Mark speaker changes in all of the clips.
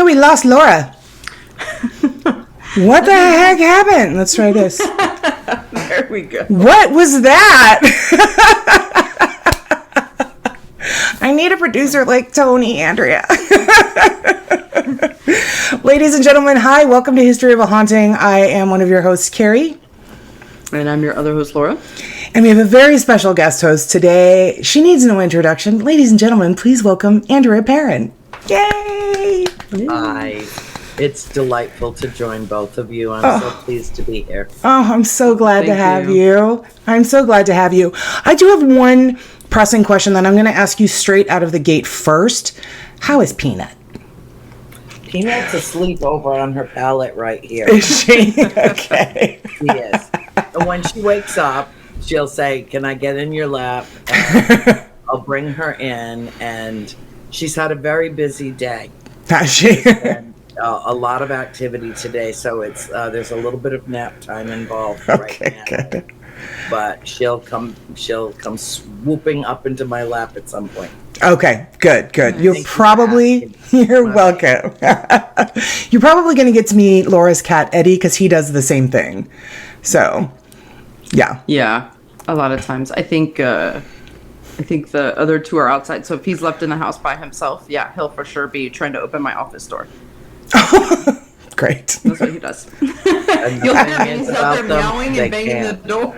Speaker 1: we lost Laura. What the heck happened? Let's try this.
Speaker 2: There we go.
Speaker 1: What was that? I need a producer like Tony, Andrea. Ladies and gentlemen, hi. Welcome to History of a Haunting. I am one of your hosts, Carrie.
Speaker 2: And I'm your other host, Laura.
Speaker 1: And we have a very special guest host today. She needs no introduction. Ladies and gentlemen, please welcome Andrea Perron. Yay!
Speaker 3: Hi. It's delightful to join both of you. I'm so pleased to be here.
Speaker 1: Oh, I'm so glad to have you. I'm so glad to have you. I do have one pressing question that I'm going to ask you straight out of the gate first. How is Peanut?
Speaker 3: Peanut's asleep over on her pallet right here.
Speaker 1: Is she? Okay.
Speaker 3: She is. And when she wakes up, she'll say, "Can I get in your lap?" And I'll bring her in, and she's had a very busy day.
Speaker 1: Has she?
Speaker 3: And, a lot of activity today, so it's there's a little bit of nap time involved right now.
Speaker 1: Good.
Speaker 3: But she'll come swooping up into my lap at some point.
Speaker 1: Okay, good. You're welcome. You're probably going to get to meet Laura's cat, Eddie, because he does the same thing. So, yeah.
Speaker 2: Yeah, a lot of times. I think the other two are outside, so if he's left in the house by himself, yeah, he'll for sure be trying to open my office door.
Speaker 1: Great.
Speaker 2: That's what he does.
Speaker 3: And
Speaker 2: You'll
Speaker 3: the
Speaker 2: hear
Speaker 3: thing
Speaker 2: him
Speaker 3: is
Speaker 2: out
Speaker 3: about
Speaker 2: there
Speaker 3: them,
Speaker 2: meowing
Speaker 3: they
Speaker 2: and banging
Speaker 3: can't.
Speaker 2: the door.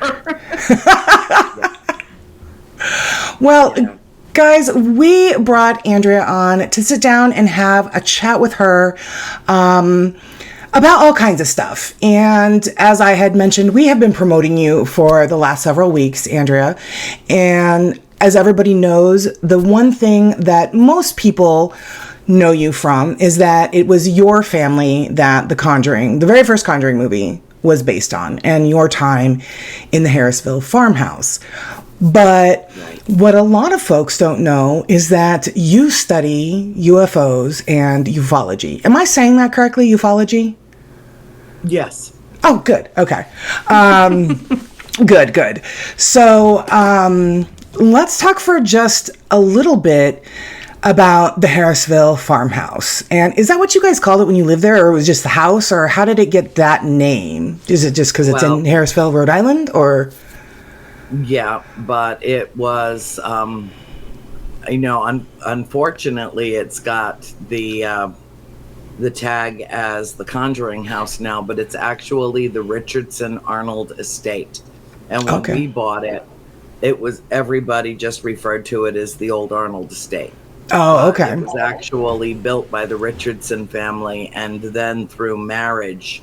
Speaker 1: Well, guys, we brought Andrea on to sit down and have a chat with her about all kinds of stuff. And as I had mentioned, we have been promoting you for the last several weeks, Andrea. And as everybody knows, the one thing that most people know you from is that it was your family that the very first Conjuring movie was based on, and your time in the Harrisville farmhouse. But what a lot of folks don't know is that you study UFOs and ufology. Am I saying that correctly, ufology?
Speaker 3: Yes.
Speaker 1: Oh, good. Okay. Good. So let's talk for just a little bit about the Harrisville farmhouse. And is that what you guys called it when you lived there, or it was just the house, or how did it get that name? Is it just because it's in Harrisville, Rhode Island, or?
Speaker 3: Yeah, but it was, unfortunately, it's got the tag as the Conjuring House now, but it's actually the Richardson Arnold Estate. And when we bought it, everybody just referred to it as the old Arnold Estate.
Speaker 1: Oh, okay.
Speaker 3: It was actually built by the Richardson family, and then through marriage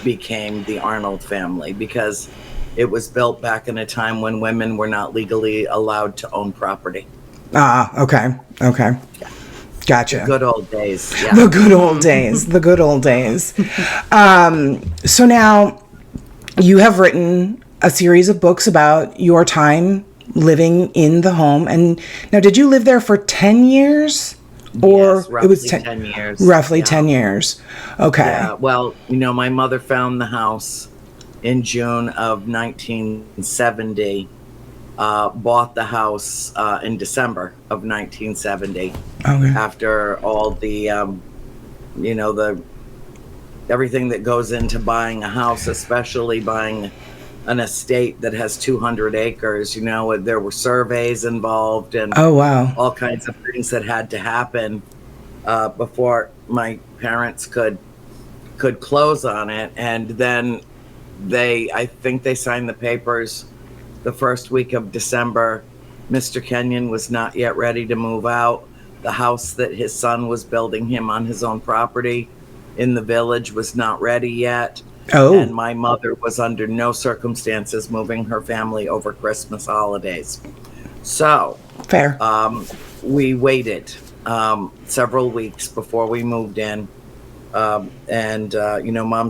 Speaker 3: became the Arnold family, because it was built back in a time when women were not legally allowed to own property.
Speaker 1: Okay. Gotcha.
Speaker 3: The good old days. Yeah.
Speaker 1: The good old days. So now you have written a series of books about your time living in the home. And now, did you live there for 10 years? Or
Speaker 3: yes, roughly
Speaker 1: it was
Speaker 3: 10 years.
Speaker 1: Roughly 10 years. Okay.
Speaker 3: Yeah. Well, my mother found the house in June of 1970, bought the house in December of 1970.
Speaker 1: Okay.
Speaker 3: After all the, everything that goes into buying a house, especially buying an estate that has 200 acres, there were surveys involved and all kinds of things that had to happen before my parents could close on it. And then I think they signed the papers the first week of December. Mr. Kenyon was not yet ready to move out. The house that his son was building him on his own property in the village was not ready yet.
Speaker 1: Oh.
Speaker 3: And my mother was under no circumstances moving her family over Christmas holidays. So
Speaker 1: fair.
Speaker 3: We waited several weeks before we moved in. Mom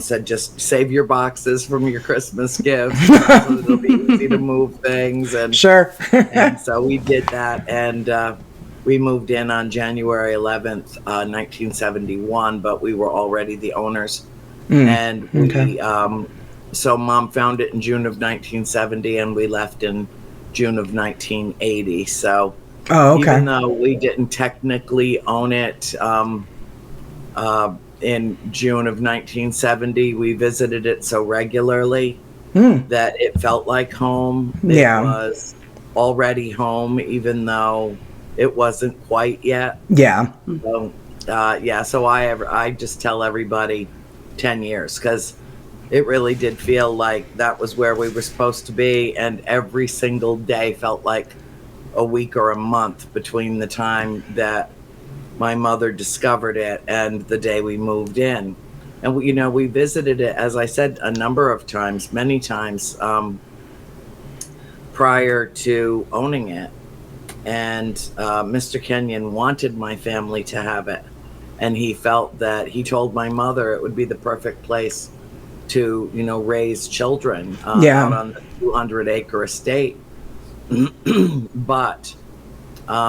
Speaker 3: said, just save your boxes from your Christmas gifts so it'll be easy to move things. And
Speaker 1: sure.
Speaker 3: And so we did that, and we moved in on January 11th, 1971, but we were already the owners. And so Mom found it in June of 1970, and we left in June of 1980. So even though we didn't technically own it, In June of 1970, we visited it so regularly that it felt like home. It was already home, even though it wasn't quite yet.
Speaker 1: Yeah.
Speaker 3: So, so I just tell everybody 10 years, because it really did feel like that was where we were supposed to be, and every single day felt like a week or a month between the time that my mother discovered it and the day we moved in. And we visited it, as I said, a number of times, many times, prior to owning it. And Mr. Kenyon wanted my family to have it, and he felt that he told my mother it would be the perfect place to raise children out on the 200-acre estate. But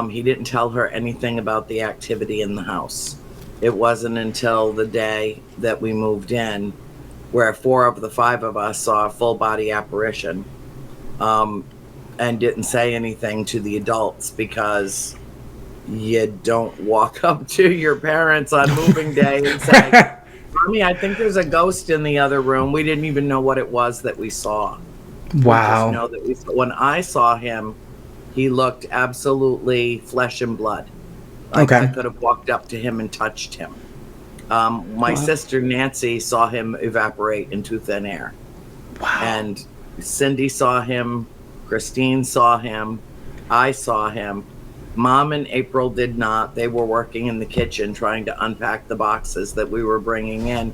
Speaker 3: he didn't tell her anything about the activity in the house. It wasn't until the day that we moved in, where 4 of the 5 of us saw a full body apparition, and didn't say anything to the adults, because you don't walk up to your parents on moving day and say, Mommy, I think there's a ghost in the other room. We didn't even know what it was that we saw.
Speaker 1: Wow.
Speaker 3: We just know that when I saw him, he looked absolutely flesh and blood. Like I could have walked up to him and touched him. My sister Nancy saw him evaporate into thin air.
Speaker 1: Wow.
Speaker 3: And Cindy saw him. Christine saw him. I saw him. Mom and April did not. They were working in the kitchen trying to unpack the boxes that we were bringing in.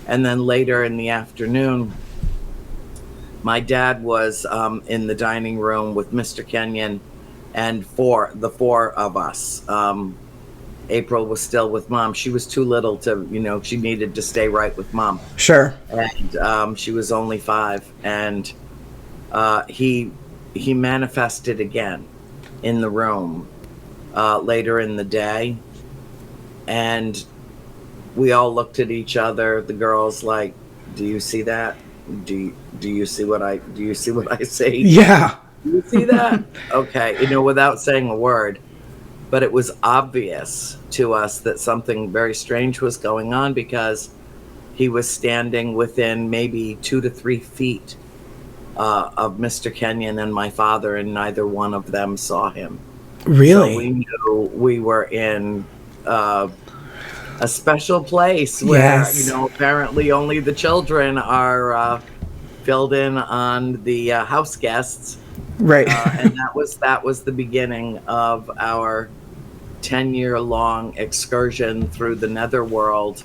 Speaker 3: And then later in the afternoon, my dad was in the dining room with Mr. Kenyon and the 4 of us. April was still with Mom. She was too little to, she needed to stay right with Mom.
Speaker 1: Sure.
Speaker 3: And she was only 5. And he manifested again in the room later in the day. And we all looked at each other, the girls, like, do you see that? Do you see what I see?
Speaker 1: Yeah.
Speaker 3: Do you see that? Okay. Without saying a word. But it was obvious to us that something very strange was going on, because he was standing within maybe 2 to 3 feet of Mr. Kenyon and my father, and neither one of them saw him.
Speaker 1: Really?
Speaker 3: So we knew we were in a special place where, apparently only the children are filled in on the house guests.
Speaker 1: Right.
Speaker 3: And that was the beginning of our 10-year-long excursion through the netherworld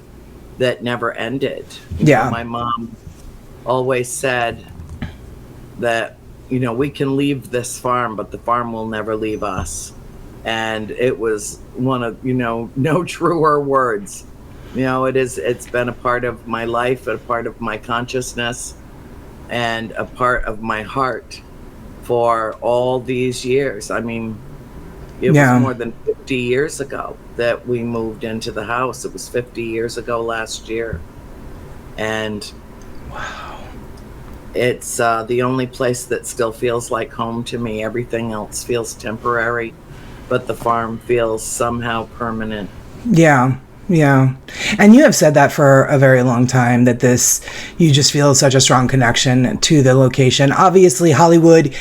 Speaker 3: that never ended. My mom always said that, we can leave this farm, but the farm will never leave us. And it was one of, no truer words. It's been a part of my life, a part of my consciousness, and a part of my heart for all these years. I mean, it was more than 50 years ago that we moved into the house. It was 50 years ago last year. And wow, it's the only place that still feels like home to me. Everything else feels temporary, but the farm feels somehow permanent.
Speaker 1: Yeah. Yeah. And you have said that for a very long time, that you just feel such a strong connection to the location. Obviously, Hollywood,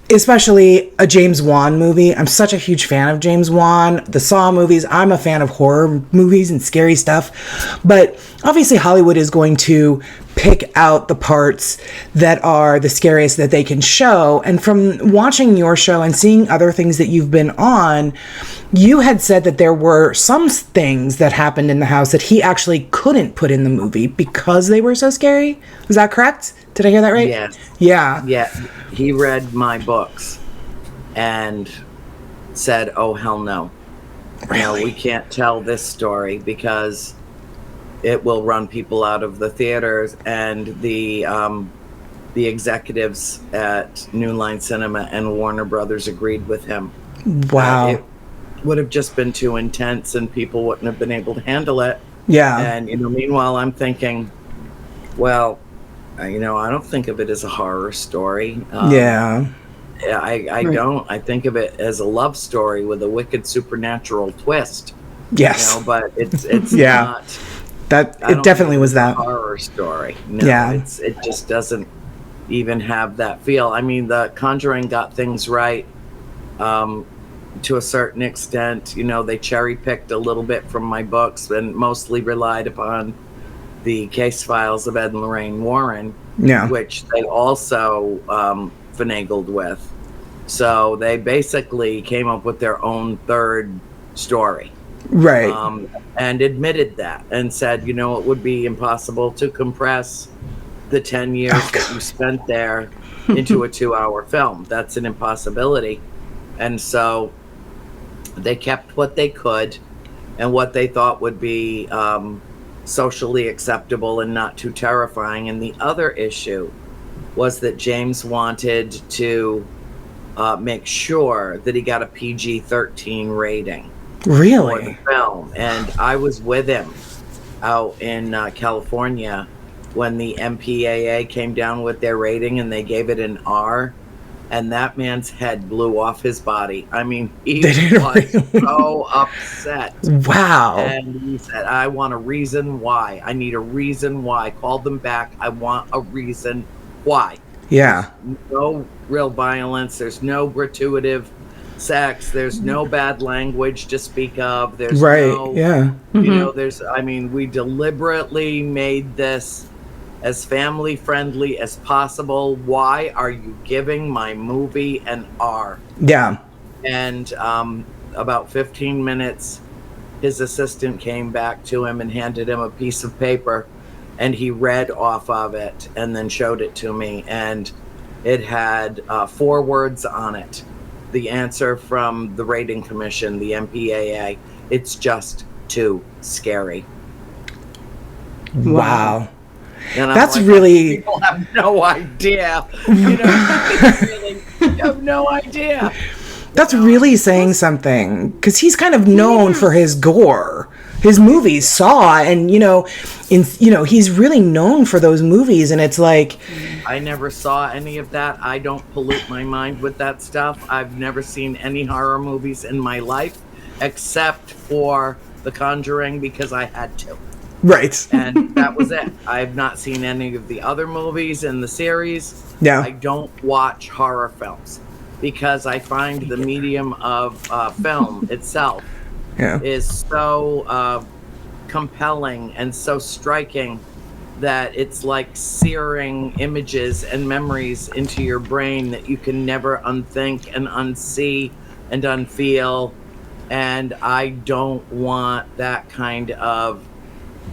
Speaker 1: especially a James Wan movie. I'm such a huge fan of James Wan, the Saw movies. I'm a fan of horror movies and scary stuff. But obviously, Hollywood is going to pick out the parts that are the scariest that they can show. And from watching your show and seeing other things that you've been on, you had said that there were some things that happened in the house that he actually couldn't put in the movie because they were so scary. Is that correct? Did I hear that right?
Speaker 3: Yes.
Speaker 1: Yeah.
Speaker 3: Yeah. He read my books and said, "Oh, hell no.
Speaker 1: Really?
Speaker 3: We can't tell this story because it will run people out of the theaters." And the executives at New Line Cinema and Warner Brothers agreed with him.
Speaker 1: Wow.
Speaker 3: It would have just been too intense and people wouldn't have been able to handle it.
Speaker 1: Yeah.
Speaker 3: And, meanwhile, I'm thinking, well, I don't think of it as a horror story.
Speaker 1: Yeah.
Speaker 3: I don't. I think of it as a love story with a wicked supernatural twist.
Speaker 1: Yes.
Speaker 3: You know, but it's
Speaker 1: Yeah.
Speaker 3: not.
Speaker 1: That
Speaker 3: I
Speaker 1: it
Speaker 3: don't
Speaker 1: definitely
Speaker 3: think
Speaker 1: was
Speaker 3: it's a
Speaker 1: that.
Speaker 3: horror story. No,
Speaker 1: Yeah.
Speaker 3: it just doesn't even have that feel. I mean, The Conjuring got things right to a certain extent. You know, they cherry picked a little bit from my books and mostly relied upon the case files of Ed and Lorraine Warren, which they also finagled with. So they basically came up with their own third story.
Speaker 1: Right.
Speaker 3: And admitted that and said, you know, it would be impossible to compress the 10 years that you spent there into a 2-hour film. That's an impossibility. And so they kept what they could and what they thought would be socially acceptable and not too terrifying. And the other issue was that James wanted to make sure that he got a PG-13 rating.
Speaker 1: Really?
Speaker 3: For the film. And I was with him out in California when the MPAA came down with their rating and they gave it an R, and that man's head blew off his body. I mean, he was so upset.
Speaker 1: Wow.
Speaker 3: And he said, I want a reason why. I need a reason why. I called them back. I want a reason why.
Speaker 1: Yeah.
Speaker 3: There's no real violence. There's no gratuitous sex. There's no bad language to speak of. There's no, you know, we deliberately made this as family friendly as possible. Why are you giving my movie an R?
Speaker 1: Yeah.
Speaker 3: And about 15 minutes, his assistant came back to him and handed him a piece of paper, and he read off of it and then showed it to me. And it had 4 words on it. The answer from the rating commission, the MPAA, it's just too scary.
Speaker 1: Wow.
Speaker 3: And
Speaker 1: that's
Speaker 3: like,
Speaker 1: really...
Speaker 3: People have no idea. You know, really, you have no idea.
Speaker 1: That's really saying something, because he's kind of known for his gore. His movies, Saw, and he's really known for those movies, and it's like,
Speaker 3: I never saw any of that. I don't pollute my mind with that stuff. I've never seen any horror movies in my life, except for The Conjuring, because I had to.
Speaker 1: Right.
Speaker 3: And that was it. I've not seen any of the other movies in the series.
Speaker 1: Yeah.
Speaker 3: I don't watch horror films because I find the medium of film itself is so compelling and so striking that it's like searing images and memories into your brain that you can never unthink and unsee and unfeel. And I don't want that kind of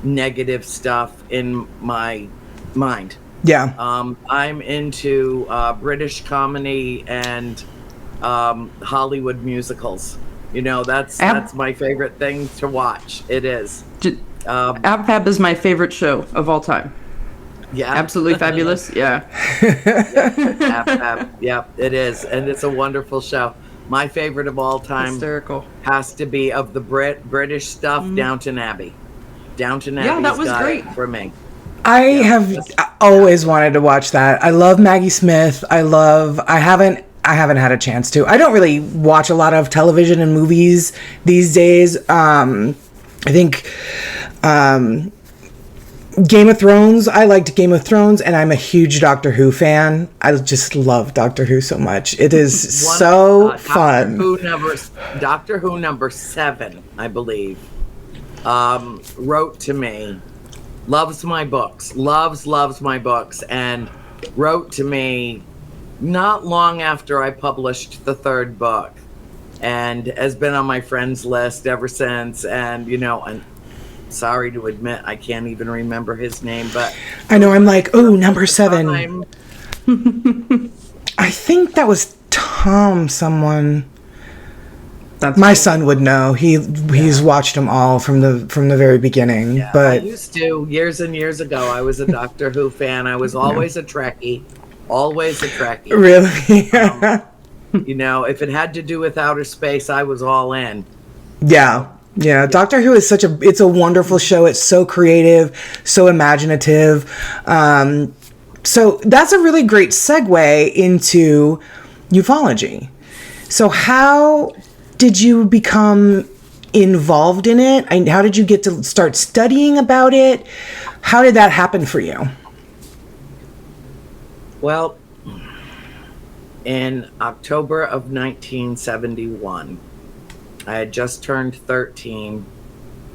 Speaker 3: negative stuff in my mind.
Speaker 1: Yeah.
Speaker 3: I'm into British comedy and Hollywood musicals. You know, that's my favorite thing to watch. It is.
Speaker 2: Ab is my favorite show of all time.
Speaker 3: Yeah.
Speaker 2: Absolutely fabulous. Yeah.
Speaker 3: Yep, it is. And it's a wonderful show. My favorite of all time has to be of the British stuff, Downton Abbey. Downton Abbey.
Speaker 2: Yeah, that was great
Speaker 3: for me.
Speaker 1: I have always wanted to watch that. I love Maggie Smith. I haven't had a chance to. I don't really watch a lot of television and movies these days. I think Game of Thrones, I liked Game of Thrones, and I'm a huge Doctor Who fan. I just love Doctor Who so much. It is so fun.
Speaker 3: Doctor Who number 7, I believe, wrote to me, loves my books, loves my books, and wrote to me not long after I published the 3rd book, and has been on my friends list ever since. And I'm sorry to admit I can't even remember his name, but
Speaker 1: I know, I'm like, oh, number 7. I think that was Tom someone. My son would know. He's watched them all from the very beginning.
Speaker 3: Yeah,
Speaker 1: but
Speaker 3: I used to years and years ago. I was a Doctor Who fan. I was always a Trekkie. Always a Trekkie.
Speaker 1: Really?
Speaker 3: If it had to do with outer space, I was all in.
Speaker 1: Yeah. Doctor Who is it's a wonderful show. It's so creative, so imaginative. So that's a really great segue into ufology. So how did you become involved in it? How did you get to start studying about it? How did that happen for you?
Speaker 3: Well, in October of 1971, I had just turned 13.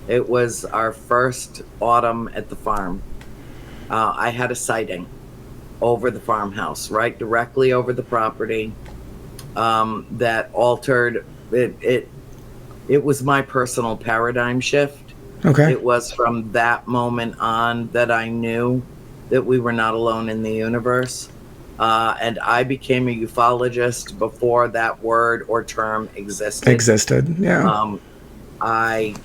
Speaker 3: It was our first autumn at the farm. I had a sighting over the farmhouse, right directly over the property, that altered it. It was my personal paradigm shift.
Speaker 1: Okay.
Speaker 3: It was from that moment on that I knew that we were not alone in the universe. And I became a ufologist before that word or term existed.
Speaker 1: Yeah.
Speaker 3: I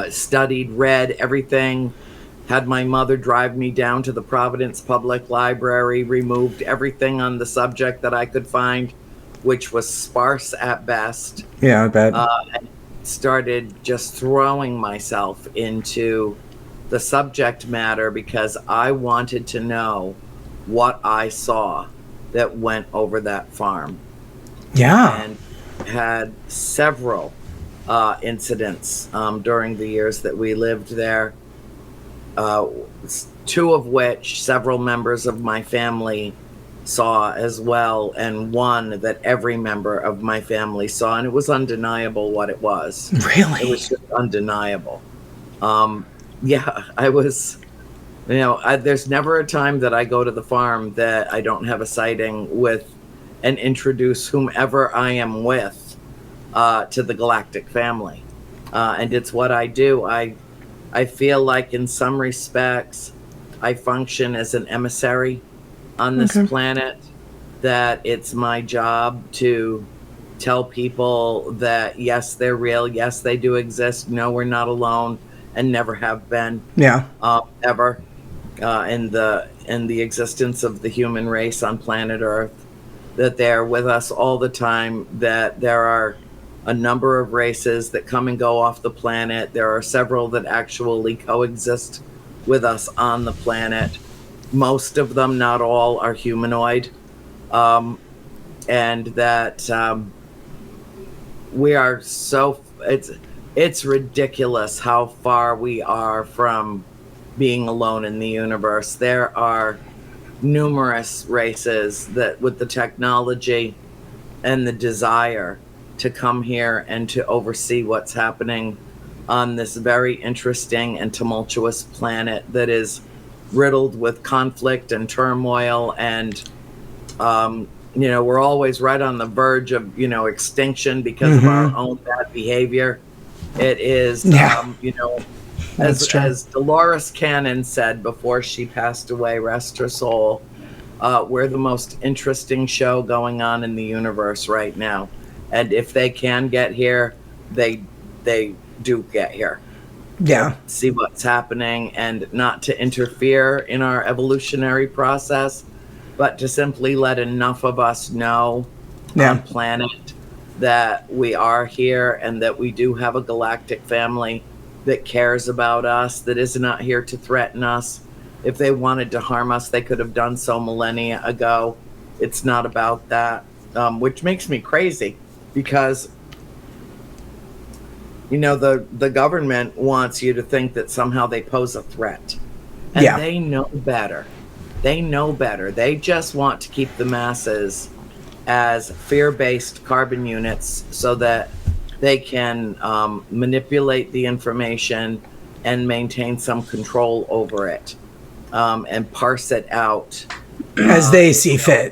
Speaker 3: studied, read everything, had my mother drive me down to the Providence Public Library, removed everything on the subject that I could find, which was sparse at best.
Speaker 1: Yeah, I bet.
Speaker 3: And started just throwing myself into the subject matter because I wanted to know what I saw that went over that farm.
Speaker 1: Yeah.
Speaker 3: And had several incidents during the years that we lived there. Two of which several members of my family saw as well, and one that every member of my family saw, and it was undeniable what it was.
Speaker 1: Really?
Speaker 3: It was just undeniable. Yeah, I was, there's never a time that I go to the farm that I don't have a sighting with and introduce whomever I am with to the galactic family. And it's what I do. I feel like in some respects, I function as an emissary on this planet, that it's my job to tell people that, yes, they're real. Yes, they do exist. No, we're not alone and never have been.
Speaker 1: Yeah.
Speaker 3: Ever in the existence of the human race on planet Earth, that they're with us all the time, that there are a number of races that come and go off the planet. There are several that actually coexist with us on the planet. Most of them, not all, are humanoid. And that we are so, it's ridiculous how far we are from being alone in the universe. There are numerous races that, with the technology and the desire to come here and to oversee what's happening on this very interesting and tumultuous planet that is riddled with conflict and turmoil, and we're always right on the verge of extinction because of our own bad behavior. It is as Dolores Cannon said before she passed away, rest her soul, we're the most interesting show going on in the universe right now. And if they can get here, they do get here.
Speaker 1: Yeah.
Speaker 3: See what's happening, and not to interfere in our evolutionary process, but to simply let enough of us know on planet that we are here and that we do have a galactic family that cares about us, that is not here to threaten us. If they wanted to harm us, they could have done so millennia ago. It's not about that, which makes me crazy. Because, the government wants you to think that somehow they pose a threat. And they know better. They know better. They just want to keep the masses as fear-based carbon units so that they can manipulate the information and maintain some control over it, and parse it out.
Speaker 1: As they see fit.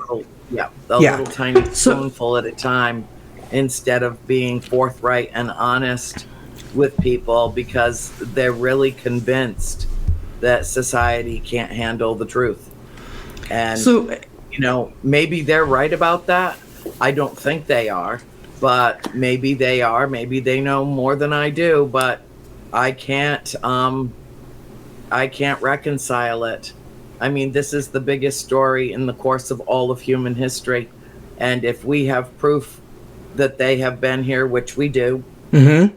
Speaker 3: Little tiny spoonful at a time, instead of being forthright and honest with people, because they're really convinced that society can't handle the truth. And, maybe they're right about that. I don't think they are, but maybe they are. Maybe they know more than I do, but I can't reconcile it. I mean, this is the biggest story in the course of all of human history. And if we have proof that they have been here, which we do, in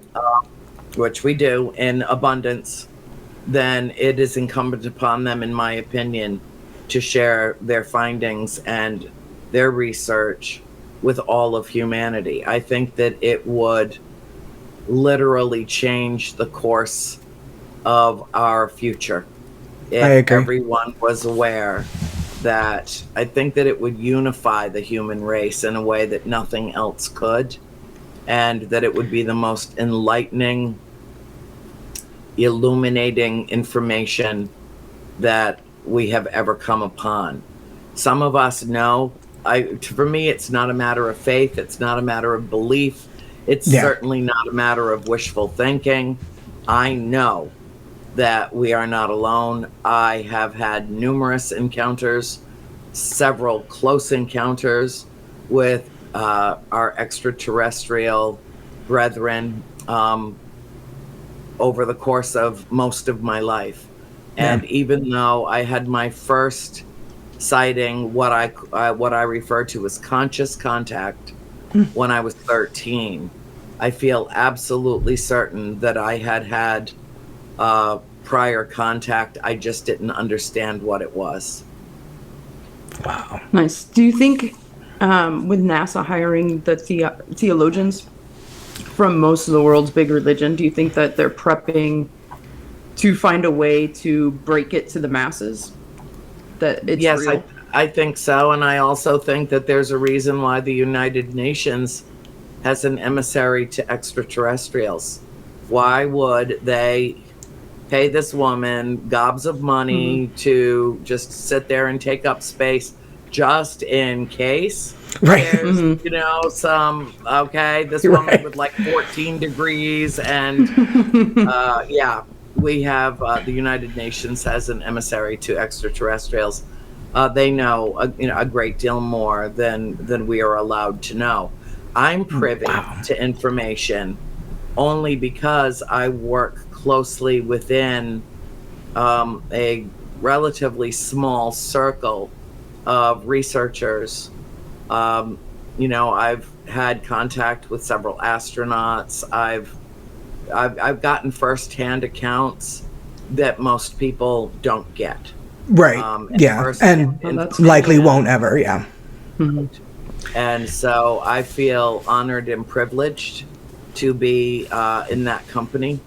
Speaker 3: abundance, then it is incumbent upon them, in my opinion, to share their findings and their research with all of humanity. I think that it would literally change the course of our future. If
Speaker 1: I agree.
Speaker 3: everyone was aware, that I think that it would unify the human race in a way that nothing else could, and that it would be the most enlightening, illuminating information that we have ever come upon. Some of us know, for me, it's not a matter of faith, it's not a matter of belief, it's certainly not a matter of wishful thinking. I know that we are not alone. I have had numerous encounters, several close encounters with our extraterrestrial brethren over the course of most of my life. And even though I had my first sighting, what I refer to as conscious contact, when I was 13, I feel absolutely certain that I had prior contact. I just didn't understand what it was.
Speaker 1: Wow.
Speaker 2: Nice. Do you think with NASA hiring the theologians from most of the world's big religion, do you think that they're prepping to find a way to break it to the masses? That it's real?
Speaker 3: I think so. And I also think that there's a reason why the United Nations has an emissary to extraterrestrials. Why would they pay this woman gobs of money to just sit there and take up space just in case?
Speaker 1: Right.
Speaker 3: There's, this woman with like 14 degrees and we have the United Nations has an emissary to extraterrestrials. They know a great deal more than we are allowed to know. I'm privy to information only because I work closely within a relatively small circle of researchers. I've had contact with several astronauts. I've gotten firsthand accounts that most people don't get.
Speaker 1: Right. And likely won't ever. Yeah.
Speaker 2: Mm-hmm.
Speaker 3: And so I feel honored and privileged to be in that company.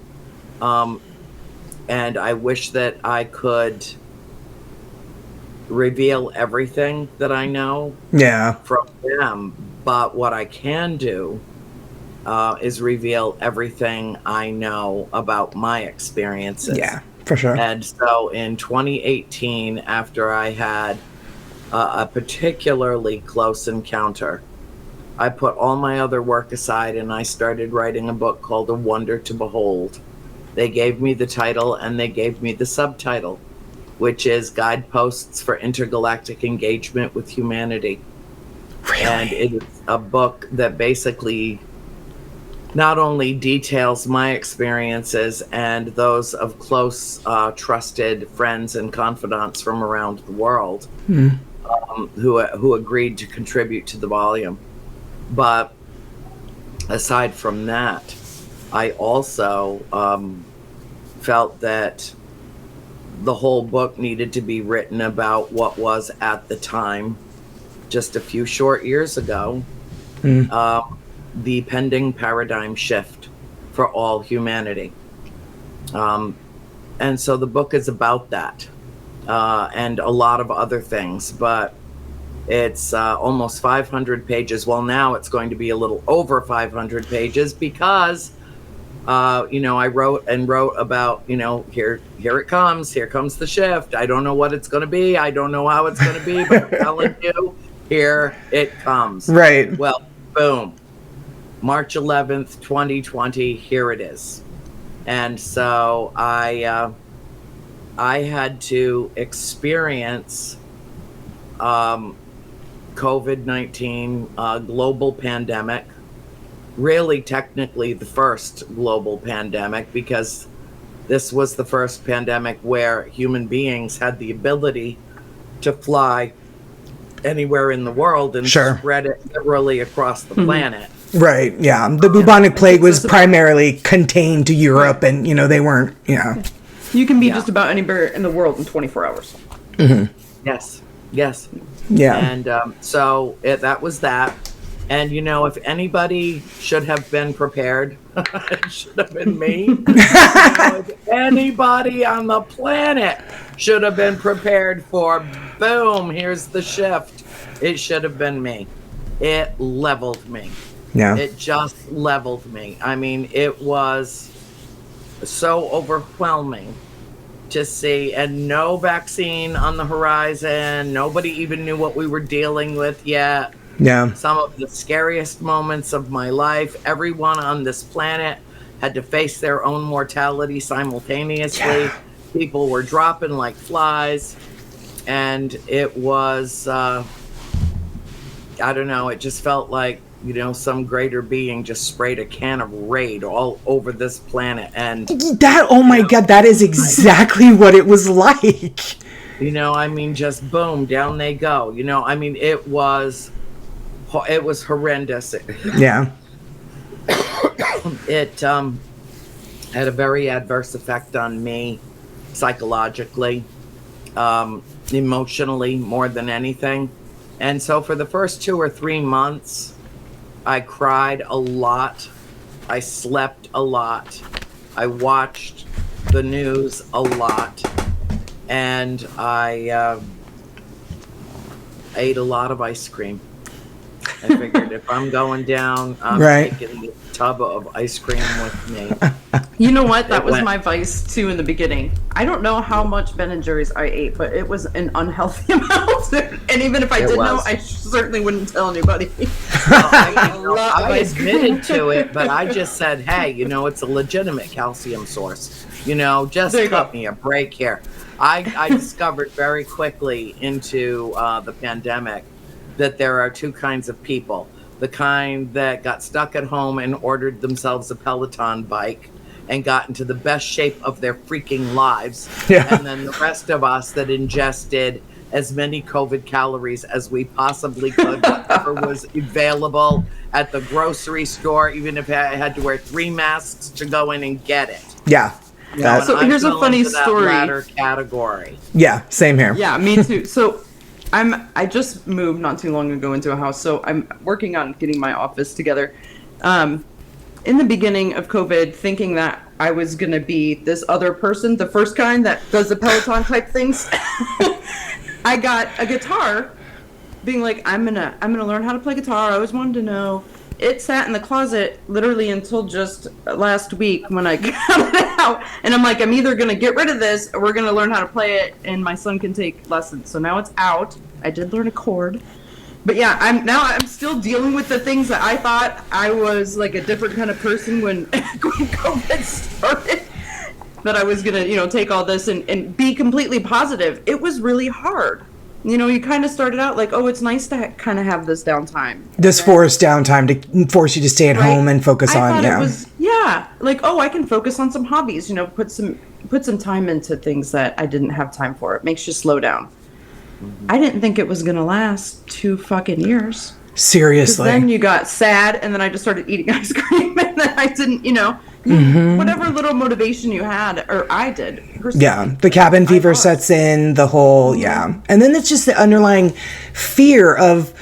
Speaker 3: And I wish that I could reveal everything that I know from them. But what I can do is reveal everything I know about my experiences.
Speaker 1: Yeah, for sure.
Speaker 3: And so in 2018, after I had a particularly close encounter, I put all my other work aside and I started writing a book called A Wonder to Behold. They gave me the title and they gave me the subtitle, which is Guideposts for Intergalactic Engagement with Humanity.
Speaker 1: Really?
Speaker 3: And it is a book that basically not only details my experiences and those of close, trusted friends and confidants from around the world who agreed to contribute to the volume. But aside from that, I also felt that the whole book needed to be written about what was at the time, just a few short years ago, the pending paradigm shift for all humanity. And so the book is about that and a lot of other things, but it's almost 500 pages. Well, now it's going to be a little over 500 pages because I wrote about, here it comes. Here comes the shift. I don't know what it's going to be. I don't know how it's going to be, but I'm telling you, here it comes.
Speaker 1: Right.
Speaker 3: Well, boom. March 11th, 2020, here it is. And so I had to experience COVID-19 global pandemic, really technically the first global pandemic, because this was the first pandemic where human beings had the ability to fly anywhere in the world and spread it liberally across the planet.
Speaker 1: Right, yeah. The bubonic plague was primarily contained to Europe, and, they weren't,
Speaker 2: You can be just about anywhere in the world in 24 hours.
Speaker 3: Yes. Yeah. And so that was that. And, if anybody should have been prepared, it should have been me. If anybody on the planet should have been prepared for, boom, here's the shift, it should have been me. It leveled me.
Speaker 1: Yeah.
Speaker 3: It just leveled me. I mean, it was so overwhelming to see, and no vaccine on the horizon. Nobody even knew what we were dealing with yet.
Speaker 1: Yeah.
Speaker 3: Some of the scariest moments of my life. Everyone on this planet had to face their own mortality simultaneously. Yeah. People were dropping like flies. And it was, I don't know, it just felt like, some greater being just sprayed a can of Raid all over this planet. And
Speaker 1: that, oh my God, that is exactly what it was like.
Speaker 3: Just boom, down they go. It was horrendous.
Speaker 1: Yeah.
Speaker 3: It had a very adverse effect on me psychologically, emotionally, more than anything. And so for the first 2 or 3 months, I cried a lot. I slept a lot. I watched the news a lot. And I ate a lot of ice cream. I figured if I'm going down, I'm taking the tub of ice cream with me.
Speaker 2: You know what? That was my vice too in the beginning. I don't know how much Ben and Jerry's I ate, but it was an unhealthy amount. And even if I did know, I certainly wouldn't tell anybody.
Speaker 3: I admitted to it, but I just said, hey, it's a legitimate calcium source. Just cut me a break here. I discovered very quickly into the pandemic that there are 2 kinds of people. The kind that got stuck at home and ordered themselves a Peloton bike and got into the best shape of their freaking lives. Yeah. And then the rest of us that ingested as many COVID calories as we possibly could, whatever was available at the grocery store, even if I had to wear 3 masks to go in and get it.
Speaker 1: Yeah.
Speaker 2: So here's a funny story.
Speaker 3: That latter category.
Speaker 1: Yeah, same here.
Speaker 2: Yeah, me too. So I just moved not too long ago into a house, so I'm working on getting my office together. In the beginning of COVID, thinking that I was gonna be this other person, the first kind that does the Peloton type things, I got a guitar, being like, I'm gonna learn how to play guitar. I always wanted to know. It sat in the closet literally until just last week when I got it out, and I'm like, I'm either gonna get rid of this or we're gonna learn how to play it, and my son can take lessons. So now it's out. I did learn a chord, but yeah, I'm still dealing with the things that I thought I was like a different kind of person when COVID started. That I was gonna, take all this and be completely positive. It was really hard. You kind of started out like, oh, it's nice to kind of have this downtime.
Speaker 1: This forced downtime to force you to stay at home and focus on,
Speaker 2: it was, like, oh, I can focus on some hobbies, put some time into things that I didn't have time for. It makes you slow down. Mm-hmm. I didn't think it was going to last 2 fucking years.
Speaker 1: Seriously.
Speaker 2: Then you got sad, and then I just started eating ice cream, and then I didn't, whatever little motivation you had, or I did. Personally.
Speaker 1: Yeah, the cabin fever sets in, the whole, And then it's just the underlying fear of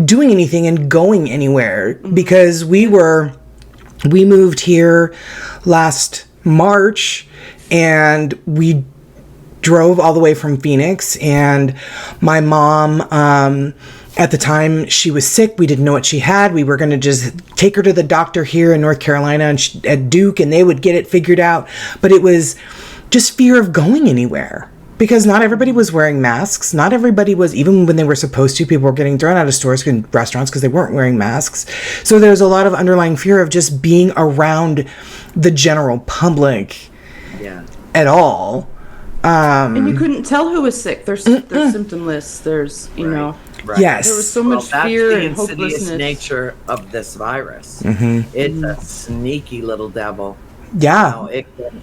Speaker 1: doing anything and going anywhere, because we moved here last March, and we drove all the way from Phoenix, and my mom, at the time, she was sick. We didn't know what she had. We were going to just take her to the doctor here in North Carolina and at Duke, and they would get it figured out. But it was just fear of going anywhere, because not everybody was wearing masks. Not everybody was, even when they were supposed to, people were getting thrown out of stores and restaurants because they weren't wearing masks. So there's a lot of underlying fear of just being around the general public at all.
Speaker 2: And you couldn't tell who was sick. They're symptomless. There's,
Speaker 3: Right.
Speaker 1: Yes.
Speaker 2: There was so much fear and hopelessness.
Speaker 3: That's the insidious nature of this virus. Mm-hmm. It's a sneaky little devil.
Speaker 1: Yeah.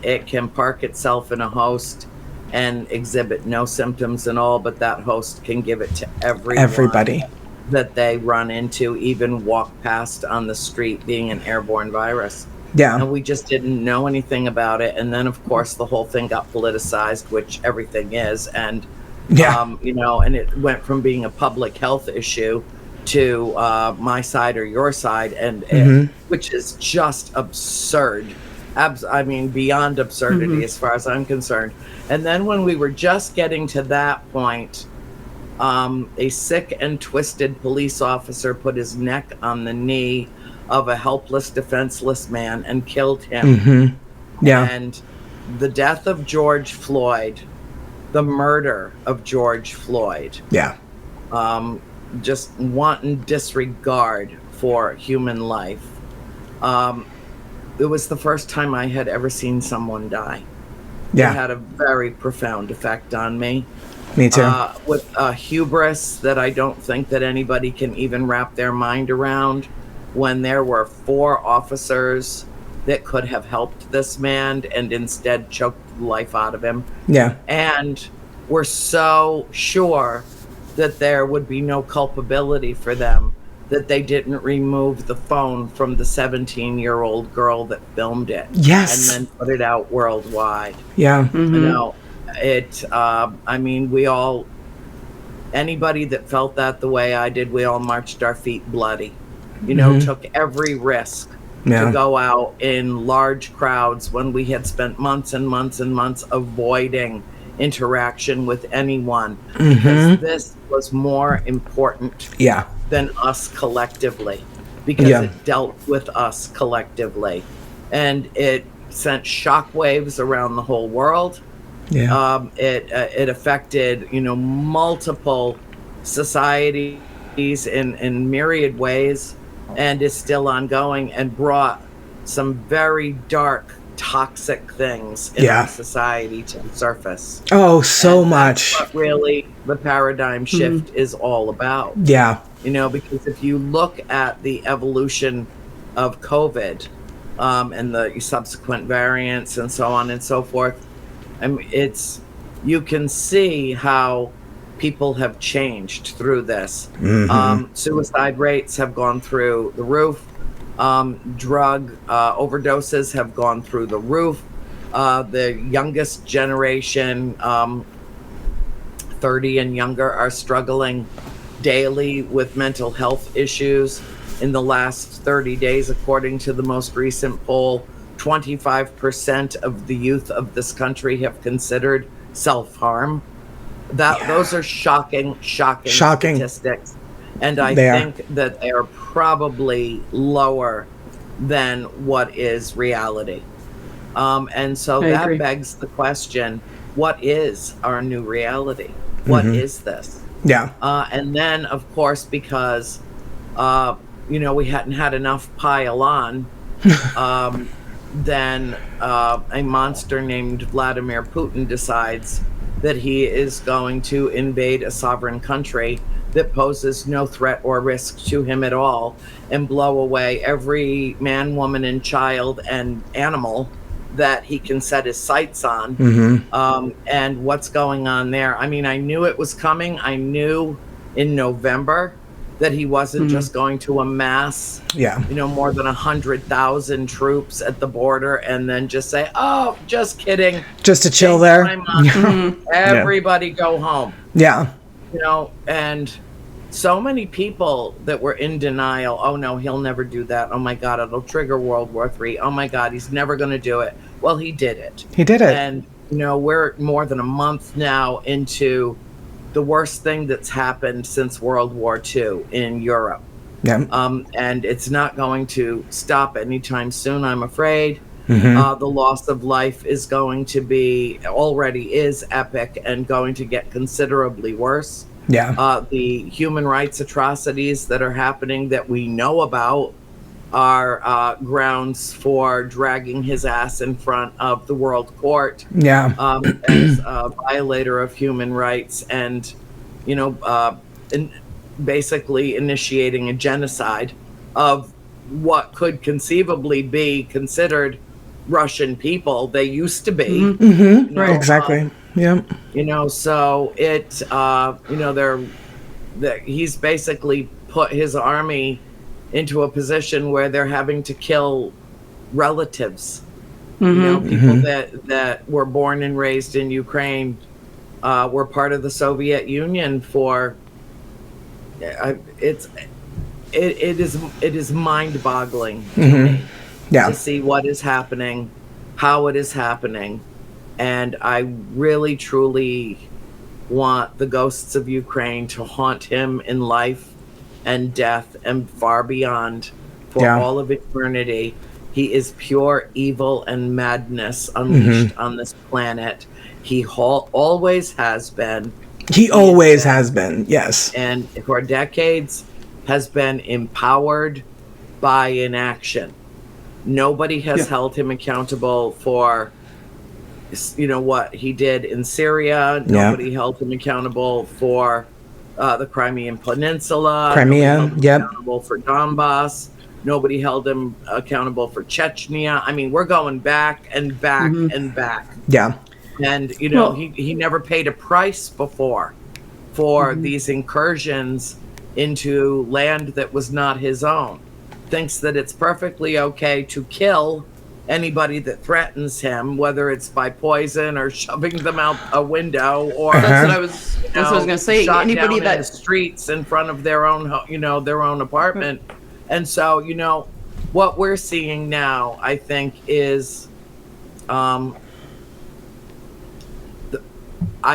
Speaker 3: It can park itself in a host and exhibit no symptoms and all, but that host can give it to everybody that they run into, even walk past on the street, being an airborne virus.
Speaker 1: Yeah.
Speaker 3: And we just didn't know anything about it. And then, of course, the whole thing got politicized, which everything is. And, and it went from being a public health issue to my side or your side, and which is just absurd. I mean, beyond absurdity as far as I'm concerned. And then when we were just getting to that point, a sick and twisted police officer put his neck on the knee of a helpless, defenseless man and killed him.
Speaker 1: Yeah.
Speaker 3: And the death of George Floyd, the murder of George Floyd.
Speaker 1: Yeah.
Speaker 3: Just wanton disregard for human life. It was the first time I had ever seen someone die.
Speaker 1: Yeah.
Speaker 3: It had a very profound effect on me.
Speaker 1: Me too.
Speaker 3: With hubris that I don't think that anybody can even wrap their mind around, when there were 4 officers that could have helped this man and instead choked the life out of him.
Speaker 1: Yeah.
Speaker 3: And we're so sure that there would be no culpability for them that they didn't remove the phone from the 17-year-old girl that filmed it.
Speaker 1: Yes.
Speaker 3: And then put it out worldwide.
Speaker 1: Yeah.
Speaker 3: You know, I mean, anybody that felt that the way I did, we all marched our feet bloody. You know, took every risk to go out in large crowds when we had spent months and months and months avoiding interaction with anyone, because this was more important than us collectively, because it dealt with us collectively, and it sent shockwaves around the whole world. It affected, you know, multiple societies in myriad ways, and is still ongoing, and brought some very dark, toxic things in our society to the surface.
Speaker 1: Oh, so much.
Speaker 3: That's what really the paradigm shift is all about.
Speaker 1: Yeah.
Speaker 3: You know, because if you look at the evolution of COVID, and the subsequent variants and so on and so forth, I mean, you can see how people have changed through this. Suicide rates have gone through the roof. Drug overdoses have gone through the roof. The youngest generation, 30 and younger, are struggling daily with mental health issues. In the last 30 days, according to the most recent poll, 25% of the youth of this country have considered self-harm. Those are shocking statistics. And I think that they are probably lower than what is reality. And so that begs the question, what is our new reality? What is this?
Speaker 1: Yeah.
Speaker 3: And then, of course, because, you know, we hadn't had enough pile on, then a monster named Vladimir Putin decides that he is going to invade a sovereign country that poses no threat or risk to him at all, and blow away every man, woman, and child and animal that he can set his sights on. And what's going on there? I mean, I knew it was coming. I knew in November that he wasn't just going to amass, you know, more than 100,000 troops at the border and then just say, "Oh, just kidding,"
Speaker 1: just to chill there.
Speaker 3: Everybody go home.
Speaker 1: Yeah.
Speaker 3: You know, and so many people that were in denial. Oh no, he'll never do that. Oh my God, it'll trigger World War III. Oh my God, he's never going to do it. Well, he did it.
Speaker 1: He did it.
Speaker 3: And, you know, we're more than a month now into the worst thing that's happened since World War II in Europe.
Speaker 1: Yeah.
Speaker 3: And it's not going to stop anytime soon, I'm afraid. The loss of life is going to be, already is epic, and going to get considerably worse.
Speaker 1: Yeah.
Speaker 3: The human rights atrocities that are happening that we know about are grounds for dragging his ass in front of the World Court.
Speaker 1: Yeah.
Speaker 3: As a violator of human rights, and, you know, basically initiating a genocide of what could conceivably be considered Russian people. They used to be.
Speaker 1: You know, right. Exactly. Yeah.
Speaker 3: You know, so it, you know, he's basically put his army into a position where they're having to kill relatives. You know, people that were born and raised in Ukraine, were part of the Soviet Union for, it is mind-boggling to me to see what is happening, how it is happening, and I really truly want the ghosts of Ukraine to haunt him in life and death and far beyond for all of eternity. He is pure evil and madness unleashed on this planet. He always has been.
Speaker 1: He always has been, yes.
Speaker 3: And for decades has been empowered by inaction. Nobody has held him accountable for, what he did in Syria. Nobody held him accountable for the Crimean Peninsula.
Speaker 1: Crimea,
Speaker 3: accountable for Donbass. Nobody held him accountable for Chechnya. I mean, we're going back and back and back.
Speaker 1: Yeah.
Speaker 3: And, he never paid a price before for these incursions into land that was not his own. Thinks that it's perfectly okay to kill anybody that threatens him, whether it's by poison or shoving them out a window, or
Speaker 2: that's what I was going to say. Anybody
Speaker 3: that in the streets in front of their own, their own apartment. And so, what we're seeing now, I think, is, I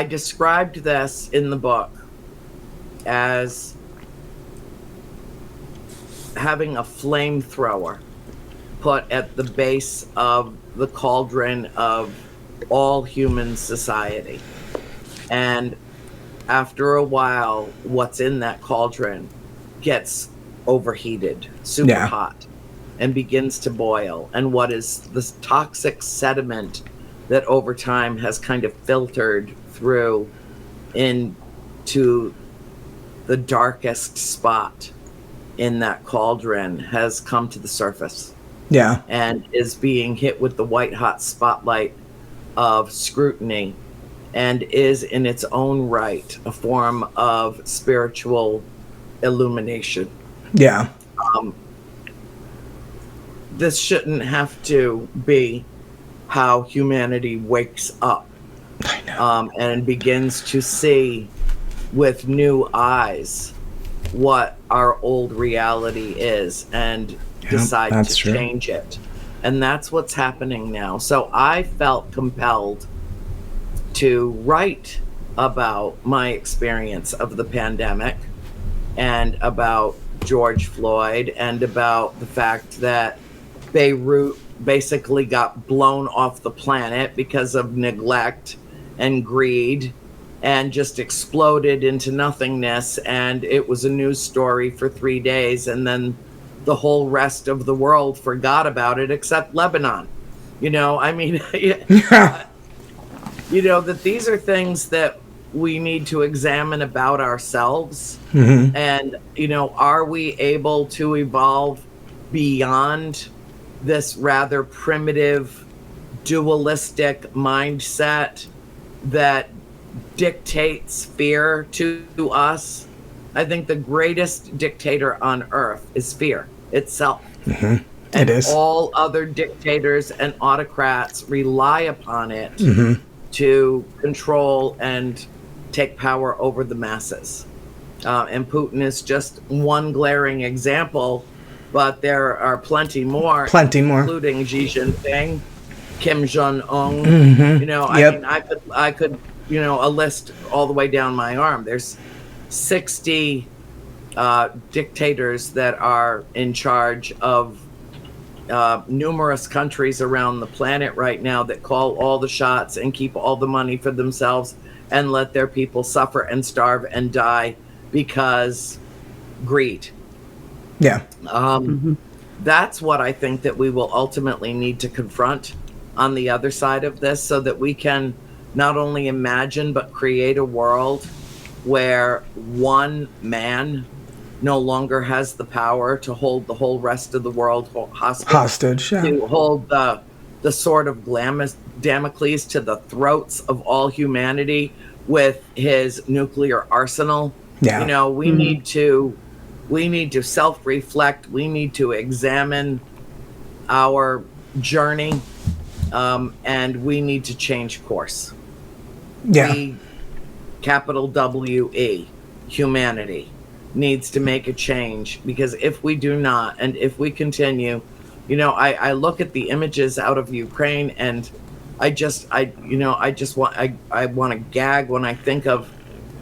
Speaker 3: described this in the book as having a flamethrower put at the base of the cauldron of all human society. And after a while, what's in that cauldron gets overheated, super hot, and begins to boil. And what is this toxic sediment that over time has kind of filtered through into the darkest spot in that cauldron has come to the surface.
Speaker 1: Yeah.
Speaker 3: And is being hit with the white hot spotlight of scrutiny, and is in its own right a form of spiritual illumination.
Speaker 1: Yeah.
Speaker 3: This shouldn't have to be how humanity wakes up.
Speaker 1: I know.
Speaker 3: And begins to see with new eyes what our old reality is, and decide to change it. And that's what's happening now. So I felt compelled to write about my experience of the pandemic, and about George Floyd, and about the fact that Beirut basically got blown off the planet because of neglect and greed, and just exploded into nothingness. And it was a news story for 3 days, and then the whole rest of the world forgot about it, except Lebanon. I mean, that these are things that we need to examine about ourselves. And, are we able to evolve beyond this rather primitive, dualistic mindset that dictates fear to us? I think the greatest dictator on earth is fear itself. And
Speaker 1: it is.
Speaker 3: All other dictators and autocrats rely upon it to control and take power over the masses. And Putin is just one glaring example, but there are plenty more. Including Xi Jinping, Kim Jong-un. I mean, I could, a list all the way down my arm. There's 60 dictators that are in charge of numerous countries around the planet right now, that call all the shots and keep all the money for themselves, and let their people suffer and starve and die because greed.
Speaker 1: Yeah.
Speaker 3: That's what I think that we will ultimately need to confront on the other side of this, so that we can not only imagine but create a world where one man no longer has the power to hold the whole rest of the world hostage, to hold the sword of Damocles to the throats of all humanity with his nuclear arsenal. We need to self-reflect. We need to examine our journey, and we need to change course. We, capital W-E, humanity, needs to make a change, because if we do not, and if we continue, I look at the images out of Ukraine, and I want to gag when I think of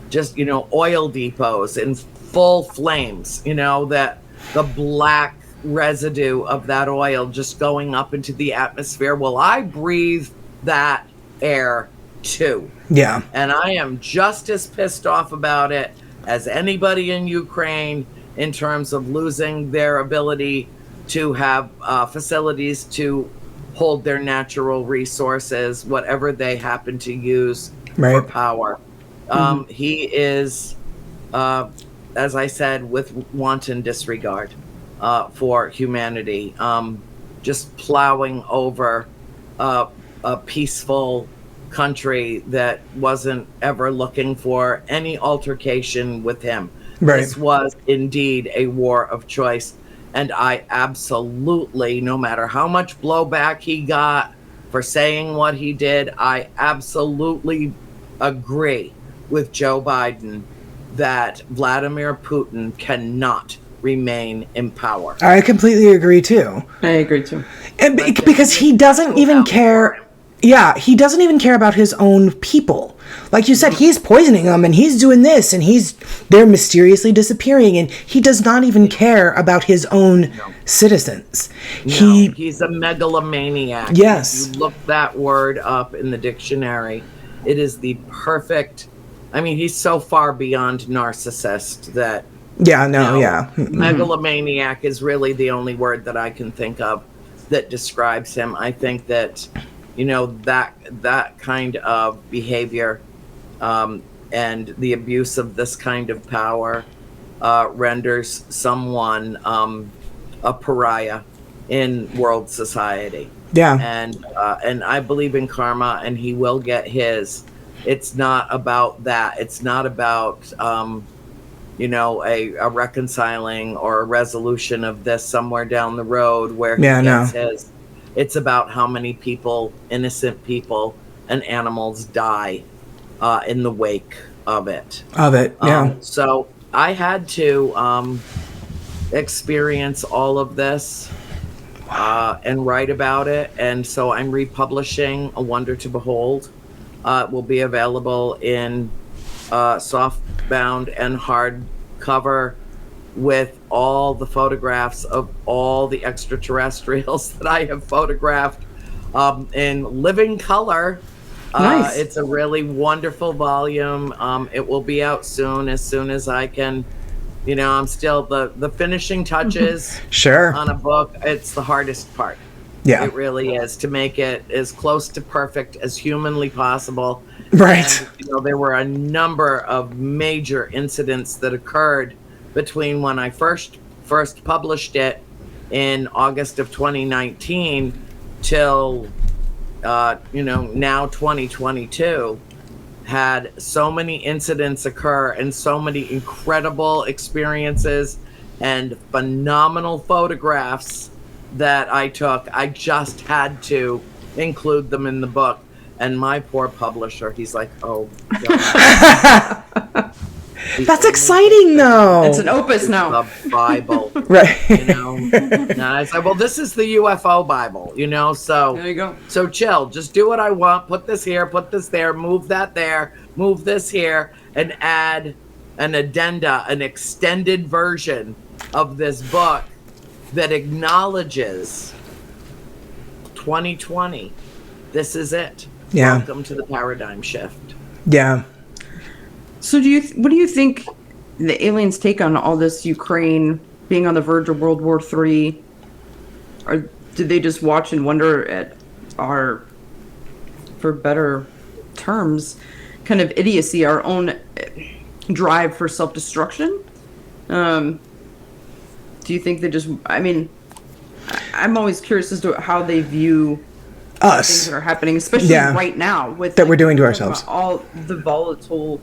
Speaker 3: just, oil depots in full flames, that the black residue of that oil just going up into the atmosphere. Well, I breathe that air too.
Speaker 1: Yeah.
Speaker 3: And I am just as pissed off about it as anybody in Ukraine, in terms of losing their ability to have facilities to hold their natural resources, whatever they happen to use for power. He is, as I said, with wanton disregard for humanity, just plowing over a peaceful country that wasn't ever looking for any altercation with him. This was indeed a war of choice. And I absolutely, no matter how much blowback he got for saying what he did, I absolutely agree with Joe Biden that Vladimir Putin cannot remain in power.
Speaker 1: I completely agree too.
Speaker 2: I agree too.
Speaker 1: And because he doesn't even care. Yeah, he doesn't even care about his own people. Like you said, he's poisoning them, and he's doing this, and they're mysteriously disappearing, and he does not even care about his own citizens.
Speaker 3: No, he's a megalomaniac.
Speaker 1: Yes.
Speaker 3: If you look that word up in the dictionary, it is the perfect. I mean, he's so far beyond narcissist that. Megalomaniac is really the only word that I can think of that describes him. I think that, that kind of behavior and the abuse of this kind of power renders someone a pariah in world society.
Speaker 1: Yeah.
Speaker 3: And I believe in karma, and he will get his. It's not about that. It's not about a reconciling or a resolution of this somewhere down the road where he gets his. It's about how many people, innocent people and animals, die in the wake of it. So I had to experience all of this and write about it. And so I'm republishing A Wonder to Behold. It will be available in softbound and hardcover with all the photographs of all the extraterrestrials that I have photographed in living color.
Speaker 2: Nice.
Speaker 3: It's a really wonderful volume. It will be out soon as I can. I'm still the finishing touches on a book. It's the hardest part.
Speaker 1: Yeah.
Speaker 3: It really is, to make it as close to perfect as humanly possible.
Speaker 1: Right.
Speaker 3: And, there were a number of major incidents that occurred between when I first published it in August of 2019 till, now 2022, had so many incidents occur and so many incredible experiences and phenomenal photographs that I took. I just had to include them in the book. And my poor publisher, he's like, oh, God.
Speaker 1: That's exciting, though.
Speaker 2: It's an opus now.
Speaker 3: The Bible.
Speaker 1: Right.
Speaker 3: And I said, well, this is the UFO Bible, so.
Speaker 2: There you go.
Speaker 3: So chill. Just do what I want. Put this here, put this there, move that there, move this here, and add an addenda, an extended version of this book that acknowledges 2020. This is it.
Speaker 1: Yeah.
Speaker 3: Welcome to the paradigm shift.
Speaker 1: Yeah.
Speaker 2: So what do you think the aliens take on all this Ukraine being on the verge of World War III? Or did they just watch and wonder at our, for better terms, kind of idiocy, our own drive for self-destruction? Do you think they just, I'm always curious as to how they view
Speaker 1: us,
Speaker 2: things that are happening, especially right now with
Speaker 1: that we're doing to ourselves.
Speaker 2: All the volatileness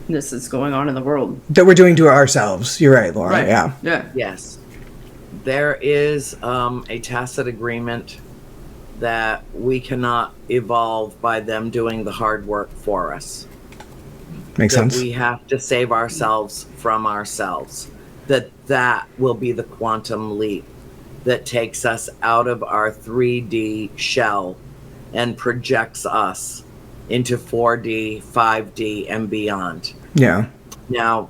Speaker 2: that's going on in the world.
Speaker 1: That we're doing to ourselves. You're right, Laura.
Speaker 2: Right.
Speaker 1: Yeah.
Speaker 3: Yes. There is a tacit agreement that we cannot evolve by them doing the hard work for us.
Speaker 1: Makes
Speaker 3: that
Speaker 1: sense.
Speaker 3: we have to save ourselves from ourselves. That will be the quantum leap that takes us out of our 3D shell and projects us into 4D, 5D, and beyond.
Speaker 1: Yeah.
Speaker 3: Now,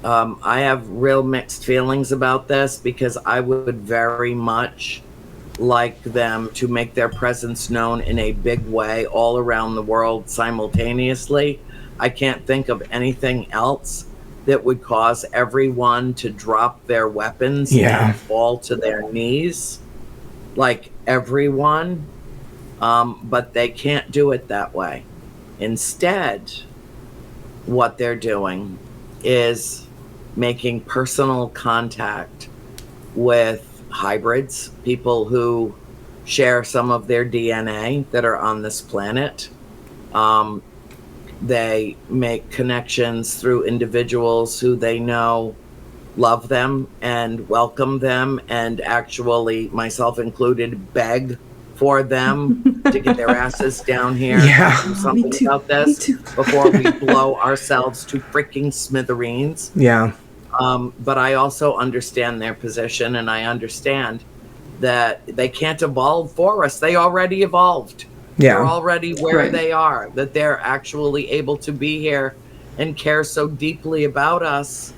Speaker 3: I have real mixed feelings about this because I would very much like them to make their presence known in a big way all around the world simultaneously. I can't think of anything else that would cause everyone to drop their weapons and fall to their knees, like everyone. But they can't do it that way. Instead, what they're doing is making personal contact with hybrids, people who share some of their DNA that are on this planet. They make connections through individuals who they know love them and welcome them, and actually, myself included, beg for them to get their asses down here and do something about this before we blow ourselves to freaking smithereens.
Speaker 1: Yeah.
Speaker 3: But I also understand their position, and I understand that they can't evolve for us. They already evolved.
Speaker 1: Yeah.
Speaker 3: They're already where they are, that they're actually able to be here and care so deeply about us.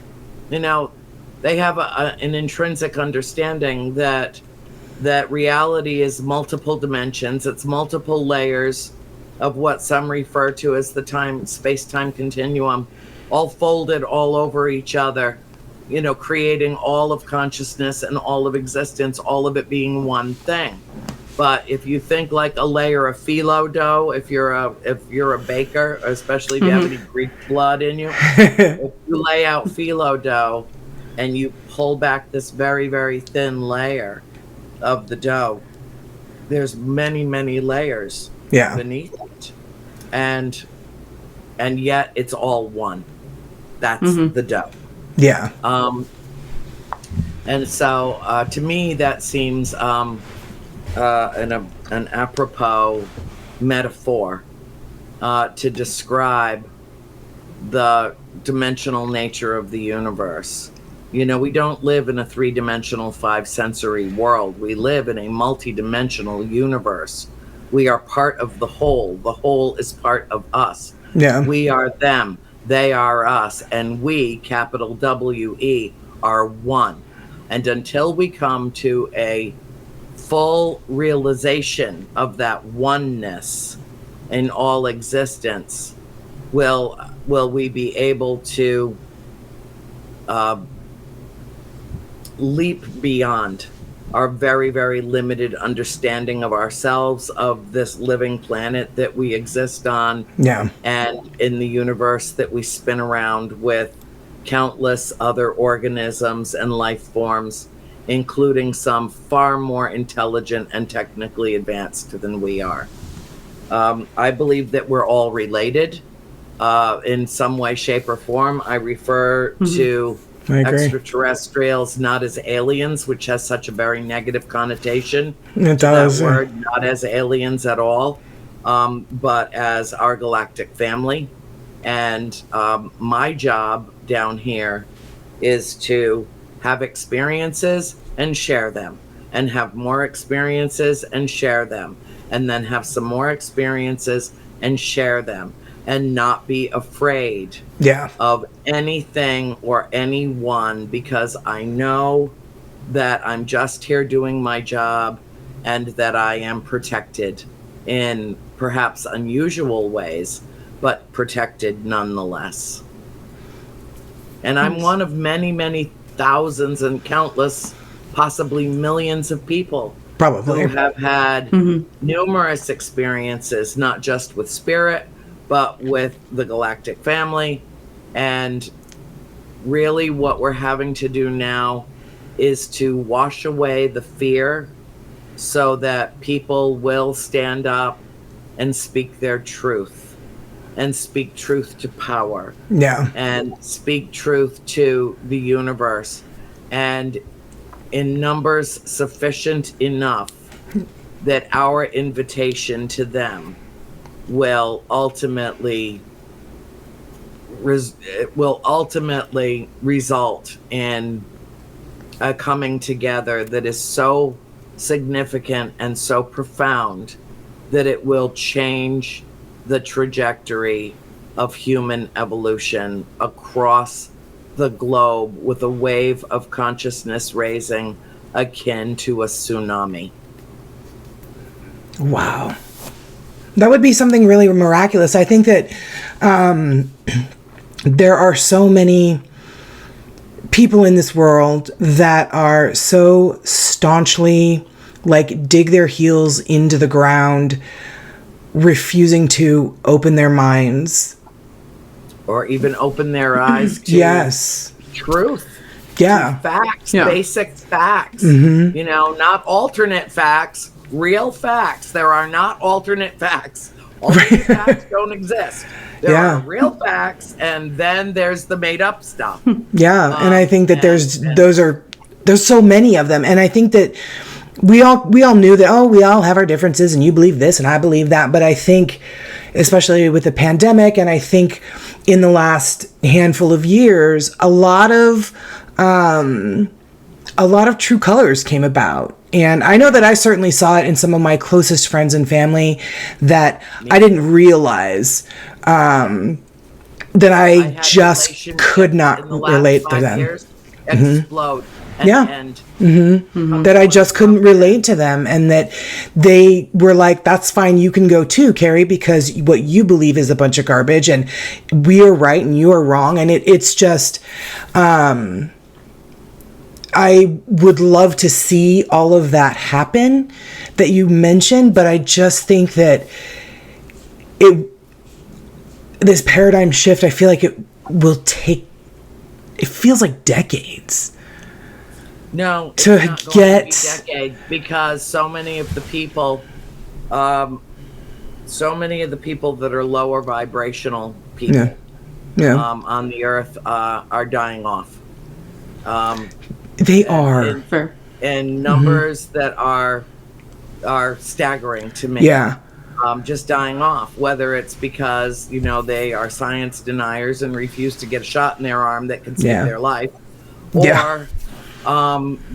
Speaker 3: You know, they have an intrinsic understanding that reality is multiple dimensions. It's multiple layers of what some refer to as the space-time continuum, all folded all over each other, you know, creating all of consciousness and all of existence, all of it being one thing. But if you think like a layer of phyllo dough, if you're a baker, especially if you have any Greek blood in you, if you lay out phyllo dough and you pull back this very, very thin layer of the dough, there's many, many layers beneath it, and yet it's all one. That's the dough.
Speaker 1: Yeah.
Speaker 3: And so to me that seems an apropos metaphor to describe the dimensional nature of the universe. You know, we don't live in a 3-dimensional, 5-sensory world. We live in a multi-dimensional universe. We are part of the whole. The whole is part of us.
Speaker 1: Yeah.
Speaker 3: We are them. They are us. And we, capital W-E, are one. And until we come to a full realization of that oneness in all existence, will we be able to leap beyond our very, very limited understanding of ourselves, of this living planet that we exist on, and in the universe that we spin around with countless other organisms and life forms, including some far more intelligent and technically advanced than we are. I believe that we're all related in some way, shape, or form. I refer to extraterrestrials not as aliens, which has such a very negative connotation.
Speaker 1: It does.
Speaker 3: That word, not as aliens at all, but as our galactic family. And my job down here is to have experiences and share them, and have more experiences and share them, and then have some more experiences and share them, and not be afraid of anything or anyone, because I know that I'm just here doing my job and that I am protected in perhaps unusual ways, but protected nonetheless. And I'm one of many, many thousands and countless, possibly millions of people who have had numerous experiences, not just with spirit, but with the galactic family. And really what we're having to do now is to wash away the fear so that people will stand up and speak their truth, and speak truth to power, and speak truth to the universe, and in numbers sufficient enough that our invitation to them will ultimately it will ultimately result in a coming together that is so significant and so profound that it will change the trajectory of human evolution across the globe, with a wave of consciousness raising akin to a tsunami.
Speaker 1: Wow. That would be something really miraculous. I think that there are so many people in this world that are so staunchly, like, dig their heels into the ground, refusing to open their minds.
Speaker 3: Or even open their eyes to
Speaker 1: yes.
Speaker 3: truth.
Speaker 1: Yeah.
Speaker 3: To facts, basic facts. You know, not alternate facts, real facts. There are not alternate facts. Alternate facts don't exist. There are real facts, and then there's the made up stuff.
Speaker 1: Yeah, and I think that there's so many of them, and I think that we all knew that, we all have our differences, and you believe this and I believe that, but I think, especially with the pandemic, and I think in the last handful of years, a lot of true colors came about. And I know that I certainly saw it in some of my closest friends and family that I didn't realize that I just could not relate to them.
Speaker 3: Explode.
Speaker 1: That I just couldn't relate to them, and that they were like, that's fine, you can go too, Carrie, because what you believe is a bunch of garbage, and we are right and you are wrong. And it's just, I would love to see all of that happen that you mentioned, but I just think that this paradigm shift, I feel like it feels like decades.
Speaker 3: No,
Speaker 1: to
Speaker 3: it's not going to be decades, because so many of the people that are lower vibrational people on the earth are dying off.
Speaker 1: They are.
Speaker 3: In numbers that are staggering to me.
Speaker 1: Yeah.
Speaker 3: Just dying off, whether it's because, they are science deniers and refuse to get a shot in their arm that can save their life, or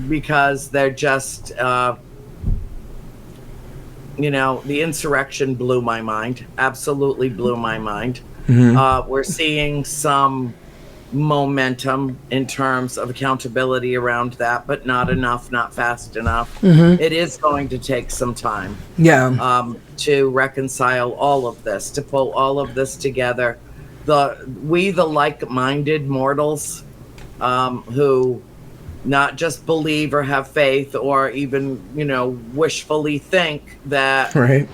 Speaker 3: because they're just, the insurrection blew my mind, absolutely blew my mind. We're seeing some momentum in terms of accountability around that, but not enough, not fast enough. It is going to take some time to reconcile all of this, to pull all of this together. The like-minded mortals who not just believe or have faith or even, wishfully think that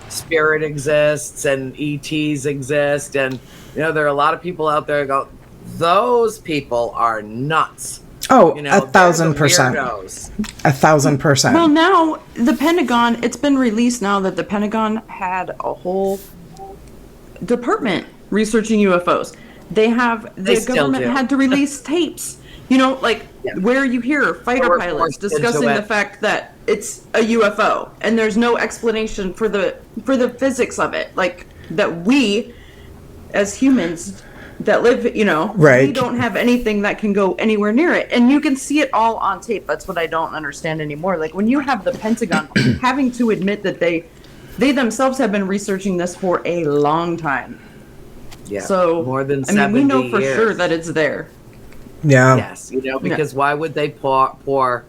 Speaker 3: spirit exists and ETs exist. And, there are a lot of people out there who go, those people are nuts.
Speaker 1: Oh, 1,000%. 1,000%.
Speaker 2: Well, now the Pentagon, it's been released now that the Pentagon had a whole department researching UFOs. The government had to release tapes, where you hear fighter pilots discussing the fact that it's a UFO and there's no explanation for the physics of it. Like, that we as humans that live, we don't have anything that can go anywhere near it. And you can see it all on tape. That's what I don't understand anymore. Like, when you have the Pentagon having to admit that they themselves have been researching this for a long time. Yeah. So,
Speaker 3: more than 70
Speaker 2: we know for
Speaker 3: years.
Speaker 2: sure that it's there.
Speaker 1: Yeah.
Speaker 3: Yes, because why would they pour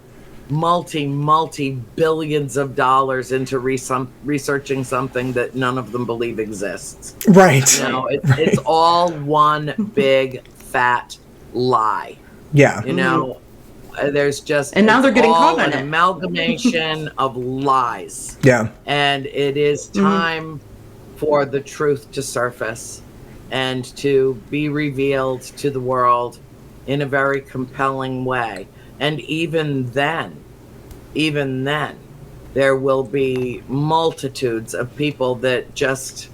Speaker 3: multi-billions of dollars into researching something that none of them believe exists?
Speaker 1: Right.
Speaker 3: It's all one big fat lie.
Speaker 1: Yeah.
Speaker 3: There's just,
Speaker 2: and now they're getting caught on
Speaker 3: an amalgamation of lies.
Speaker 1: Yeah.
Speaker 3: And it is time for the truth to surface and to be revealed to the world in a very compelling way. And even then, there will be multitudes of people that just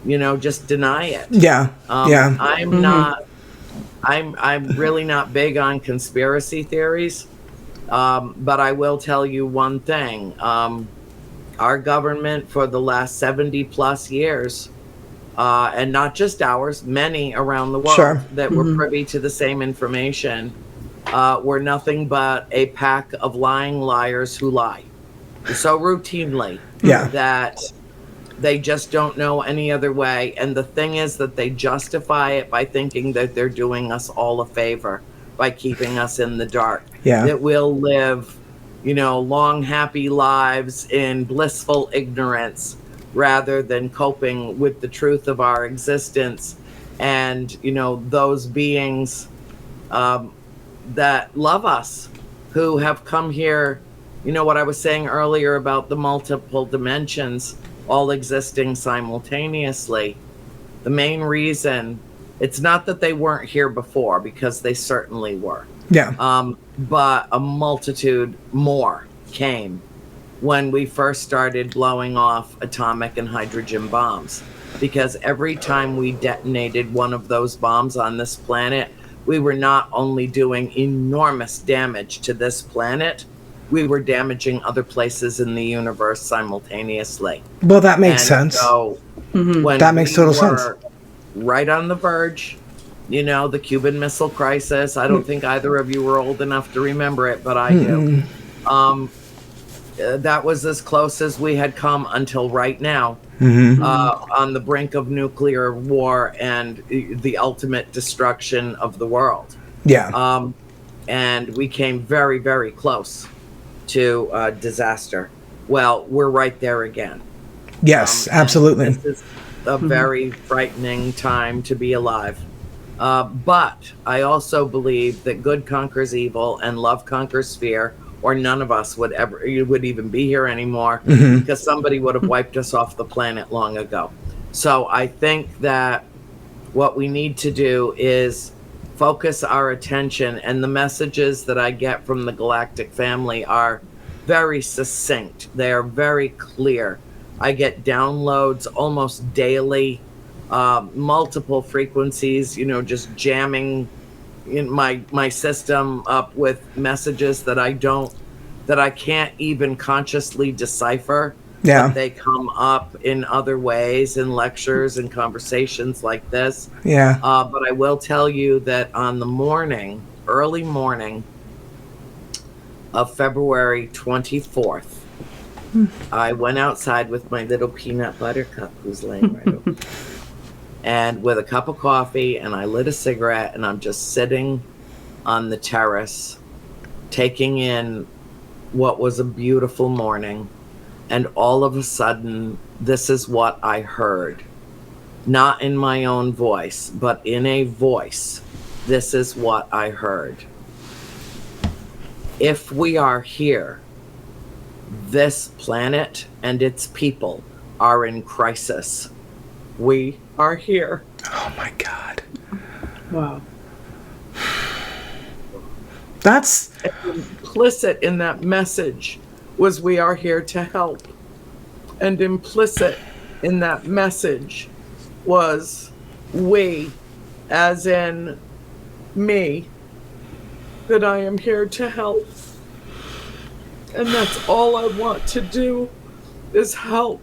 Speaker 3: deny it.
Speaker 1: Yeah.
Speaker 3: I'm really not big on conspiracy theories. But I will tell you one thing. Our government for the last 70 plus years and not just ours, many around the world that were privy to the same information, were nothing but a pack of lying liars who lie so routinely that they just don't know any other way. And the thing is that they justify it by thinking that they're doing us all a favor by keeping us in the dark. That we'll live, long, happy lives in blissful ignorance rather than coping with the truth of our existence. And, those beings that love us, who have come here, what I was saying earlier about the multiple dimensions all existing simultaneously. The main reason, it's not that they weren't here before, because they certainly were. But a multitude more came when we first started blowing off atomic and hydrogen bombs. Because every time we detonated one of those bombs on this planet, we were not only doing enormous damage to this planet, we were damaging other places in the universe simultaneously.
Speaker 1: Well, that makes sense.
Speaker 3: So when
Speaker 1: that makes total sense.
Speaker 3: Right on the verge, the Cuban Missile Crisis. I don't think either of you were old enough to remember it, but I do. That was as close as we had come until right now, on the brink of nuclear war and the ultimate destruction of the world. And we came very, very close to disaster. Well, we're right there again.
Speaker 1: Yes, absolutely.
Speaker 3: This is a very frightening time to be alive. But I also believe that good conquers evil and love conquers fear, or none of us would even be here anymore, because somebody would have wiped us off the planet long ago. So I think that what we need to do is focus our attention, and the messages that I get from the galactic family are very succinct. They are very clear. I get downloads almost daily, multiple frequencies, just jamming in my system up with messages that I can't even consciously decipher. But they come up in other ways, in lectures and conversations like this. But I will tell you that on the early morning of February 24th, I went outside with my little peanut butter cup, who's laying right over there, and with a cup of coffee, and I lit a cigarette, and I'm just sitting on the terrace, taking in what was a beautiful morning. And all of a sudden, this is what I heard. Not in my own voice, but in a voice. This is what I heard. If we are here, this planet and its people are in crisis. We are here.
Speaker 1: Oh my God.
Speaker 2: Wow.
Speaker 1: That's
Speaker 3: implicit in that message was we are here to help. And implicit in that message was we, as in me, that I am here to help. And that's all I want to do, is help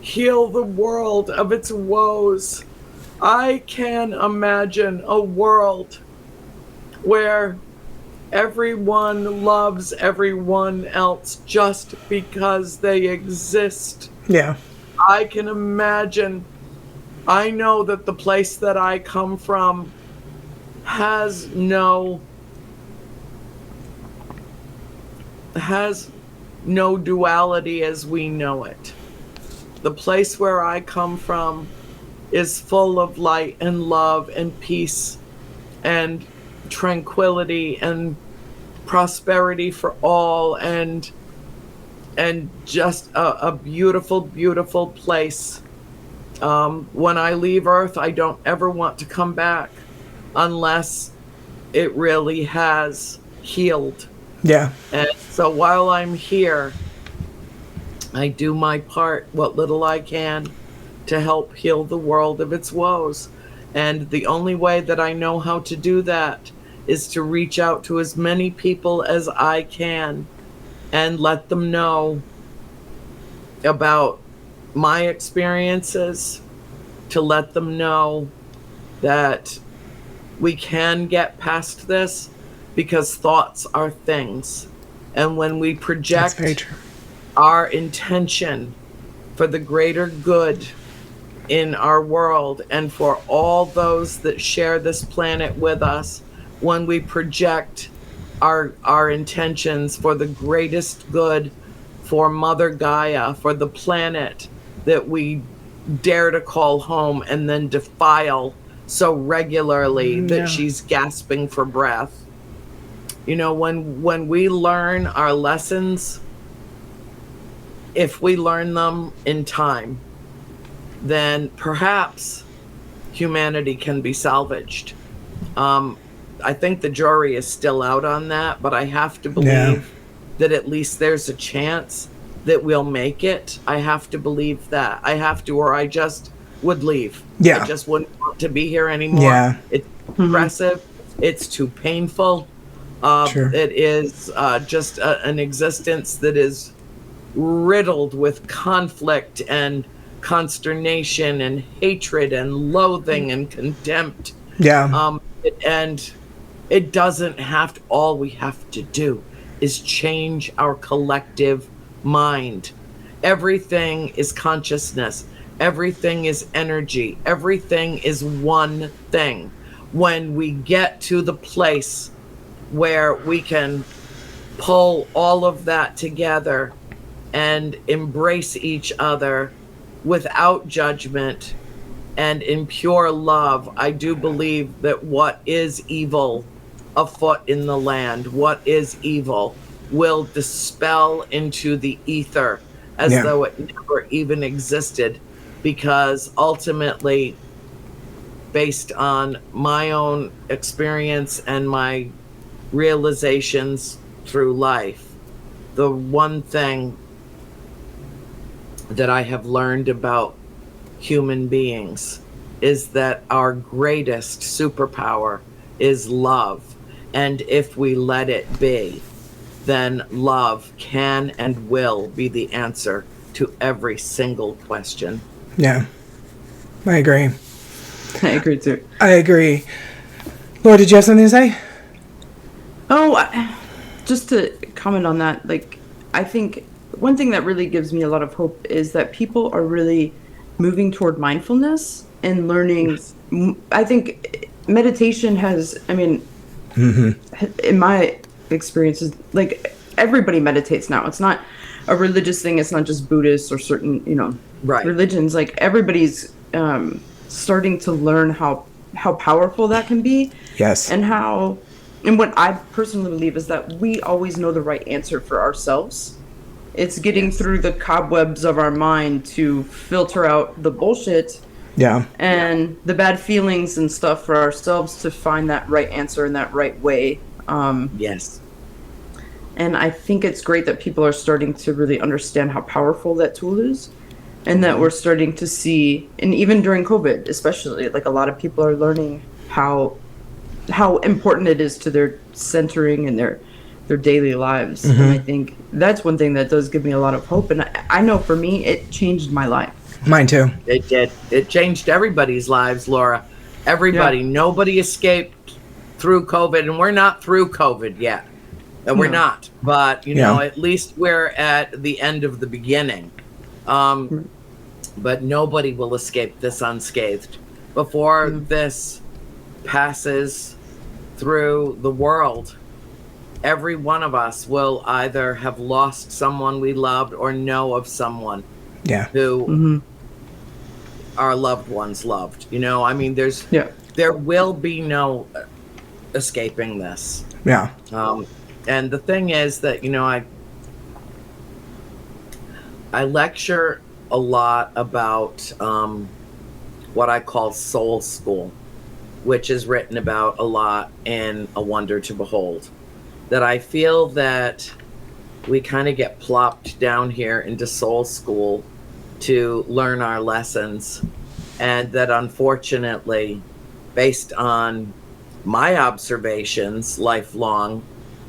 Speaker 3: heal the world of its woes. I can imagine a world where everyone loves everyone else just because they exist. I can imagine. I know that the place that I come from has no duality as we know it. The place where I come from is full of light and love and peace and tranquility and prosperity for all, and just a beautiful, beautiful place. When I leave Earth, I don't ever want to come back unless it really has healed. And so while I'm here, I do my part, what little I can, to help heal the world of its woes. And the only way that I know how to do that is to reach out to as many people as I can and let them know about my experiences to let them know that we can get past this, because thoughts are things. And when we project our intention for the greater good in our world and for all those that share this planet with us, when we project our intentions for the greatest good for Mother Gaia, for the planet that we dare to call home and then defile so regularly that she's gasping for breath. You know, when we learn our lessons, if we learn them in time, then perhaps humanity can be salvaged. I think the jury is still out on that, but I have to believe that at least there's a chance that we'll make it. I have to believe that. I have to, or I just would leave. I just wouldn't want to be here anymore. It's oppressive. It's too painful. It is just an existence that is riddled with conflict and consternation and hatred and loathing and contempt. And it doesn't have to, all we have to do is change our collective mind. Everything is consciousness. Everything is energy. Everything is one thing. When we get to the place where we can pull all of that together and embrace each other without judgment and in pure love, I do believe that what is evil afoot in the land, what is evil, will dispel into the ether as though it never even existed, because ultimately, based on my own experience and my realizations through life, the one thing that I have learned about human beings is that our greatest superpower is love. And if we let it be, then love can and will be the answer to every single question.
Speaker 1: Yeah, I agree.
Speaker 2: I agree too.
Speaker 1: I agree. Laura, did you have something to say?
Speaker 2: Oh, just to comment on that, like, I think one thing that really gives me a lot of hope is that people are really moving toward mindfulness and learning. I think meditation has, I mean, in my experiences, like, everybody meditates now. It's not a religious thing. It's not just Buddhists or certain, religions. Like, everybody's starting to learn how powerful that can be.
Speaker 1: Yes.
Speaker 2: And what I personally believe is that we always know the right answer for ourselves. It's getting through the cobwebs of our mind to filter out the bullshit and the bad feelings and stuff for ourselves to find that right answer in that right way.
Speaker 3: Yes.
Speaker 2: And I think it's great that people are starting to really understand how powerful that tool is, and that we're starting to see, and even during COVID especially, like, a lot of people are learning how important it is to their centering and their daily lives. And I think that's one thing that does give me a lot of hope. And I know for me, it changed my life.
Speaker 1: Mine too.
Speaker 3: It did. It changed everybody's lives, Laura. Everybody. Nobody escaped through COVID, and we're not through COVID yet. And we're not. But, you know, at least we're at the end of the beginning. But nobody will escape this unscathed. Before this passes through the world, every one of us will either have lost someone we loved or know of someone who our loved ones loved. You know, I mean, there will be no escaping this.
Speaker 1: Yeah.
Speaker 3: And the thing is that, you know, I lecture a lot about what I call soul school, which is written about a lot in A Wonder to Behold. That I feel that we kind of get plopped down here into soul school to learn our lessons. And that, unfortunately, based on my observations lifelong,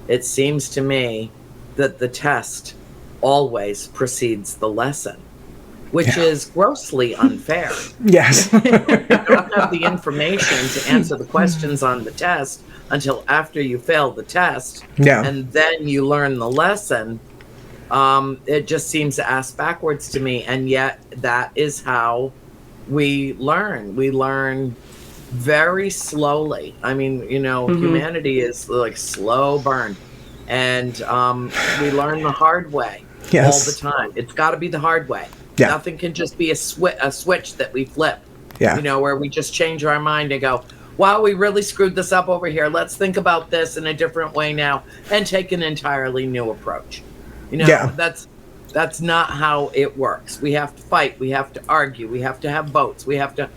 Speaker 3: it seems to me that the test always precedes the lesson. which is grossly unfair.
Speaker 1: Yes.
Speaker 3: You don't have the information to answer the questions on the test until after you fail the test, and then you learn the lesson. It just seems ass backwards to me, and yet that is how we learn. We learn very slowly. I mean, humanity is like slow burn, and we learn the hard way all the time. It's got to be the hard way. Nothing can just be a switch that we flip. Where we just change our mind and go, wow, we really screwed this up over here. Let's think about this in a different way now and take an entirely new approach. That's not how it works. We have to fight. We have to argue. We have to have votes. We have to,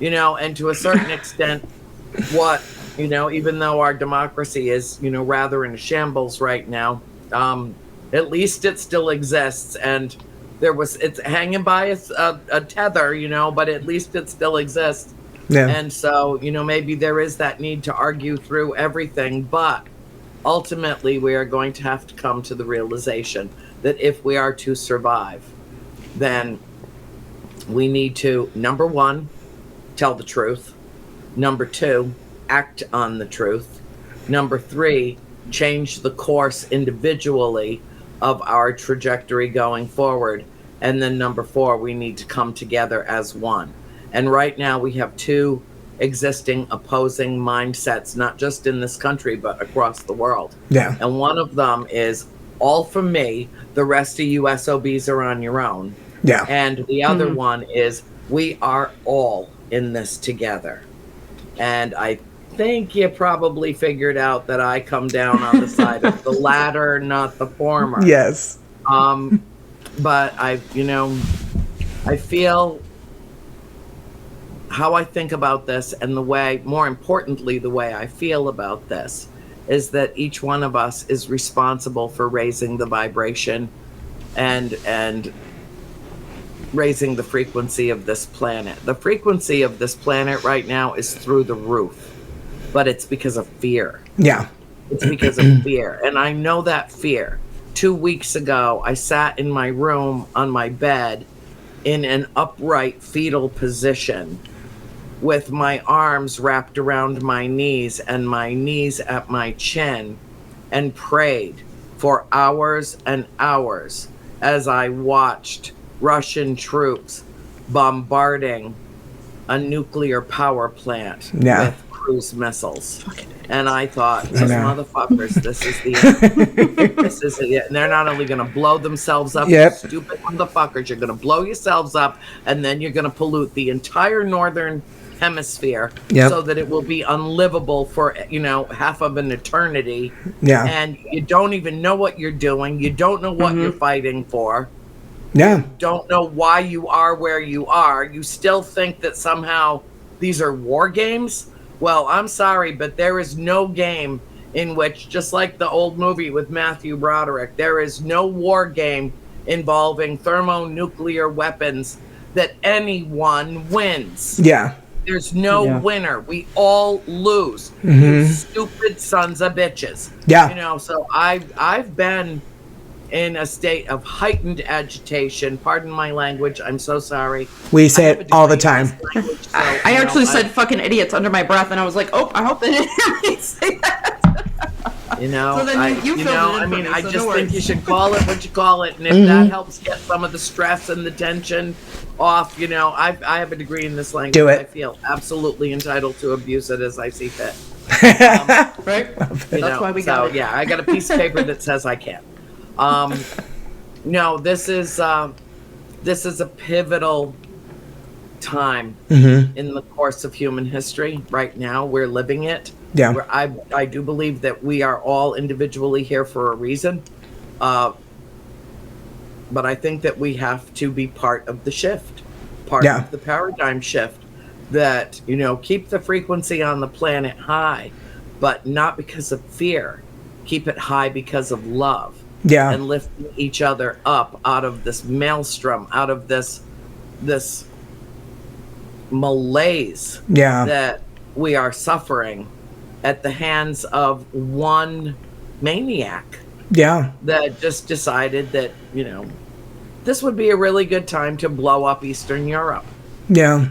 Speaker 3: and to a certain extent, even though our democracy is, rather in shambles right now, at least it still exists. And it's hanging by a tether, but at least it still exists. And so, maybe there is that need to argue through everything, but ultimately we are going to have to come to the realization that if we are to survive, then we need to, number one, tell the truth. Number two, act on the truth. Number three, change the course individually of our trajectory going forward. And then number four, we need to come together as one. And right now we have two existing opposing mindsets, not just in this country, but across the world. And one of them is all for me, the rest of you SOBs are on your own. And the other one is we are all in this together. And I think you probably figured out that I come down on the side of the latter, not the former. But I feel how I think about this, and more importantly, the way I feel about this is that each one of us is responsible for raising the vibration and raising the frequency of this planet. The frequency of this planet right now is through the roof, but it's because of fear. It's because of fear. And I know that fear. 2 weeks ago, I sat in my room on my bed in an upright fetal position with my arms wrapped around my knees and my knees at my chin, and prayed for hours and hours as I watched Russian troops bombarding a nuclear power plant with cruise missiles. And I thought, these motherfuckers, this is the end. This is it. And they're not only going to blow themselves up, you stupid motherfuckers, you're going to blow yourselves up, and then you're going to pollute the entire northern hemisphere so that it will be unlivable for half of an eternity. And you don't even know what you're doing. You don't know what you're fighting for. You don't know why you are where you are. You still think that somehow these are war games. Well, I'm sorry, but there is no game in which, just like the old movie with Matthew Broderick, there is no war game involving thermonuclear weapons that anyone wins. There's no winner. We all lose. You stupid sons of bitches. So I've been in a state of heightened agitation. Pardon my language. I'm so sorry.
Speaker 1: We say it all the time.
Speaker 2: Language, so, I actually said fucking idiots under my breath, and I was like, oh, I hope they didn't hear me say that.
Speaker 3: So then I just think you should call it what you call it, and if that helps get some of the stress and the tension off, I have a degree in this language.
Speaker 1: Do it.
Speaker 3: I feel absolutely entitled to abuse it as I see fit.
Speaker 2: Right? That's why we got it.
Speaker 3: Yeah, I got a piece of paper that says I can. No, this is a pivotal time in the course of human history. Right now, we're living it. Where I do believe that we are all individually here for a reason. But I think that we have to be part of the shift, part of the paradigm shift that, keep the frequency on the planet high, but not because of fear. Keep it high because of love. And lifting each other up out of this maelstrom, out of this malaise that we are suffering at the hands of one maniac that just decided that this would be a really good time to blow up Eastern Europe.
Speaker 1: Yeah.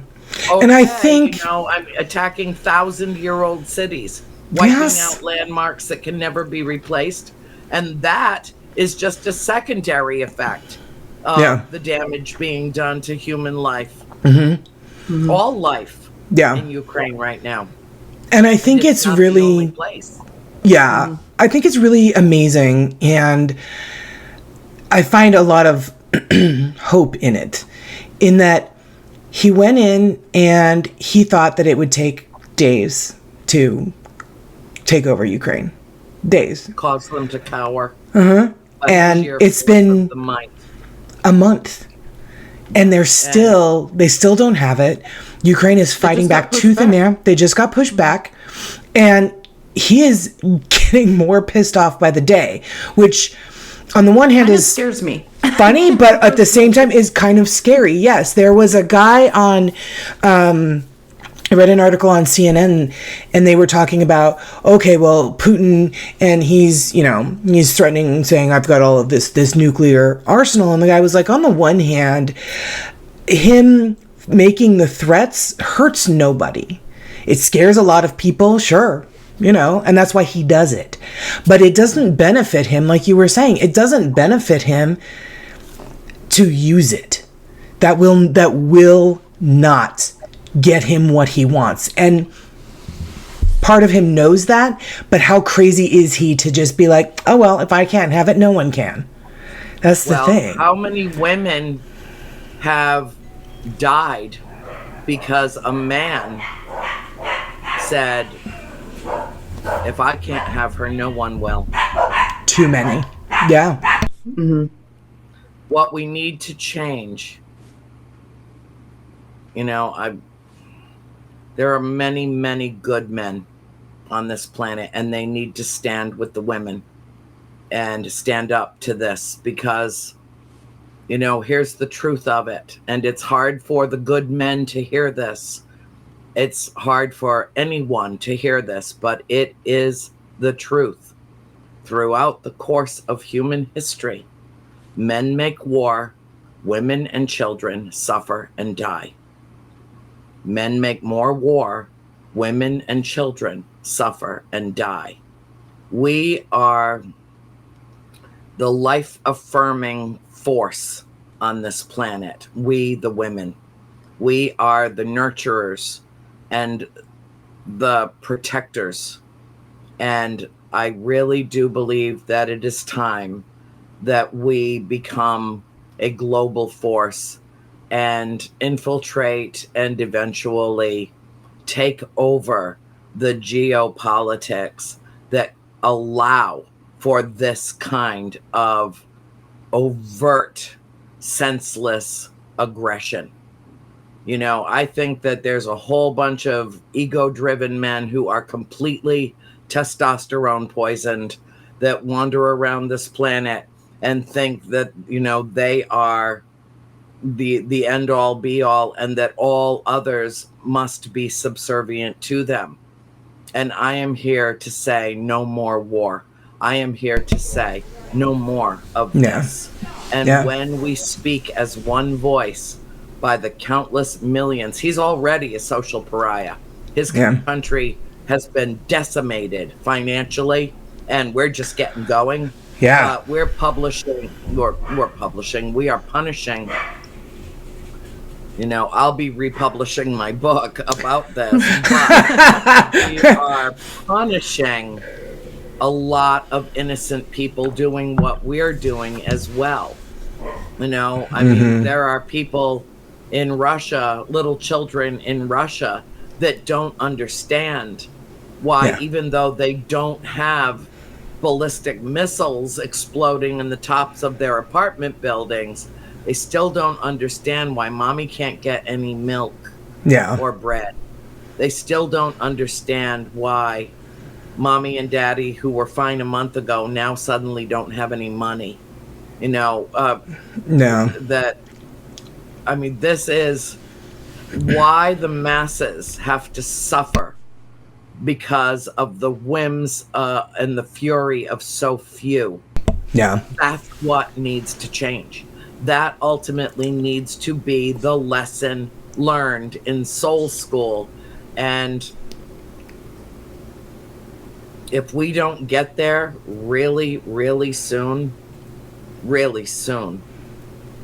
Speaker 3: Okay,
Speaker 1: and I think,
Speaker 3: I'm attacking 1,000-year-old cities, wiping out landmarks that can never be replaced. And that is just a secondary effect of the damage being done to human life. All life in Ukraine right now.
Speaker 1: And I think it's really, I think it's really amazing. And I find a lot of hope in it, in that he went in and he thought that it would take days to take over Ukraine. Days.
Speaker 3: Cause them to cower.
Speaker 1: And it's been a month. And they still don't have it. Ukraine is fighting back tooth and nail. They just got pushed back. And he is getting more pissed off by the day, which on the one hand
Speaker 2: scares me.
Speaker 1: Funny, but at the same time is kind of scary. Yes, there was a guy on, I read an article on CNN, and they were talking about, okay, well, Putin, and he's threatening, saying, I've got all of this nuclear arsenal. And the guy was like, on the one hand, him making the threats hurts nobody. It scares a lot of people, sure. And that's why he does it. But it doesn't benefit him, like you were saying. It doesn't benefit him to use it. That will not get him what he wants. And part of him knows that, but how crazy is he to just be like, oh, well, if I can't have it, no one can. That's the thing.
Speaker 3: How many women have died because a man said, if I can't have her, no one will?
Speaker 1: Too many. Yeah.
Speaker 3: What we need to change, there are many, many good men on this planet, and they need to stand with the women and stand up to this, because, here's the truth of it. And it's hard for the good men to hear this. It's hard for anyone to hear this, but it is the truth. Throughout the course of human history, men make war, women and children suffer and die. Men make more war, women and children suffer and die. We are the life-affirming force on this planet. We, the women. We are the nurturers and the protectors. And I really do believe that it is time that we become a global force and infiltrate and eventually take over the geopolitics that allow for this kind of overt, senseless aggression. I think that there's a whole bunch of ego-driven men who are completely testosterone poisoned that wander around this planet and think that, they are the end all be all, and that all others must be subservient to them. And I am here to say no more war. I am here to say no more of this. And when we speak as one voice by the countless millions, he's already a social pariah. His country has been decimated financially, and we're just getting going. We are punishing. I'll be republishing my book about this, but we are punishing a lot of innocent people doing what we're doing as well. I mean, there are people in Russia, little children in Russia, that don't understand why, even though they don't have ballistic missiles exploding in the tops of their apartment buildings, they still don't understand why mommy can't get any milk or bread. They still don't understand why mommy and daddy, who were fine a month ago, now suddenly don't have any money. This is why the masses have to suffer, because of the whims and the fury of so few. That's what needs to change. that ultimately needs to be the lesson learned in soul school. And if we don't get there really, really soon,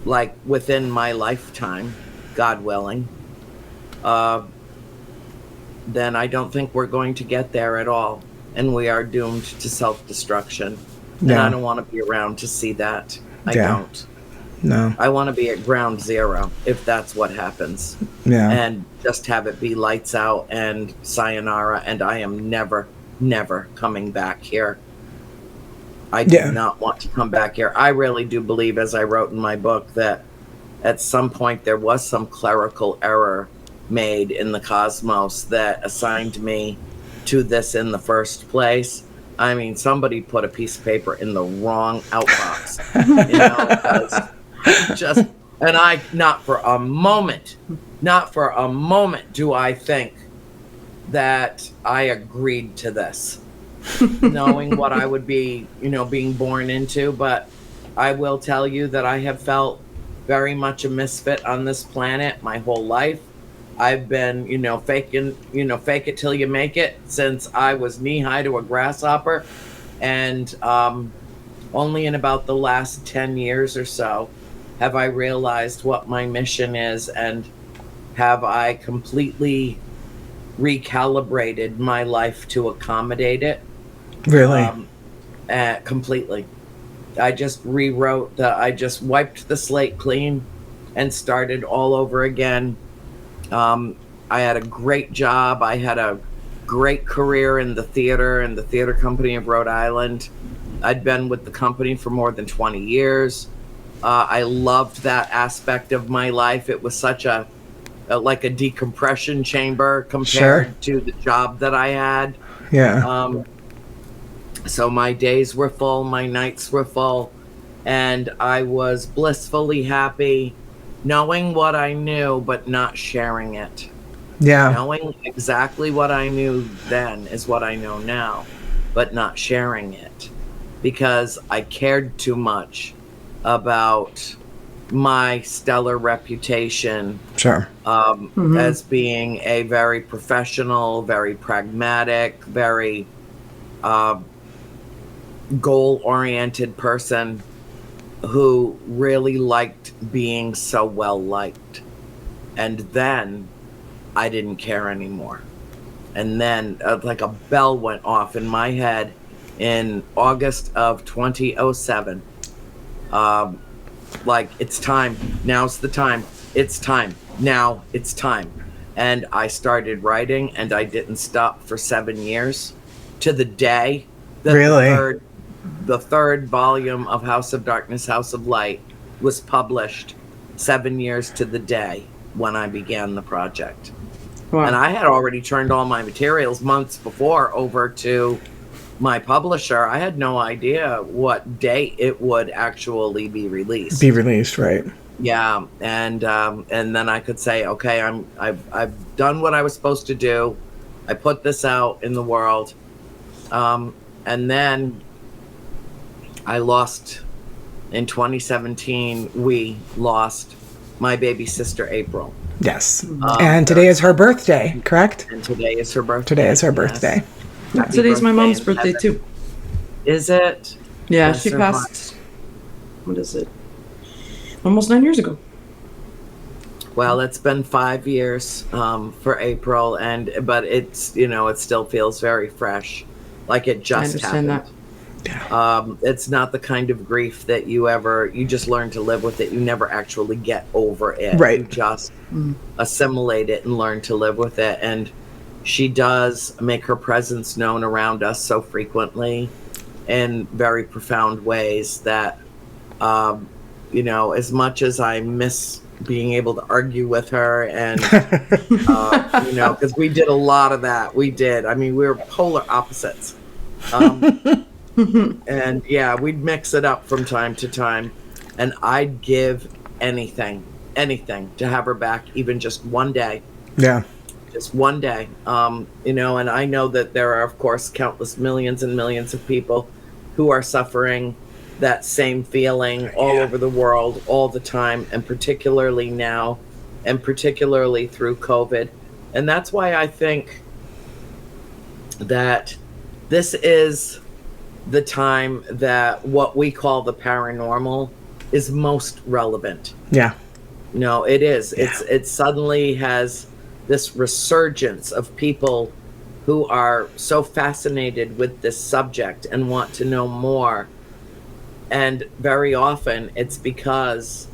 Speaker 3: like within my lifetime, God willing, then I don't think we're going to get there at all. And we are doomed to self-destruction. And I don't want to be around to see that. I don't.
Speaker 1: No.
Speaker 3: I want to be at ground zero if that's what happens.
Speaker 1: Yeah.
Speaker 3: And just have it be lights out and sayonara, and I am never coming back here. I do not want to come back here. I really do believe, as I wrote in my book, that at some point there was some clerical error made in the cosmos that assigned me to this in the first place. I mean, somebody put a piece of paper in the wrong outbox. And I, not for a moment do I think that I agreed to this, knowing what I would be, being born into. But I will tell you that I have felt very much a misfit on this planet my whole life. I've been, fake it till you make it since I was knee high to a grasshopper. And only in about the last 10 years or so have I realized what my mission is, and have I completely recalibrated my life to accommodate it.
Speaker 1: Really?
Speaker 3: Completely. I just I just wiped the slate clean and started all over again. I had a great job. I had a great career in the theater company of Rhode Island. I'd been with the company for more than 20 years. I loved that aspect of my life. It was such like a decompression chamber compared to the job that I had.
Speaker 1: Yeah.
Speaker 3: So my days were full, my nights were full, and I was blissfully happy knowing what I knew, but not sharing it.
Speaker 1: Yeah.
Speaker 3: Knowing exactly what I knew then is what I know now, but not sharing it because I cared too much about my stellar reputation. As being a very professional, very pragmatic, very goal-oriented person who really liked being so well liked. And then I didn't care anymore. And then like a bell went off in my head in August of 2007. Like, it's time. Now's the time. It's time. Now it's time. And I started writing, and I didn't stop for 7 years, to the day that the third volume of House of Darkness, House of Light was published. 7 years to the day when I began the project. Wow. And I had already turned all my materials months before over to my publisher. I had no idea what date it would actually be released.
Speaker 1: Right.
Speaker 3: Yeah, and then I could say, okay, I've done what I was supposed to do. I put this out in the world, and then I lost in 2017. We lost my baby sister April.
Speaker 1: Yes, and today is her birthday, correct?
Speaker 3: And today is her birthday.
Speaker 1: Today is her birthday.
Speaker 2: Yes. Today's my mom's birthday too.
Speaker 3: Is it?
Speaker 2: Yeah, she passed. What is it? Almost 9 years ago.
Speaker 3: Well, it's been 5 years for April, but it's it still feels very fresh, like it just happened. That. It's not the kind of grief that you just learn to live with it. You never actually get over it.
Speaker 1: Right.
Speaker 3: You just assimilate it and learn to live with it. And she does make her presence known around us so frequently in very profound ways that, as much as I miss being able to argue with her and, because we did a lot of that. We did. I mean, we were polar opposites. And yeah, we'd mix it up from time to time, and I'd give anything to have her back, even just one day.
Speaker 1: Yeah.
Speaker 3: Just one day. And I know that there are, of course, countless millions and millions of people who are suffering that same feeling all over the world all the time, and particularly now, and particularly through COVID. And that's why I think that this is the time that what we call the paranormal is most relevant.
Speaker 1: Yeah.
Speaker 3: No, it is. Yeah. It suddenly has this resurgence of people who are so fascinated with this subject and want to know more. And very often it's because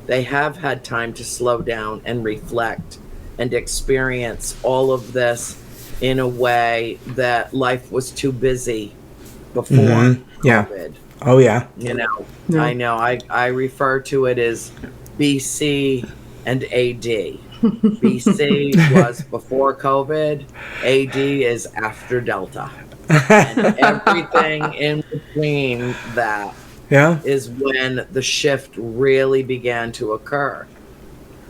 Speaker 3: they have had time to slow down and reflect and experience all of this in a way that life was too busy before COVID.
Speaker 1: Oh, yeah.
Speaker 3: You know, I know. I refer to it as BC and AD. BC was before COVID. AD is after Delta. And everything in between that is when the shift really began to occur.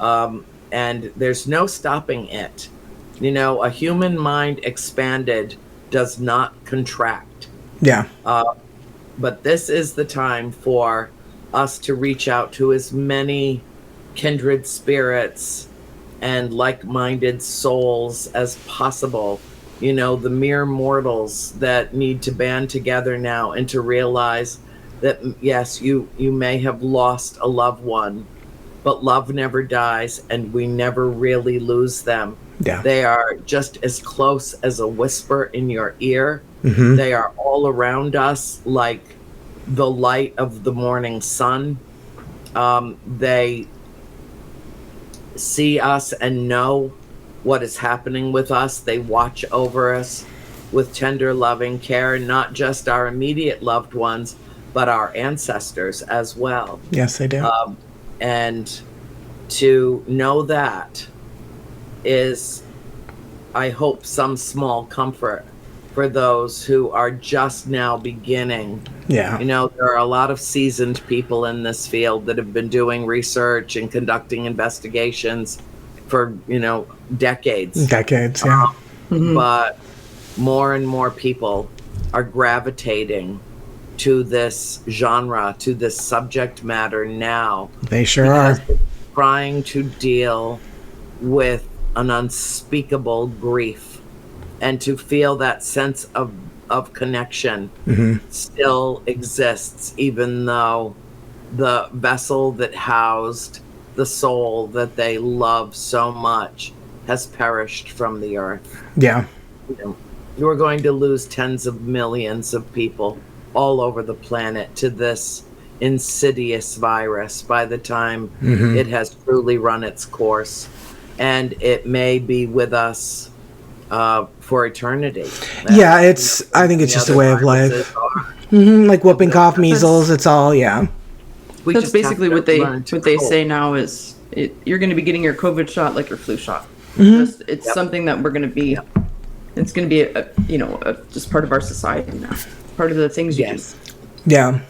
Speaker 3: And there's no stopping it. You know, a human mind expanded does not contract.
Speaker 1: Yeah.
Speaker 3: But this is the time for us to reach out to as many kindred spirits and like-minded souls as possible. You know, the mere mortals that need to band together now and to realize that, yes, you may have lost a loved one, but love never dies and we never really lose them.
Speaker 1: Yeah.
Speaker 3: They are just as close as a whisper in your ear. Mm-hmm. They are all around us like the light of the morning sun. They see us and know what is happening with us. They watch over us with tender, loving care, not just our immediate loved ones, but our ancestors as well.
Speaker 1: Yes, they do.
Speaker 3: And to know that is, I hope, some small comfort for those who are just now beginning.
Speaker 1: Yeah.
Speaker 3: You know, there are a lot of seasoned people in this field that have been doing research and conducting investigations for, you know, decades.
Speaker 1: Decades, yeah.
Speaker 3: But more and more people are gravitating to this genre, to this subject matter now.
Speaker 1: They sure are.
Speaker 3: Trying to deal with an unspeakable grief and to feel that sense of connection still exists, even though the vessel that housed the soul that they love so much has perished from the earth.
Speaker 1: Yeah.
Speaker 3: You know, you're going to lose tens of millions of people all over the planet to this insidious virus by the time it has truly run its course. And it may be with us for eternity.
Speaker 1: Yeah, it's, I think it's just a way of life. Like whooping cough, measles, it's all,
Speaker 2: That's basically what they say now is you're going to be getting your COVID shot like your flu shot. It's something that we're going to be, it's going to be, just part of our society now. Part of the things you do.
Speaker 1: Yeah.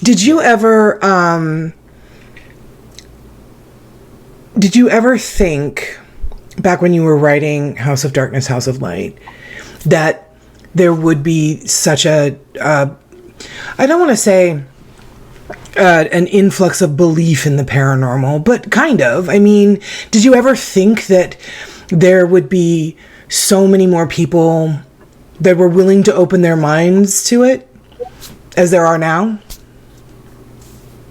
Speaker 1: Did you ever think, back when you were writing House of Darkness, House of Light, that there would be such a, I don't want to say an influx of belief in the paranormal, but kind of. I mean, did you ever think that there would be so many more people that were willing to open their minds to it as there are now?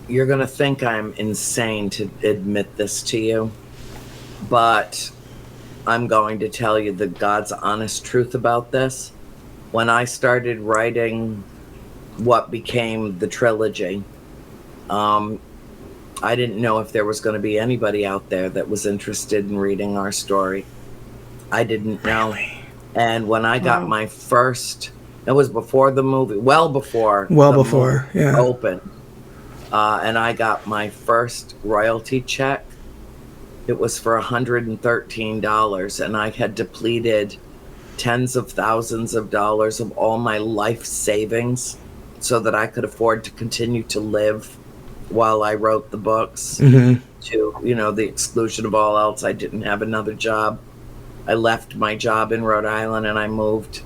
Speaker 3: You're going to think I'm insane to admit this to you, but I'm going to tell you the God's honest truth about this. When I started writing what became the trilogy, I didn't know if there was going to be anybody out there that was interested in reading our story. I didn't know. Really? And when I got my first, it was before the movie, well before movie opened. And I got my first royalty check. It was for $113, and I had depleted tens of thousands of dollars of all my life savings so that I could afford to continue to live while I wrote the books. To, the exclusion of all else. I didn't have another job. I left my job in Rhode Island and I moved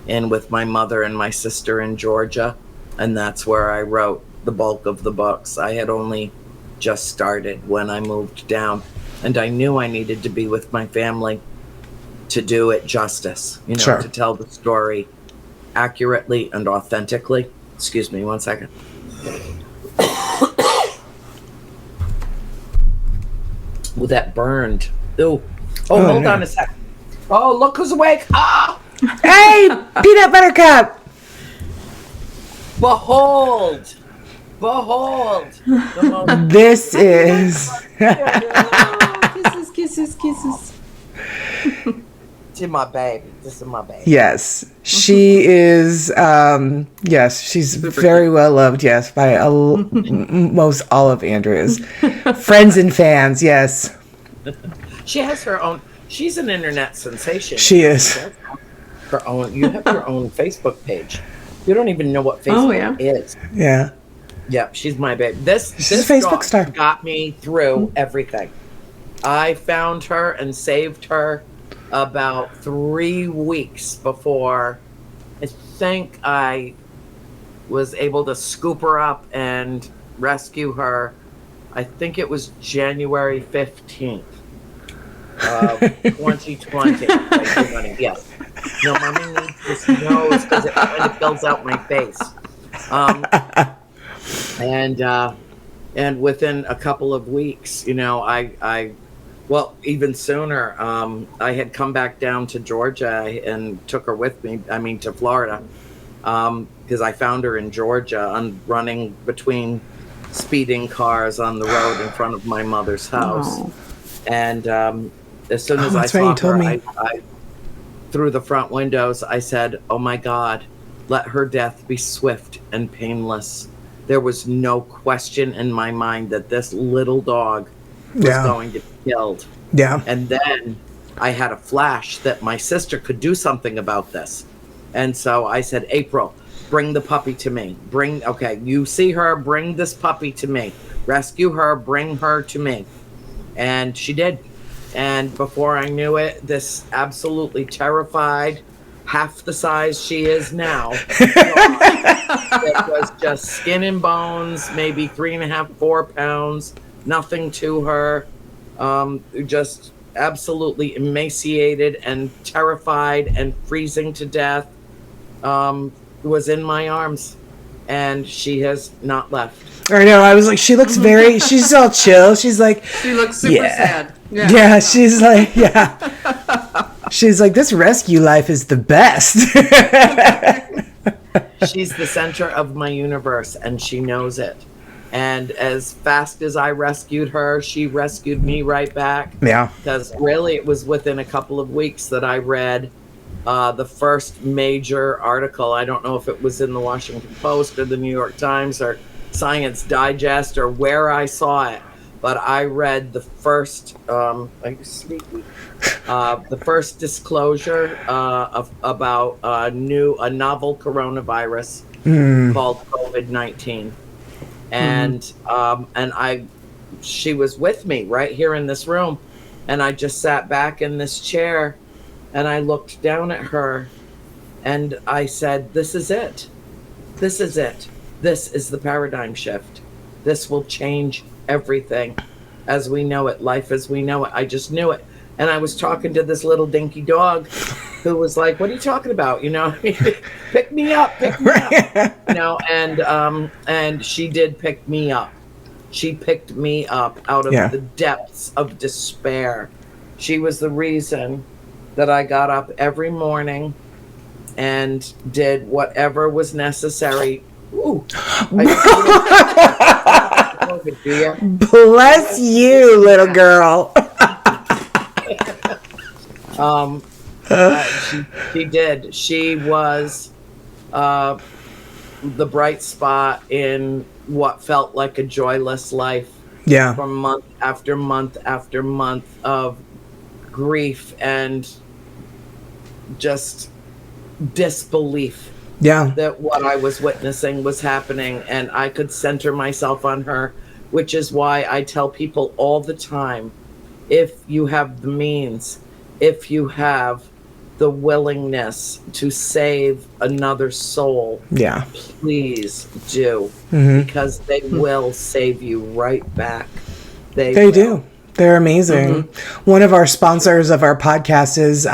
Speaker 3: in with my mother and my sister in Georgia. And that's where I wrote the bulk of the books. I had only just started when I moved down, and I knew I needed to be with my family to do it justice,
Speaker 1: Sure.
Speaker 3: to tell the story accurately and authentically. Excuse me 1 second. Ooh, that burned. Ooh. Oh, hold on a second. Oh, look who's awake. Ah!
Speaker 1: Hey, Peanut Buttercup.
Speaker 3: Behold. Behold.
Speaker 1: This is...
Speaker 2: Kisses.
Speaker 3: This is my baby. This is my baby.
Speaker 1: Yes, she is. Yes, she's very well loved. Yes, by most all of Andrea's friends and fans. Yes,
Speaker 3: she has her own. She's an internet sensation.
Speaker 1: She is.
Speaker 3: Her own. You have your own Facebook page. You don't even know what Facebook is.
Speaker 1: Yeah.
Speaker 3: Yep, she's my baby. This
Speaker 1: Facebook star
Speaker 3: got me through everything. I found her and saved her about 3 weeks before I think I was able to scoop her up and rescue her. I think it was January 15th of 2020. Yes. No, mommy needs this nose because it kind of fills out my face. And within a couple of weeks, well, even sooner, I had come back down to Georgia and took her with me, to Florida, because I found her in Georgia running between speeding cars on the road in front of my mother's house. Oh. And as soon as I saw her, I through the front windows, I said, "Oh my God, let her death be swift and painless." There was no question in my mind that this little dog was going to be killed.
Speaker 1: Yeah.
Speaker 3: And then I had a flash that my sister could do something about this. And so I said, "April, bring the puppy to me. You see her, bring this puppy to me. Rescue her, bring her to me." And she did. And before I knew it, this absolutely terrified, half the size she is now, it was just skin and bones, maybe 3.5, 4 pounds, nothing to her, just absolutely emaciated and terrified and freezing to death, was in my arms, and she has not left.
Speaker 1: I know. I was like, she looks she's all chill. She's like,
Speaker 2: she looks super sad.
Speaker 1: Yeah, she's like, she's like, this rescue life is the best.
Speaker 3: She's the center of my universe, and she knows it. And as fast as I rescued her, she rescued me right back.
Speaker 1: Yeah.
Speaker 3: Because really, it was within a couple of weeks that I read the first major article. I don't know if it was in the Washington Post or the New York Times or Science Digest or where I saw it, but I read the first the first disclosure about a novel coronavirus called COVID-19, and she was with me right here in this room, and I just sat back in this chair and I looked down at her and I said, "This is it. This is it. This is the paradigm shift. This will change everything as we know it, life as we know it." I just knew it. And I was talking to this little dinky dog who was like, "What are you talking about? Pick me up, pick me up." And she did pick me up. She picked me up out of the depths of despair. She was the reason that I got up every morning and did whatever was necessary. Ooh.
Speaker 1: Bless you, little girl.
Speaker 3: She did. She was the bright spot in what felt like a joyless life.
Speaker 1: Yeah.
Speaker 3: From month after month after month of grief and just disbelief.
Speaker 1: Yeah.
Speaker 3: That what I was witnessing was happening, and I could center myself on her, which is why I tell people all the time, if you have the means, if you have the willingness to save another soul,
Speaker 1: yeah,
Speaker 3: please do, because they will save you right back.
Speaker 1: They do. They're amazing. One of our sponsors of our podcast is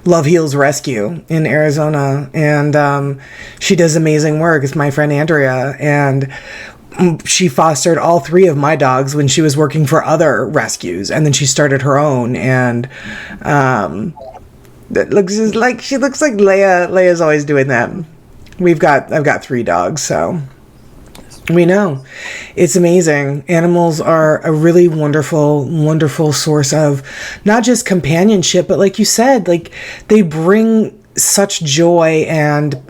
Speaker 1: Love Heals Rescue in Arizona, and she does amazing work. It's my friend Andrea, and she fostered all 3 of my dogs when she was working for other rescues, and then she started her own, and that looks just like she looks like Leia. Leia's always doing that. I've got 3 dogs, so we know it's amazing. Animals are a really wonderful source of not just companionship, but like you said, like they bring such joy and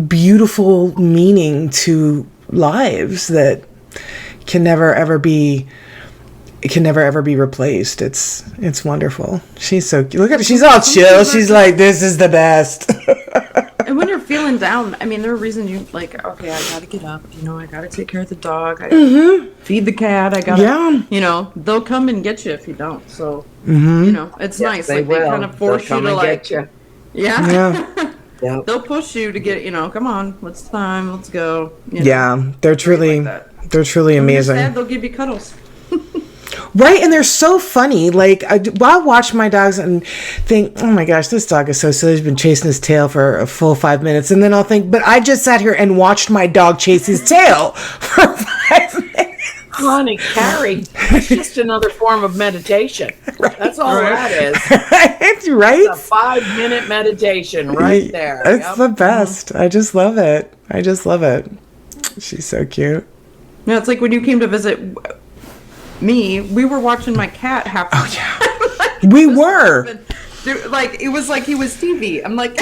Speaker 1: beautiful meaning to lives that can never ever be replaced. It's wonderful. She's so cute. Look at her. She's all chill. She's like, this is the best.
Speaker 2: And when you're feeling down, I mean, there are reasons you like, okay, I gotta get up, I gotta take care of the dog, I gotta feed the cat, I gotta, they'll come and get you if you don't. So, it's nice.
Speaker 3: They
Speaker 2: they kind of force you to
Speaker 3: get you.
Speaker 2: Yeah.
Speaker 3: Yep.
Speaker 2: They'll push you to get, come on, let's go.
Speaker 1: They're truly amazing.
Speaker 2: When you're sad, they'll give you cuddles.
Speaker 1: Right, and they're so funny. Like, I'll watch my dogs and think, oh my gosh, this dog is so silly. He's been chasing his tail for a full 5 minutes. And then I'll think, but I just sat here and watched my dog chase his tail for 5 minutes.
Speaker 3: Honey, Carrie, it's just another form of meditation. That's all that is.
Speaker 1: It's right.
Speaker 3: It's a 5-minute meditation right there.
Speaker 1: It's the best. I just love it. She's so cute.
Speaker 2: Yeah, it's like when you came to visit me, we were watching my cat half the
Speaker 1: time. We were.
Speaker 2: Like, it was like he was TV. I'm like...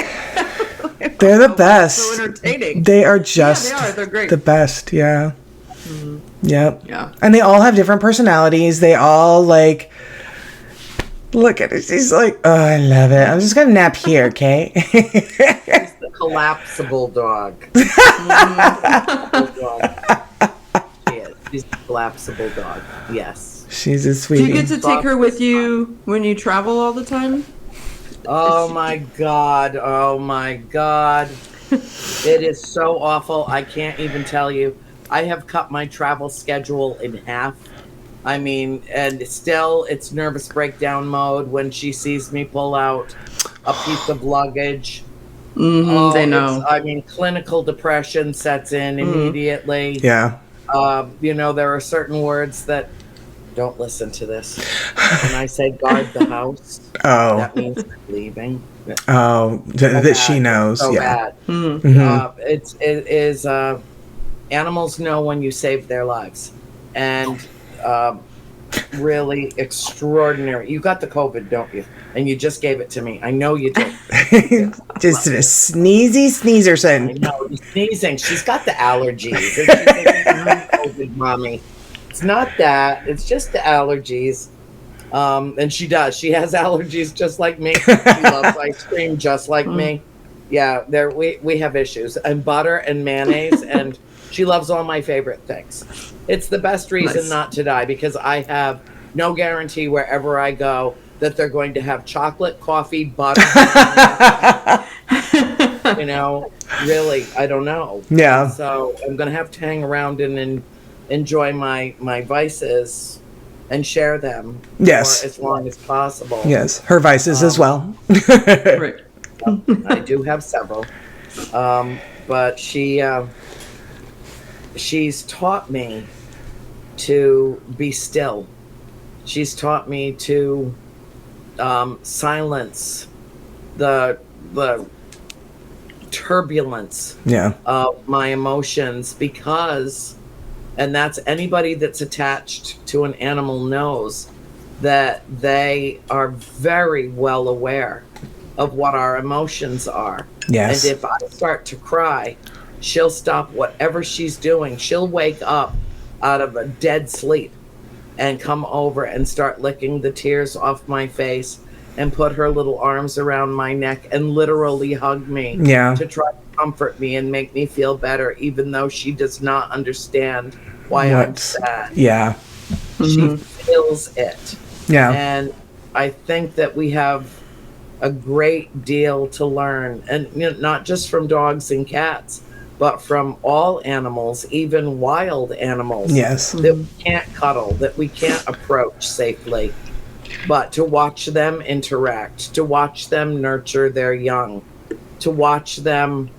Speaker 1: They're the best.
Speaker 2: So entertaining.
Speaker 1: They are just
Speaker 2: they are. They're great.
Speaker 1: The best, yeah. Yep.
Speaker 2: Yeah.
Speaker 1: And they all have different personalities. They all, like... Look at her. She's like, oh, I love it. I'm just going to nap here, okay?
Speaker 3: She's the collapsible dog. She's a collapsible dog. Yes.
Speaker 1: She's a sweetie.
Speaker 2: Do you get to take her with you when you travel all the time?
Speaker 3: Oh my God. It is so awful. I can't even tell you. I have cut my travel schedule in half. I mean, and still it's nervous breakdown mode when she sees me pull out a piece of luggage.
Speaker 2: They know.
Speaker 3: I mean, clinical depression sets in immediately.
Speaker 1: Yeah.
Speaker 3: There are certain words that don't listen to this. When I say guard the house, that means leaving.
Speaker 1: That she knows.
Speaker 3: So
Speaker 1: yeah.
Speaker 3: Bad. It is. Animals know when you save their lives, and really extraordinary. You got the COVID, don't you? And you just gave it to me. I know you did.
Speaker 1: Just a sneezerson.
Speaker 3: I know, he's sneezing. She's got the allergies. She's COVID, mommy. It's not that. It's just the allergies. And she does. She has allergies just like me. She loves ice cream just like me. Yeah, we have issues. And butter and mayonnaise, and she loves all my favorite things. It's the best reason not to die, because I have no guarantee wherever I go that they're going to have chocolate, coffee, butter. Really, I don't know.
Speaker 1: Yeah.
Speaker 3: So I'm going to have to hang around and enjoy my vices and share them for as long as possible.
Speaker 1: Yes, her vices as well.
Speaker 2: Right.
Speaker 3: I do have several. But she's taught me to be still. She's taught me to silence the turbulence of my emotions, because, and that's anybody that's attached to an animal knows that they are very well aware of what our emotions are.
Speaker 1: Yes.
Speaker 3: And if I start to cry, she'll stop whatever she's doing. She'll wake up out of a dead sleep and come over and start licking the tears off my face and put her little arms around my neck and literally hug me to try to comfort me and make me feel better, even though she does not understand why I'm sad.
Speaker 1: Yeah.
Speaker 3: She feels it.
Speaker 1: Yeah.
Speaker 3: And I think that we have a great deal to learn, and not just from dogs and cats, but from all animals, even wild animals.
Speaker 1: Yes.
Speaker 3: That we can't cuddle, that we can't approach safely. But to watch them interact, to watch them nurture their young, to watch them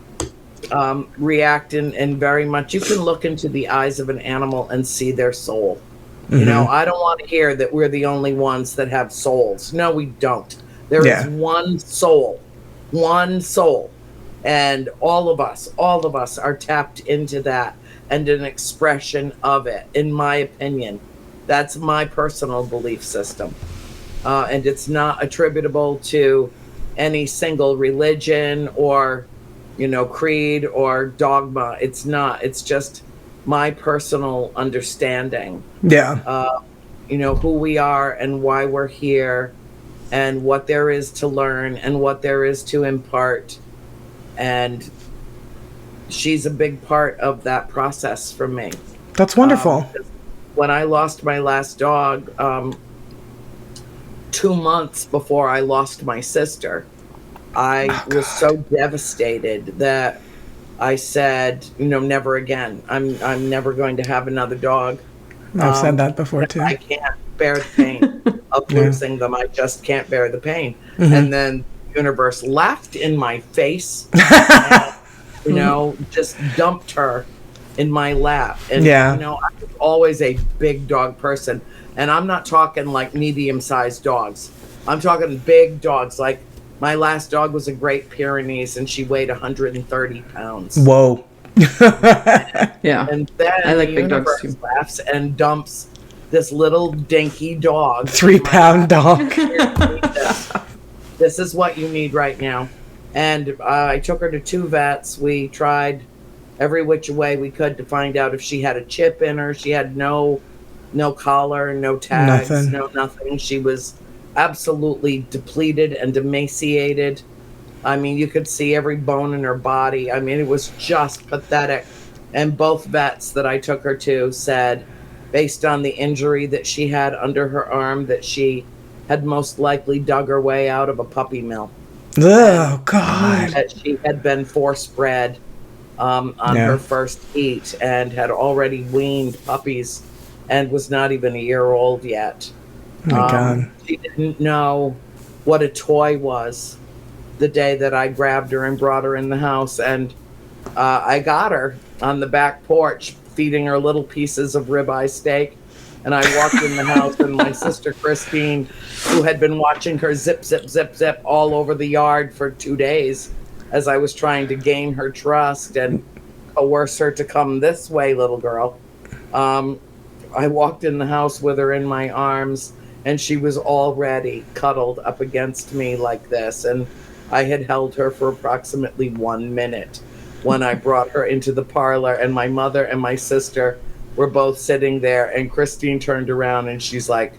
Speaker 3: react in very much, you can look into the eyes of an animal and see their soul. You know, I don't want to hear that we're the only ones that have souls. No, we don't. There is one soul, and all of us are tapped into that and an expression of it, in my opinion. That's my personal belief system. And it's not attributable to any single religion or, creed or dogma. It's not. It's just my personal understanding.
Speaker 1: Yeah.
Speaker 3: Who we are and why we're here and what there is to learn and what there is to impart. And she's a big part of that process for me.
Speaker 1: That's wonderful.
Speaker 3: When I lost my last dog, 2 months before I lost my sister, I was so devastated that I said, never again. I'm never going to have another dog.
Speaker 1: I've said that before too.
Speaker 3: I can't bear the pain of losing them. I just can't bear the pain. And then the universe laughed in my face, and, just dumped her in my lap. And, I was always a big dog person. And I'm not talking like medium-sized dogs. I'm talking big dogs. Like my last dog was a Great Pyrenees, and she weighed 130 pounds.
Speaker 1: Whoa.
Speaker 2: Yeah.
Speaker 3: And then
Speaker 2: I like
Speaker 3: the
Speaker 2: big dogs
Speaker 3: universe
Speaker 2: too.
Speaker 3: laughs and dumps this little dinky dog.
Speaker 1: 3-pound dog.
Speaker 3: This is what you need right now. And I took her to 2 vets. We tried every which way we could to find out if she had a chip in her. She had no collar, no tags, nothing. She was absolutely depleted and emaciated. I mean, you could see every bone in her body. I mean, it was just pathetic. And both vets that I took her to said, based on the injury that she had under her arm, that she had most likely dug her way out of a puppy mill.
Speaker 1: Oh, God.
Speaker 3: That she had been force-bred on her first heat and had already weaned puppies and was not even a year old yet.
Speaker 1: Oh my God.
Speaker 3: She didn't know what a toy was the day that I grabbed her and brought her in the house. And I got her on the back porch feeding her little pieces of ribeye steak. And I walked in the house, and my sister Christine, who had been watching her zip, zip, zip, zip all over the yard for 2 days as I was trying to gain her trust and coerce her to come this way, little girl. I walked in the house with her in my arms, and she was already cuddled up against me like this. And I had held her for approximately 1 minute when I brought her into the parlor, and my mother and my sister were both sitting there, and Christine turned around and she's like,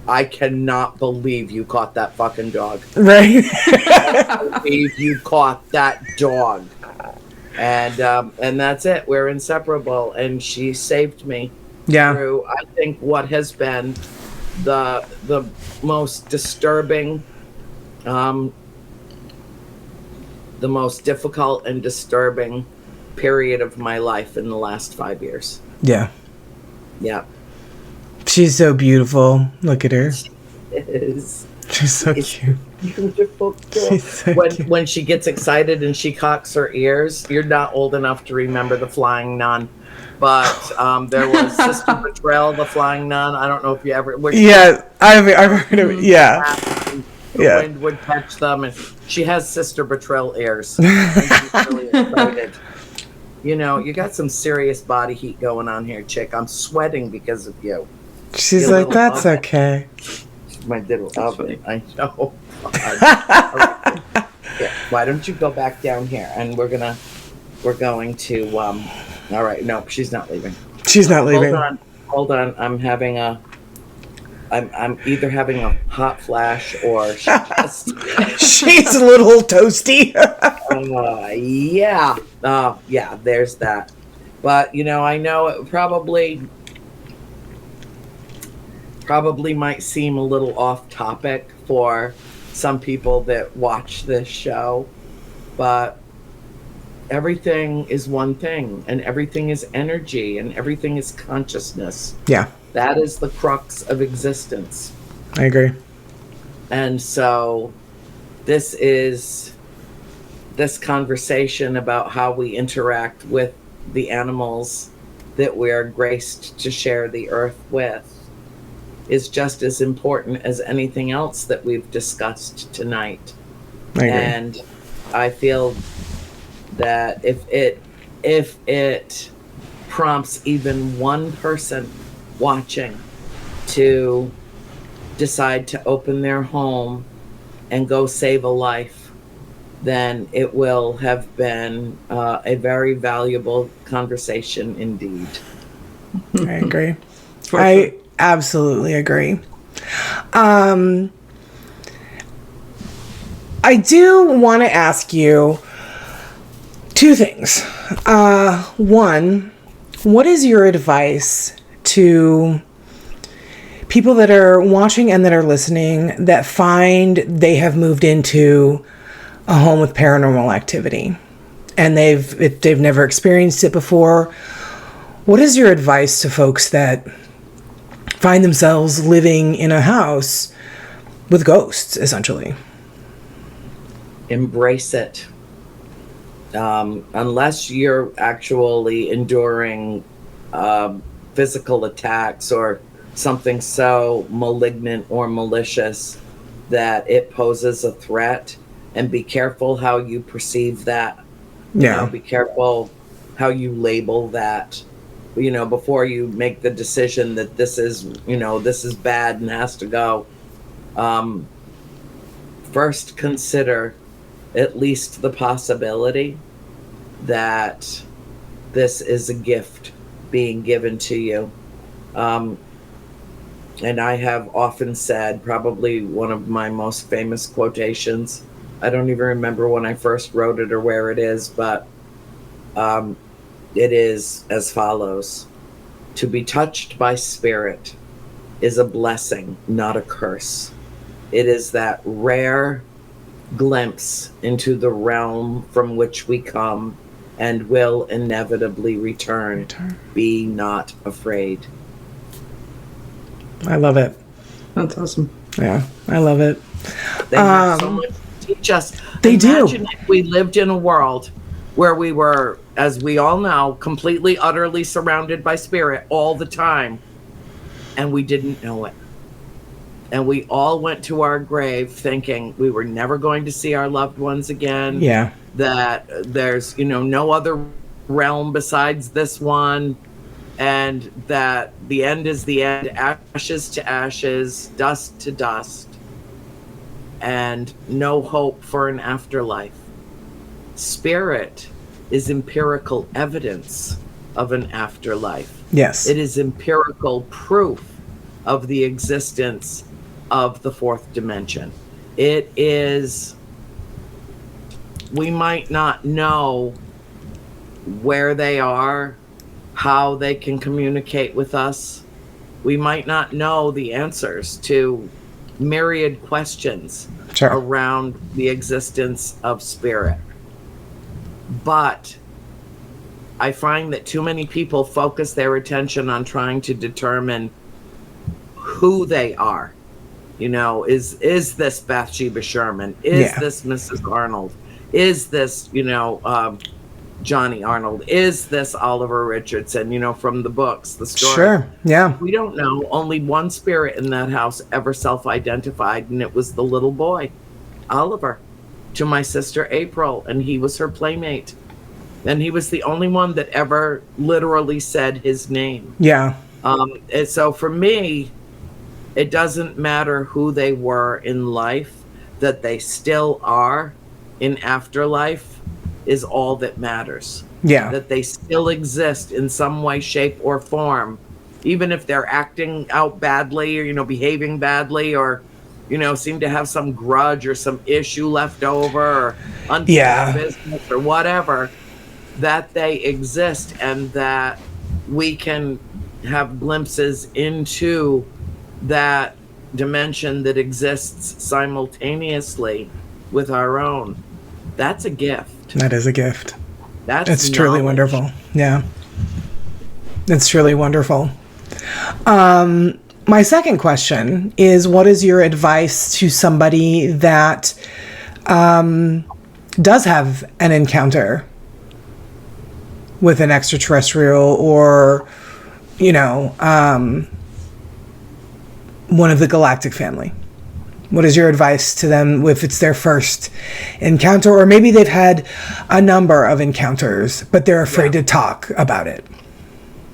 Speaker 3: I cannot believe you caught that fucking dog.
Speaker 1: Right.
Speaker 3: I can't believe you caught that dog. And that's it. We're inseparable. And she saved me through, I think, what has been the most disturbing, the most difficult and disturbing period of my life in the last 5 years.
Speaker 1: Yeah.
Speaker 3: Yeah.
Speaker 1: She's so beautiful. Look at her.
Speaker 3: She is.
Speaker 1: She's so cute.
Speaker 3: Beautiful girl.
Speaker 1: She's so cute.
Speaker 3: When she gets excited and she cocks her ears, you're not old enough to remember the Flying Nun. But there was Sister Betrayal, the Flying Nun. I don't know if you ever...
Speaker 1: Yeah, I've heard of it. Yeah.
Speaker 3: The wind would catch them. And she has Sister Betrayal ears. And she's really excited. You know, you got some serious body heat going on here, chick. I'm sweating because of you.
Speaker 1: She's like, that's oven. Okay.
Speaker 3: My little oven. I know. Right. Yeah. Why don't you go back down here? And we're going to, all right. No, she's not leaving.
Speaker 1: She's not leaving.
Speaker 3: Hold on. I'm either having a hot flash or she just...
Speaker 1: She's a little toasty.
Speaker 3: Yeah. Yeah, there's that. But, you know, I know it probably might seem a little off topic for some people that watch this show, but everything is one thing, and everything is energy, and everything is consciousness.
Speaker 1: Yeah.
Speaker 3: That is the crux of existence.
Speaker 1: I agree.
Speaker 3: And so this conversation about how we interact with the animals that we are graced to share the earth with is just as important as anything else that we've discussed tonight.
Speaker 1: I agree.
Speaker 3: And I feel that if it prompts even one person watching to decide to open their home and go save a life, then it will have been a very valuable conversation indeed.
Speaker 1: I agree. I absolutely agree. I do want to ask you two things. One, what is your advice to people that are watching and that are listening that find they have moved into a home with paranormal activity and they've never experienced it before? What is your advice to folks that find themselves living in a house with ghosts, essentially?
Speaker 3: Embrace it. Unless you're actually enduring physical attacks or something so malignant or malicious that it poses a threat, and be careful how you perceive that.
Speaker 1: Yeah.
Speaker 3: You know, be careful how you label that, you know, before you make the decision that this is bad and has to go. First, consider at least the possibility that this is a gift being given to you. And I have often said, probably one of my most famous quotations, I don't even remember when I first wrote it or where it is, but it is as follows: to be touched by spirit is a blessing, not a curse. It is that rare glimpse into the realm from which we come and will inevitably return. Be not afraid.
Speaker 1: I love it.
Speaker 2: That's awesome.
Speaker 1: Yeah, I love it.
Speaker 3: They have so much to teach us.
Speaker 1: They
Speaker 3: Imagine
Speaker 1: do.
Speaker 3: if we lived in a world where we were, as we all know, completely, utterly surrounded by spirit all the time, and we didn't know it. And we all went to our grave thinking we were never going to see our loved ones again.
Speaker 1: Yeah.
Speaker 3: That there's, no other realm besides this one. And that the end is the end, ashes to ashes, dust to dust, and no hope for an afterlife. Spirit is empirical evidence of an afterlife.
Speaker 1: Yes.
Speaker 3: It is empirical proof of the existence of the fourth dimension. It is, we might not know where they are, how they can communicate with us. We might not know the answers to myriad questions around the existence of spirit. But I find that too many people focus their attention on trying to determine who they are. Is this Bathsheba Sherman? Is this Mrs. Arnold? Is this, Johnny Arnold? Is this Oliver Richardson, from the books, the story?
Speaker 1: Sure, yeah.
Speaker 3: We don't know. Only one spirit in that house ever self-identified, and it was the little boy, Oliver, to my sister April, and he was her playmate. And he was the only one that ever literally said his name.
Speaker 1: Yeah.
Speaker 3: And so for me, it doesn't matter who they were in life, that they still are in afterlife is all that matters.
Speaker 1: Yeah.
Speaker 3: That they still exist in some way, shape, or form, even if they're acting out badly or, behaving badly or, seem to have some grudge or some issue left over or unfinished business or whatever, that they exist and that we can have glimpses into that dimension that exists simultaneously with our own. That's a gift.
Speaker 1: That is a gift.
Speaker 3: It's
Speaker 1: truly wonderful. Yeah. It's truly wonderful. My second question is, what is your advice to somebody that does have an encounter with an extraterrestrial or, one of the galactic family? What is your advice to them if it's their first encounter, or maybe they've had a number of encounters, but they're afraid to talk about it?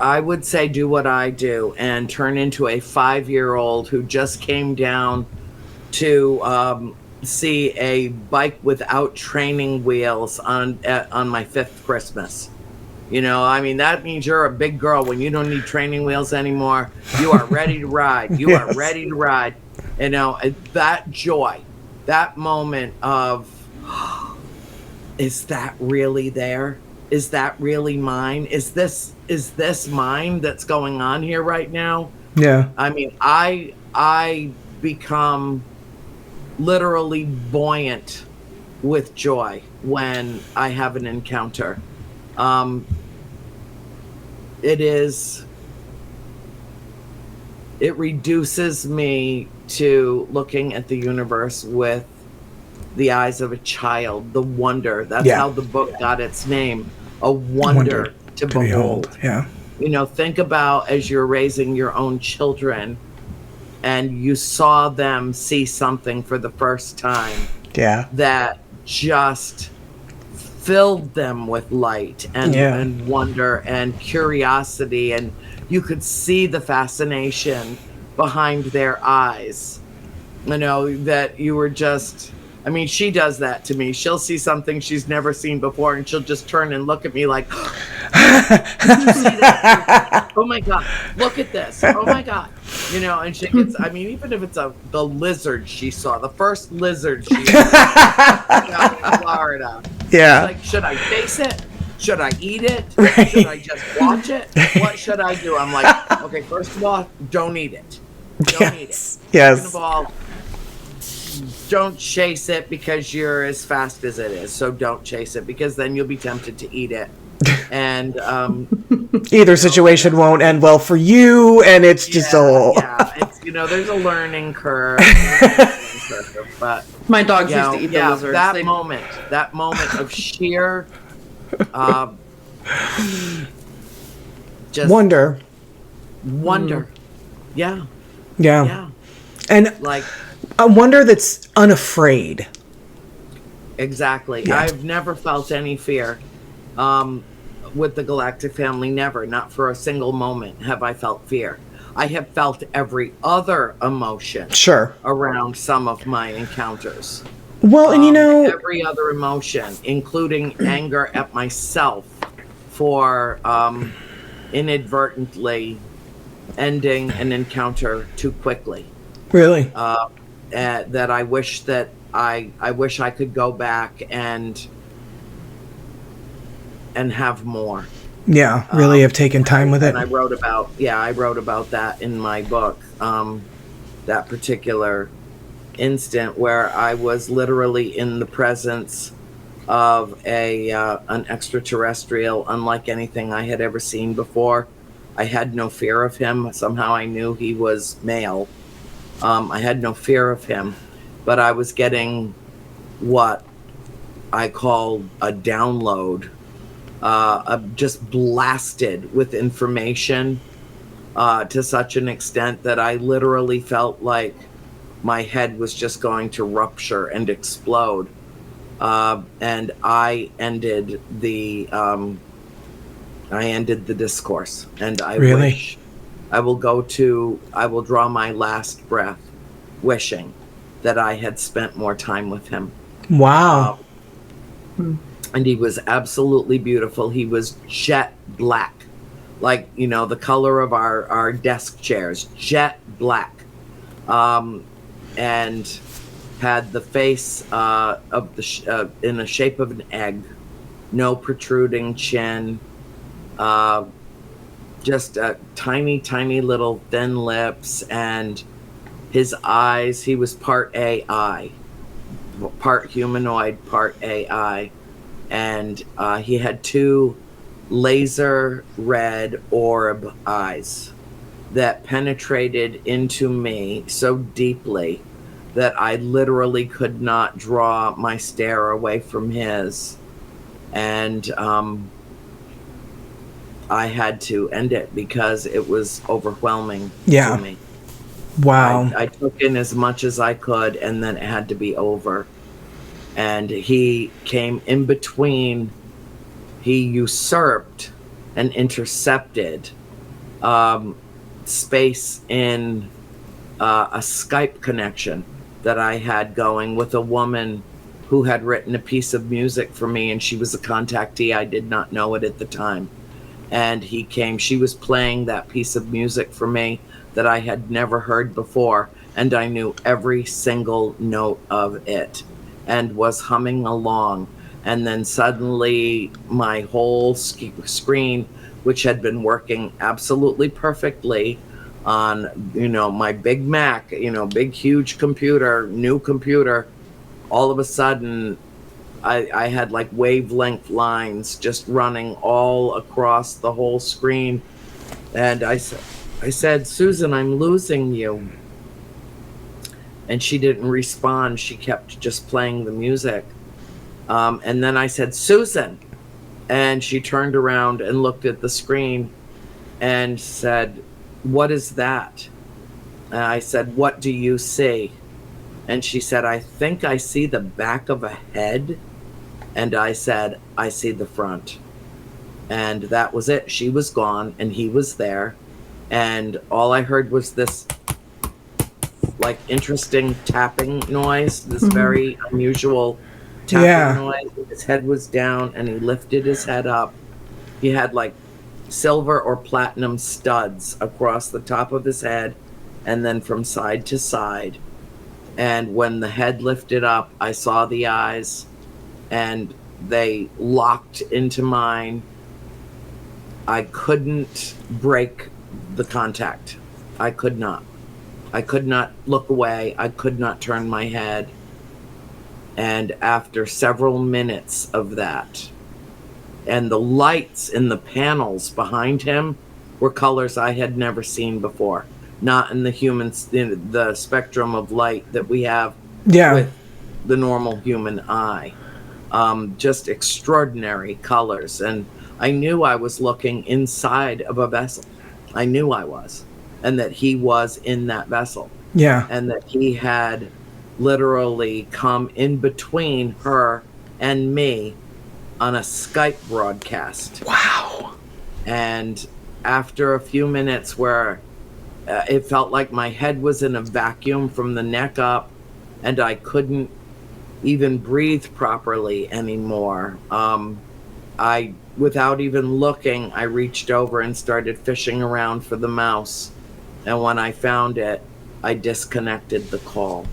Speaker 3: I would say do what I do and turn into a 5-year-old who just came down to see a bike without training wheels on my 5th Christmas. That means you're a big girl when you don't need training wheels anymore. You are ready to ride. You are ready to ride. That joy, that moment of, is that really there? Is that really mine? Is this mine that's going on here right now?
Speaker 1: Yeah.
Speaker 3: I become literally buoyant with joy when I have an encounter. It reduces me to looking at the universe with the eyes of a child, the wonder. That's how the book got its name, a wonder to behold.
Speaker 1: Yeah.
Speaker 3: Think about as you're raising your own children and you saw them see something for the first time.
Speaker 1: Yeah.
Speaker 3: That just filled them with light and wonder and curiosity, and you could see the fascination behind their eyes. That you were just, she does that to me. She'll see something she's never seen before and she'll just turn and look at me like, did you see that? Oh my God, look at this. Oh my God. And she gets, even if it's the lizard she saw, the first lizard she saw in Florida.
Speaker 1: Yeah.
Speaker 3: Like, should I face it? Should I eat it?
Speaker 1: Right.
Speaker 3: Should I just watch it? What should I do? I'm like, okay, first of all, don't eat it. Don't eat it.
Speaker 1: Yes.
Speaker 3: Second of all, don't chase it because you're as fast as it is. So don't chase it because then you'll be tempted to eat it. And
Speaker 1: either situation won't end well for you, and it's just
Speaker 3: it's there's a learning curve. But
Speaker 2: my dogs used to eat the lizards.
Speaker 3: That moment of sheer just
Speaker 1: wonder.
Speaker 3: Yeah.
Speaker 1: And
Speaker 3: like
Speaker 1: a wonder that's unafraid.
Speaker 3: Exactly.
Speaker 1: Yeah.
Speaker 3: I've never felt any fear with the galactic family. Never. Not for a single moment have I felt fear. I have felt every other emotion around some of my encounters.
Speaker 1: Well, and
Speaker 3: every other emotion, including anger at myself for inadvertently ending an encounter too quickly.
Speaker 1: Really?
Speaker 3: That I wish I could go back and have more.
Speaker 1: Yeah, really have taken time with it.
Speaker 3: And I wrote about that in my book. That particular instant where I was literally in the presence of an extraterrestrial unlike anything I had ever seen before. I had no fear of him. Somehow I knew he was male. I had no fear of him, but I was getting what I call a download, just blasted with information to such an extent that I literally felt like my head was just going to rupture and explode. And I ended the discourse, and I wish I will draw my last breath wishing that I had spent more time with him.
Speaker 1: Wow.
Speaker 3: And he was absolutely beautiful. He was jet black, like, the color of our desk chairs, jet black. And had the face of in the shape of an egg, no protruding chin, just tiny little thin lips, and His eyes, he was part AI, part humanoid, part AI. And he had two laser red orb eyes that penetrated into me so deeply that I literally could not draw my stare away from his. And I had to end it because it was overwhelming to me.
Speaker 1: Wow.
Speaker 3: I took in as much as I could, and then it had to be over. And he came in between. He usurped and intercepted space in a Skype connection that I had going with a woman who had written a piece of music for me, and she was a contactee. I did not know it at the time. And he came, she was playing that piece of music for me that I had never heard before, and I knew every single note of it and was humming along. And then suddenly my whole screen, which had been working absolutely perfectly on, my big Mac, big, huge computer, new computer, all of a sudden I had like wavelength lines just running all across the whole screen. And I said, Susan, I'm losing you. And she didn't respond. She kept just playing the music. And then I said, Susan. And she turned around and looked at the screen and said, what is that? And I said, what do you see? And she said, I think I see the back of a head. And I said, I see the front. And that was it. She was gone and he was there. And all I heard was this like interesting tapping noise, this very unusual tapping noise. His head was down and he lifted his head up. He had like silver or platinum studs across the top of his head and then from side to side. And when the head lifted up, I saw the eyes and they locked into mine. I couldn't break the contact. I could not. I could not look away. I could not turn my head. And after several minutes of that, and the lights in the panels behind him were colors I had never seen before. Not in the spectrum of light that we have with the normal human eye. Just extraordinary colors. And I knew I was looking inside of a vessel. I knew I was. And that he was in that vessel.
Speaker 1: Yeah.
Speaker 3: And that he had literally come in between her and me on a Skype broadcast.
Speaker 1: Wow.
Speaker 3: And after a few minutes where it felt like my head was in a vacuum from the neck up and I couldn't even breathe properly anymore. Without even looking, I reached over and started fishing around for the mouse. And when I found it, I disconnected the call.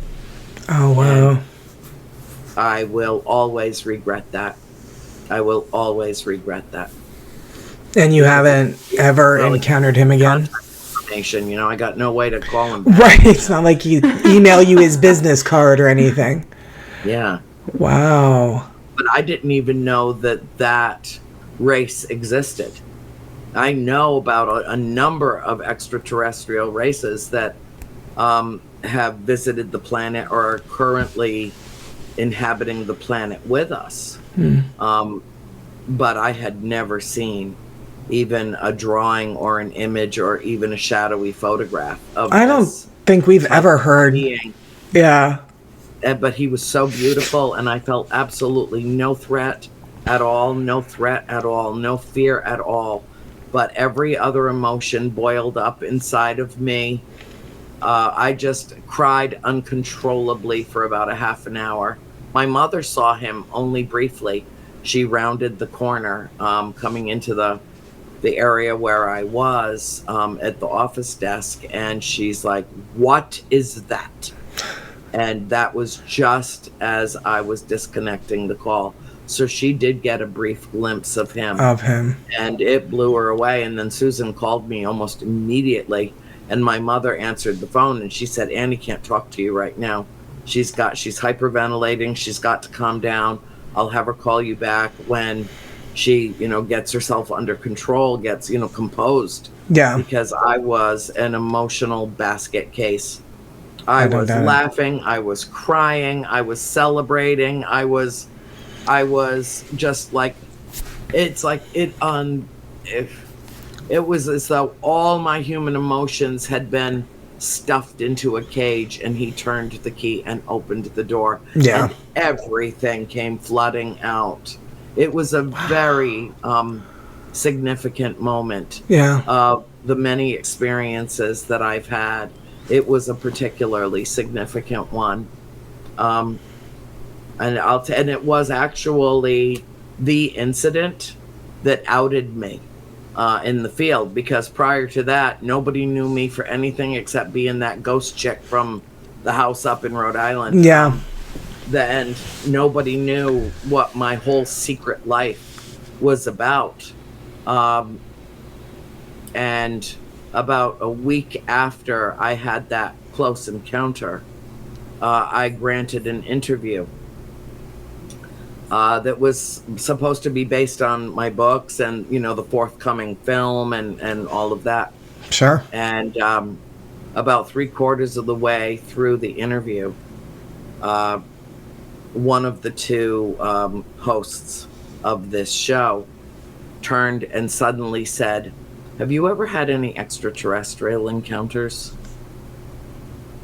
Speaker 1: Oh, wow.
Speaker 3: And I will always regret that. I will always regret that.
Speaker 1: And you haven't ever encountered him again?
Speaker 3: I got no way to call him back.
Speaker 1: Right. It's not like he email you his business card or anything.
Speaker 3: Yeah.
Speaker 1: Wow.
Speaker 3: But I didn't even know that race existed. I know about a number of extraterrestrial races that have visited the planet or are currently inhabiting the planet with us. But I had never seen even a drawing or an image or even a shadowy photograph of
Speaker 1: I don't think we've ever heard.
Speaker 3: Being.
Speaker 1: Yeah.
Speaker 3: But he was so beautiful, and I felt absolutely no threat at all, no fear at all. But every other emotion boiled up inside of me. I just cried uncontrollably for about a half an hour. My mother saw him only briefly. She rounded the corner coming into the area where I was at the office desk, and she's like, "What is that?" And that was just as I was disconnecting the call. So she did get a brief glimpse of him.
Speaker 1: Of him.
Speaker 3: And it blew her away. And then Susan called me almost immediately And my mother answered the phone, and she said, Annie can't talk to you right now. She's hyperventilating. She's got to calm down. I'll have her call you back when she, gets herself under control, gets, composed.
Speaker 1: Yeah.
Speaker 3: Because I was an emotional basket case. I was laughing. I was crying. I was celebrating. I was just like, it was as though all my human emotions had been stuffed into a cage, and he turned the key and opened the door.
Speaker 1: Yeah.
Speaker 3: And everything came flooding out. It was a very significant moment.
Speaker 1: Yeah.
Speaker 3: Of the many experiences that I've had. It was a particularly significant one. And it was actually the incident that outed me in the field, because prior to that, nobody knew me for anything except being that ghost chick from the house up in Rhode Island.
Speaker 1: Yeah.
Speaker 3: And nobody knew what my whole secret life was about. And about a week after I had that close encounter, I granted an interview that was supposed to be based on my books and, the forthcoming film and all of that.
Speaker 1: Sure.
Speaker 3: And about 3/4 of the way through the interview, one of the two hosts of this show turned and suddenly said, "Have you ever had any extraterrestrial encounters?"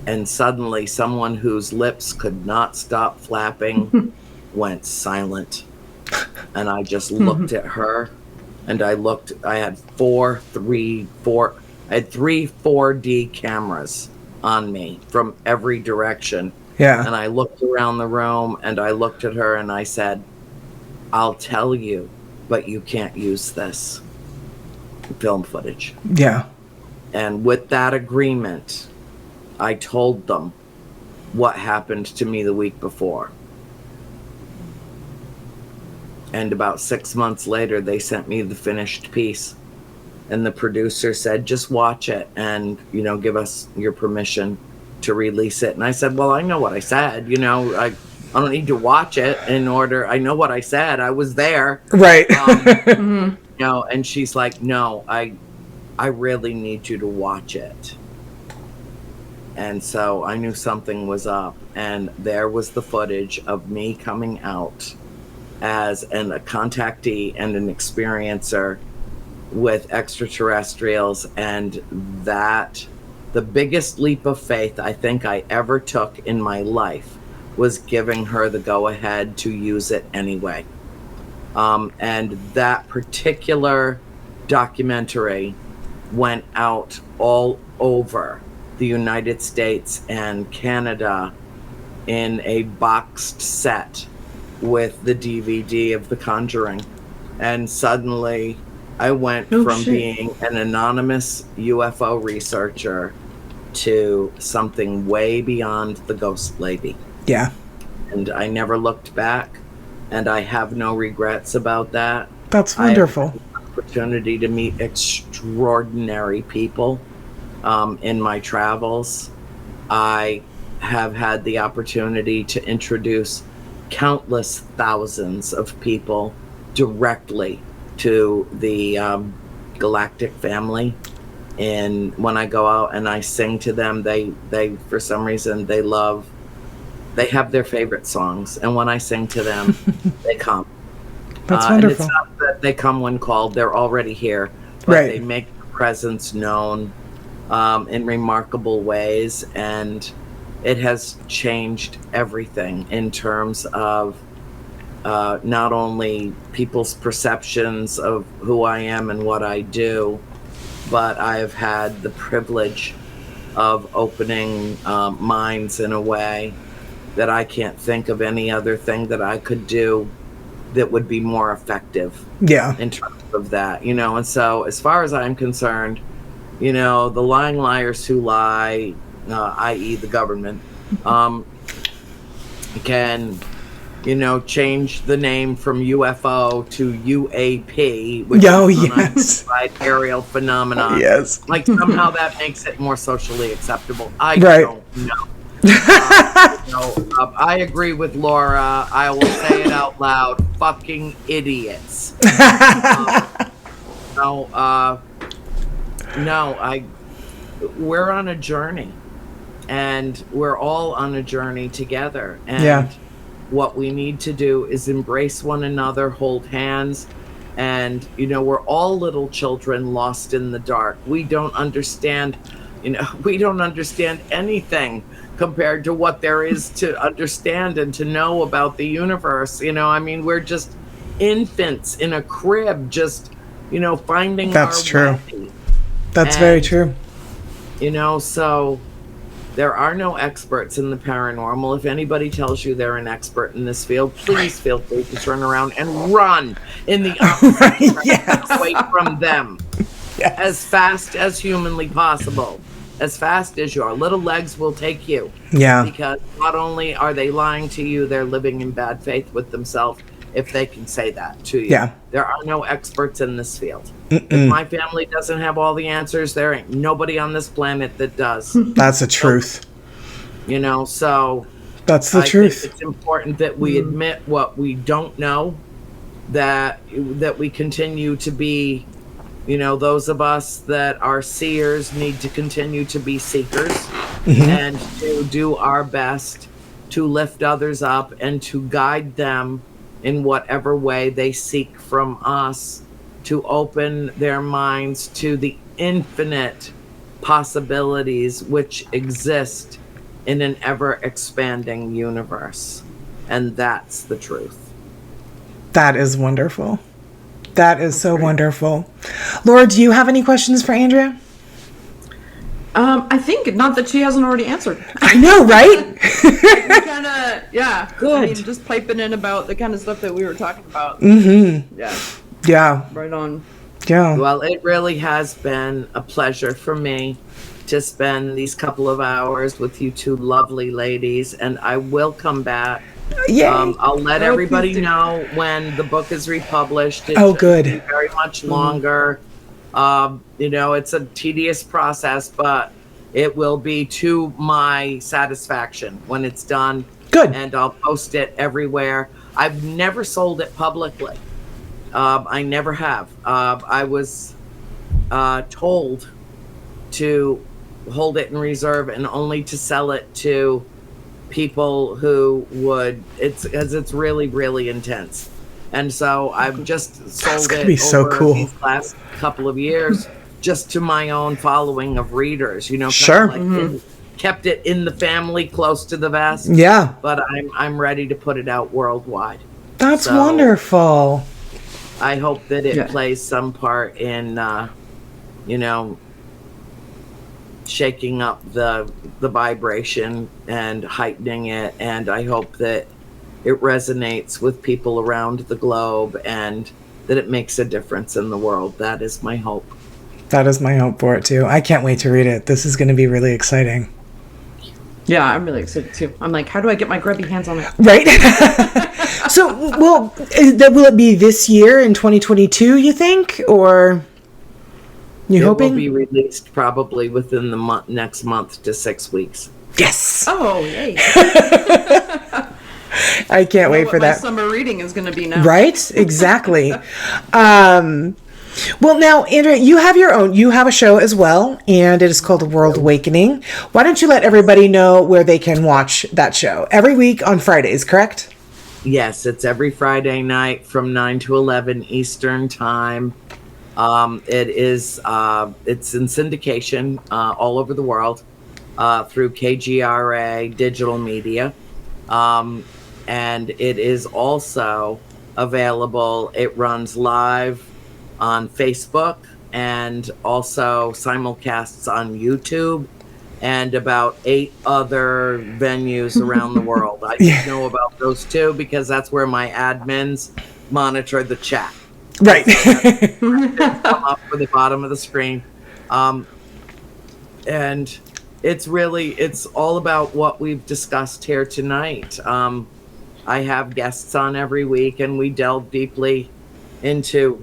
Speaker 3: And suddenly someone whose lips could not stop flapping went silent. And I just looked at her, and I had three 4D cameras on me from every direction.
Speaker 1: Yeah.
Speaker 3: And I looked around the room, and I looked at her, and I said, "I'll tell you, but you can't use this film footage."
Speaker 1: Yeah.
Speaker 3: And with that agreement, I told them what happened to me the week before. And about 6 months later, they sent me the finished piece. And the producer said, "Just watch it and, give us your permission to release it." And I said, "Well, I know what I said. I don't need to watch it I know what I said. I was there."
Speaker 1: Right.
Speaker 3: And she's like, "No, I really need you to watch it." And so I knew something was up, and there was the footage of me coming out as a contactee and an experiencer with extraterrestrials, and that the biggest leap of faith I think I ever took in my life was giving her the go-ahead to use it anyway. And that particular documentary went out all over the United States and Canada in a boxed set with the DVD of The Conjuring. And suddenly I went from being an anonymous UFO researcher to something way beyond the ghost lady.
Speaker 1: Yeah.
Speaker 3: And I never looked back, and I have no regrets about that.
Speaker 1: That's wonderful.
Speaker 3: I had the opportunity to meet extraordinary people in my travels. I have had the opportunity to introduce countless thousands of people directly to the galactic family. And when I go out and I sing to them, they for some reason, they have their favorite songs. And when I sing to them, they come.
Speaker 1: That's wonderful.
Speaker 3: And it's not that they come when called, they're already here. But
Speaker 1: Right.
Speaker 3: They make their presence known in remarkable ways. And it has changed everything in terms of not only people's perceptions of who I am and what I do, but I've had the privilege of opening minds in a way that I can't think of any other thing that I could do that would be more effective.
Speaker 1: Yeah.
Speaker 3: In terms of that, and so as far as I'm concerned, the lying liars who lie, i.e. the government, can change the name from UFO to UAP, which
Speaker 1: is
Speaker 3: unidentified aerial phenomenon.
Speaker 1: Yes.
Speaker 3: Like somehow that makes it more socially acceptable. I don't know. I agree with Laura. I will say it out loud. Fucking idiots. We're on a journey, and we're all on a journey together. And what we need to do is embrace one another, hold hands, and we're all little children lost in the dark. We don't understand, anything compared to what there is to understand and to know about the universe. We're just infants in a crib, just finding
Speaker 1: That's
Speaker 3: our
Speaker 1: true. Way. That's very true.
Speaker 3: So there are no experts in the paranormal. If anybody tells you they're an expert in this field, please feel free to turn around and run in the opposite direction away from them as fast as humanly possible. As fast as your little legs will take you. Yeah. Because not only are they lying to you, they're living in bad faith with themselves, if they can say that to you. Yeah. There are no experts in this field. If my family doesn't have all the answers, there ain't nobody on this planet that does.
Speaker 1: That's the truth.
Speaker 3: So
Speaker 1: that's the truth.
Speaker 3: Think it's important that we admit what we don't know, that we continue to be, those of us that are seers need to continue to be seekers and to do our best to lift others up and to guide them in whatever way they seek from us, to open their minds to the infinite possibilities which exist in an ever-expanding universe. And that's the truth.
Speaker 1: That is wonderful. That is so wonderful. Laura, do you have any questions for Andrea?
Speaker 2: I think not that she hasn't already answered.
Speaker 1: I know, right?
Speaker 2: Kind of, good. Just piping in about the kind of stuff that we were talking about. Yeah. Right on.
Speaker 1: Yeah.
Speaker 3: Well, it really has been a pleasure for me to spend these couple of hours with you two lovely ladies, and I will come back. I'll let everybody know when the book is republished. It
Speaker 1: good.
Speaker 3: Be very much longer. It's a tedious process, but it will be to my satisfaction when it's done.
Speaker 1: Good.
Speaker 3: And I'll post it everywhere. I've never sold it publicly. I never have. I was told to hold it in reserve and only to sell it to people who would, because it's really, really intense. And so I've just sold it over these last couple of years just to my own following of readers, kept it in the family, close to the vest.
Speaker 1: Yeah.
Speaker 3: But I'm ready to put it out worldwide.
Speaker 1: That's wonderful.
Speaker 3: I hope that it plays some part in, shaking up the vibration and heightening it. And I hope that it resonates with people around the globe and that it makes a difference in the world. That is my hope.
Speaker 1: That is my hope for it too. I can't wait to read it. This is going to be really exciting.
Speaker 2: Yeah, I'm really excited too. I'm like, how do I get my grubby hands on it?
Speaker 1: Right. So, will it be this year in 2022, you think? Or you hoping?
Speaker 3: It will be released probably within the next month to 6 weeks.
Speaker 1: Yes.
Speaker 2: Oh, yay.
Speaker 1: I can't wait for that.
Speaker 2: My summer reading is going to be now.
Speaker 1: Right? Exactly. Well, now, Andrea, you have a show as well, and it is called The World Awakening. Why don't you let everybody know where they can watch that show? Every week on Fridays, correct?
Speaker 3: Yes, it's every Friday night from 9 to 11 Eastern Time. It's in syndication all over the world through KGRA Digital Media. And it is also available. It runs live on Facebook and also simulcasts on YouTube and about 8 other venues around the world. I just know about those 2 because that's where my admins monitor the chat.
Speaker 1: Right.
Speaker 3: Come up for the bottom of the screen. And it's all about what we've discussed here tonight. I have guests on every week, and we delve deeply into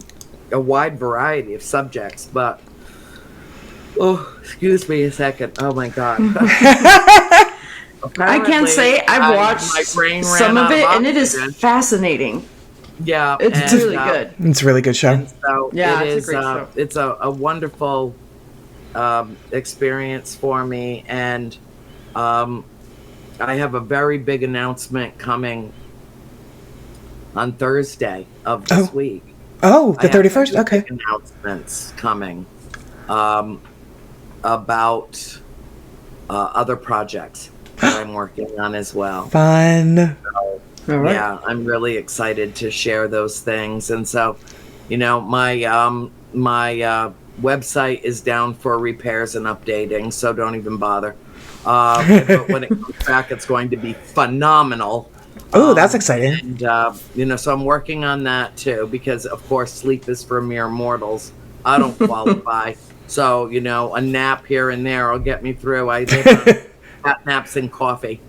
Speaker 3: a wide variety of subjects. But, excuse me a second. Oh, my God.
Speaker 2: I can't say I've watched some of it, and it is fascinating.
Speaker 3: Yeah.
Speaker 2: It's really good.
Speaker 1: It's a really good show.
Speaker 3: So it's a great show. It's a wonderful experience for me. And I have a very big announcement coming on Thursday of this week.
Speaker 1: Oh, the 31st? Okay.
Speaker 3: Announcements coming about other projects that I'm working on as well.
Speaker 1: Fun.
Speaker 3: So, yeah, I'm really excited to share those things. And so, my website is down for repairs and updating, so don't even bother. But when it comes back, it's going to be phenomenal.
Speaker 1: Oh, that's exciting.
Speaker 3: And, so I'm working on that too, because of course sleep is for mere mortals. I don't qualify. So, a nap here and there will get me through. I live on cat naps and coffee,